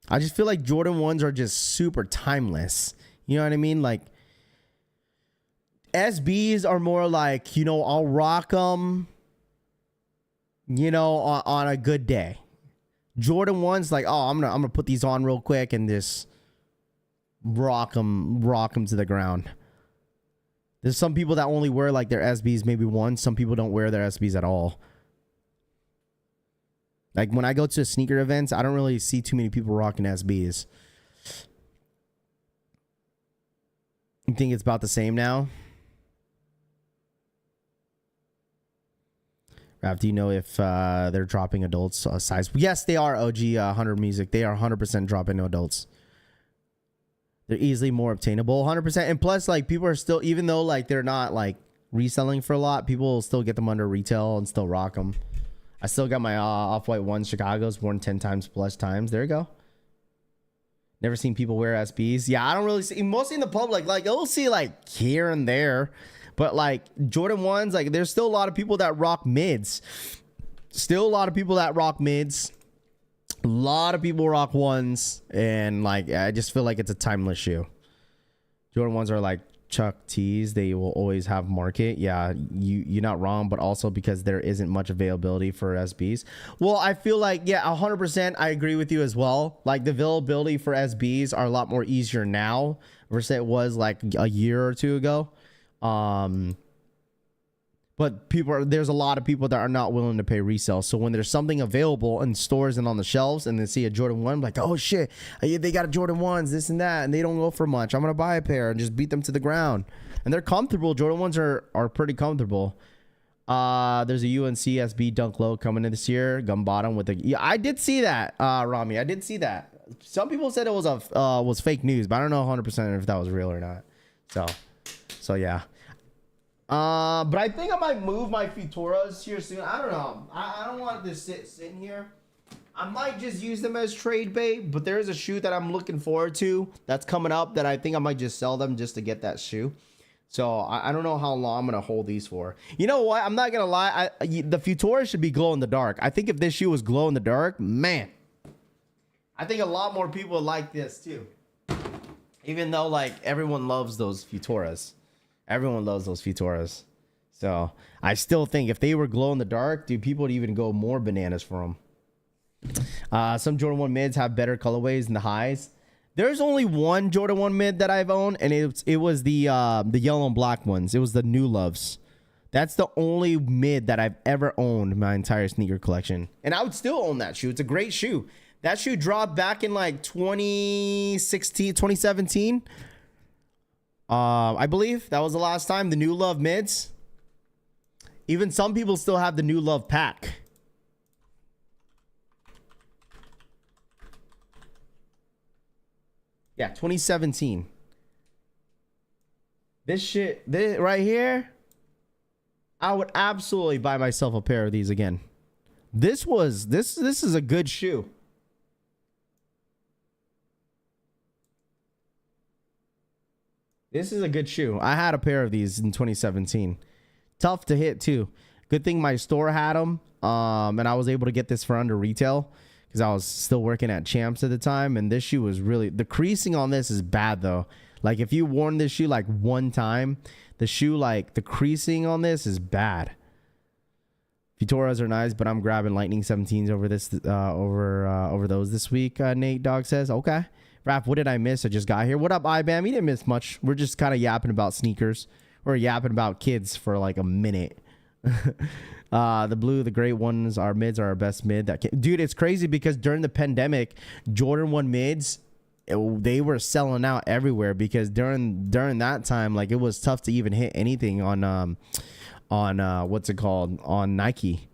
I just feel like Jordan 1s are just super timeless. You know what I mean? Like, SBs are more like, you know, I'll rock them, you know, on a good day. Jordan 1's like, oh, I'm gonna put these on real quick and just rock them to the ground. There's some people that only wear like their SBs maybe once. Some people don't wear their SBs at all. Like when I go to sneaker events, I don't really see too many people rocking SBs. You think it's about the same now? Raph, do you know if they're dropping adults size? Yes, they are. OG 100 Music. They are 100% dropping adults. They're easily more obtainable. 100%. And plus, like, people are still, even though like they're not like reselling for a lot, people will still get them under retail and still rock them. I still got my Off-White 1 Chicago's worn 10 times plus times. There you go. Never seen people wear SBs. Yeah, I don't really see, mostly in the public. Like, you'll see like here and there. But like Jordan 1s, like there's still a lot of people that rock mids. Still a lot of people that rock mids. A lot of people rock 1s. And like, I just feel like it's a timeless shoe. Jordan 1s are like Chuck T's. They will always have market. Yeah, you're not wrong. But also because there isn't much availability for SBs. Well, I feel like, yeah, 100% I agree with you as well. Like the availability for SBs are a lot more easier now versus it was like a year or two ago. But there's a lot of people that are not willing to pay resale. So when there's something available in stores and on the shelves and they see a Jordan 1, like, oh shit, they got a Jordan 1s, this and that, and they don't go for much. I'm gonna buy a pair and just beat them to the ground. And they're comfortable. Jordan 1s are pretty comfortable. There's a UNC SB Dunk Low coming in this year. Gum bottom with a, yeah, I did see that, Rami. I did see that. some people said it was was fake news, but I don't know 100% if that was real or not. So yeah. But I think I might move my Futuras here soon. I don't know. I don't want this sitting here. I might just use them as trade bait, but there's a shoe that I'm looking forward to that's coming up that I think I might just sell them just to get that shoe. So I don't know how long I'm gonna hold these for. You know what? I'm not gonna lie. The Futura should be glow in the dark. I think if this shoe was glow in the dark, man, I think a lot more people would like this too. Even though like everyone loves those Futuras. Everyone loves those Futuras. So I still think if they were glow in the dark, dude, people would even go more bananas for them. Some Jordan 1 mids have better colorways than the highs. There's only one Jordan 1 mid that I've owned, and it was the yellow and black ones. It was the New Loves. That's the only mid that I've ever owned in my entire sneaker collection. And I would still own that shoe. It's a great shoe. That shoe dropped back in like 2016, 2017. I believe that was the last time. The New Love mids. Even some people still have the New Love pack. Yeah, 2017. This right here, I would absolutely buy myself a pair of these again. This is a good shoe. This is a good shoe. I had a pair of these in 2017. Tough to hit too. Good thing my store had them, and I was able to get this for under retail because I was still working at Champs at the time. And this shoe was really, the creasing on this is bad though. Like if you worn this shoe like one time, the shoe, like the creasing on this is bad. Futuras are nice, but I'm grabbing Lightning 17s over this over those this week. Nate Dog says, okay. Raph, what did I miss? I just got here. What up, IBAM? You didn't miss much. We're just kind of yapping about sneakers. We're yapping about kids for like a minute. The great ones, our mids are our best mid. Dude, it's crazy because during the pandemic, Jordan 1 mids, they were selling out everywhere because during that time, like it was tough to even hit anything on what's it called, on Nike.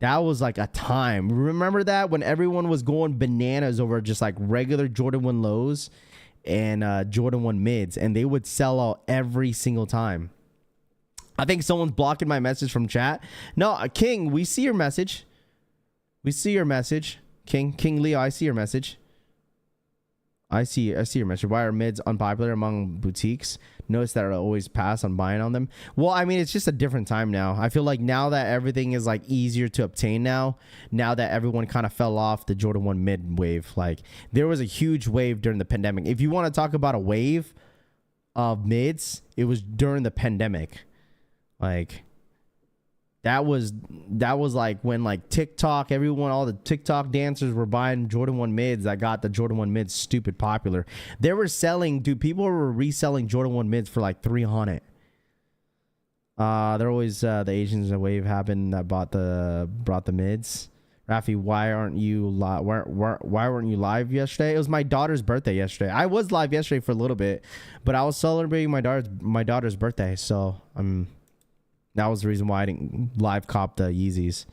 That was like a time. Remember that when everyone was going bananas over just like regular Jordan 1 lows and Jordan 1 mids, and they would sell out every single time. I think someone's blocking my message from chat. No, King, we see your message. We see your message. King Leo, I see your message. I see your message. Why are mids unpopular among boutiques? Notice that I always pass on buying on them. Well, I mean, it's just a different time now. I feel like now that everything is like easier to obtain now that everyone kind of fell off the Jordan 1 mid wave, like there was a huge wave during the pandemic. If you want to talk about a wave of mids, it was during the pandemic. Like that was like when like TikTok, all the TikTok dancers were buying Jordan 1 mids that got the Jordan 1 mids stupid popular. They were selling, dude, people were reselling Jordan 1 mids for like 300. They're always the Asians wave happened that brought the mids. Rafi, why weren't you live yesterday? It was my daughter's birthday yesterday. I was live yesterday for a little bit, but I was celebrating my daughter's birthday, so that was the reason why I didn't live cop the Yeezys.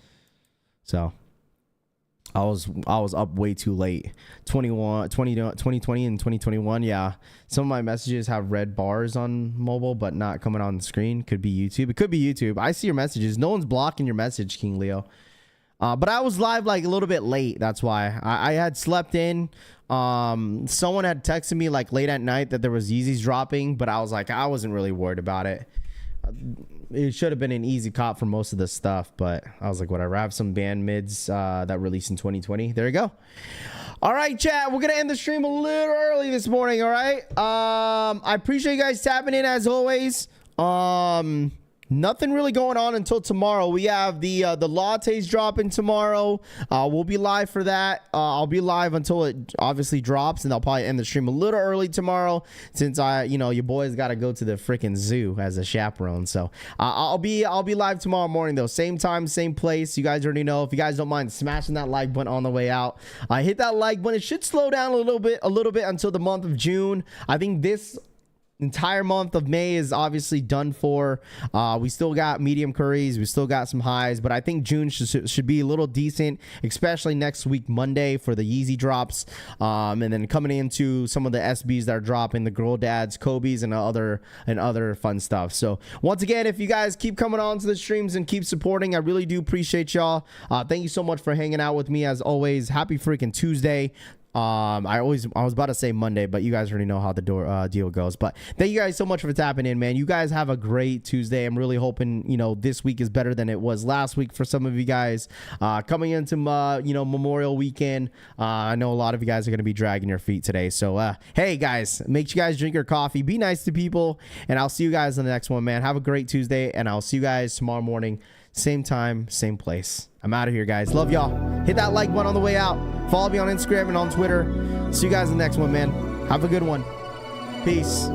So I was up way too late. 2020 and 2021. Yeah. Some of my messages have red bars on mobile, but not coming on the screen. Could be YouTube. It could be YouTube. I see your messages. No one's blocking your message, King Leo. But I was live like a little bit late. That's why I had slept in. Someone had texted me like late at night that there was Yeezys dropping, but I was like, I wasn't really worried about it. It should have been an easy cop for most of the stuff, but I was like, whatever. I have some band mids that released in 2020. There you go. All right, chat. We're gonna end the stream a little early this morning. All right. I appreciate you guys tapping in as always. Nothing really going on until tomorrow. We have the lattes dropping tomorrow. We'll be live for that. I'll be live until it obviously drops, and I'll probably end the stream a little early tomorrow since your boys got to go to the freaking zoo as a chaperone. So I'll be live tomorrow morning though. Same time, same place. You guys already know. If you guys don't mind smashing that like button on the way out, hit that like button. It should slow down a little bit until the month of June. I think this entire month of May is obviously done for. We still got medium curries, we still got some highs, but I think June should be a little decent, especially next week Monday for the Yeezy drops, and then coming into some of the SBs that are dropping, the Girl Dads, Kobe's, and other fun stuff. So once again, if you guys keep coming on to the streams and keep supporting, I really do appreciate y'all. Thank you so much for hanging out with me as always. Happy freaking Tuesday. I was about to say Monday, but you guys already know how the deal goes. But thank you guys so much for tapping in, man. You guys have a great Tuesday. I'm really hoping, this week is better than it was last week for some of you guys. Coming into, Memorial weekend, I know a lot of you guys are going to be dragging your feet today. So, hey, guys, make sure you guys drink your coffee. Be nice to people. And I'll see you guys in the next one, man. Have a great Tuesday. And I'll see you guys tomorrow morning. Same time, same place. I'm out of here, guys. Love y'all. Hit that like button on the way out. Follow me on Instagram and on Twitter. See you guys in the next one, man. Have a good one. Peace.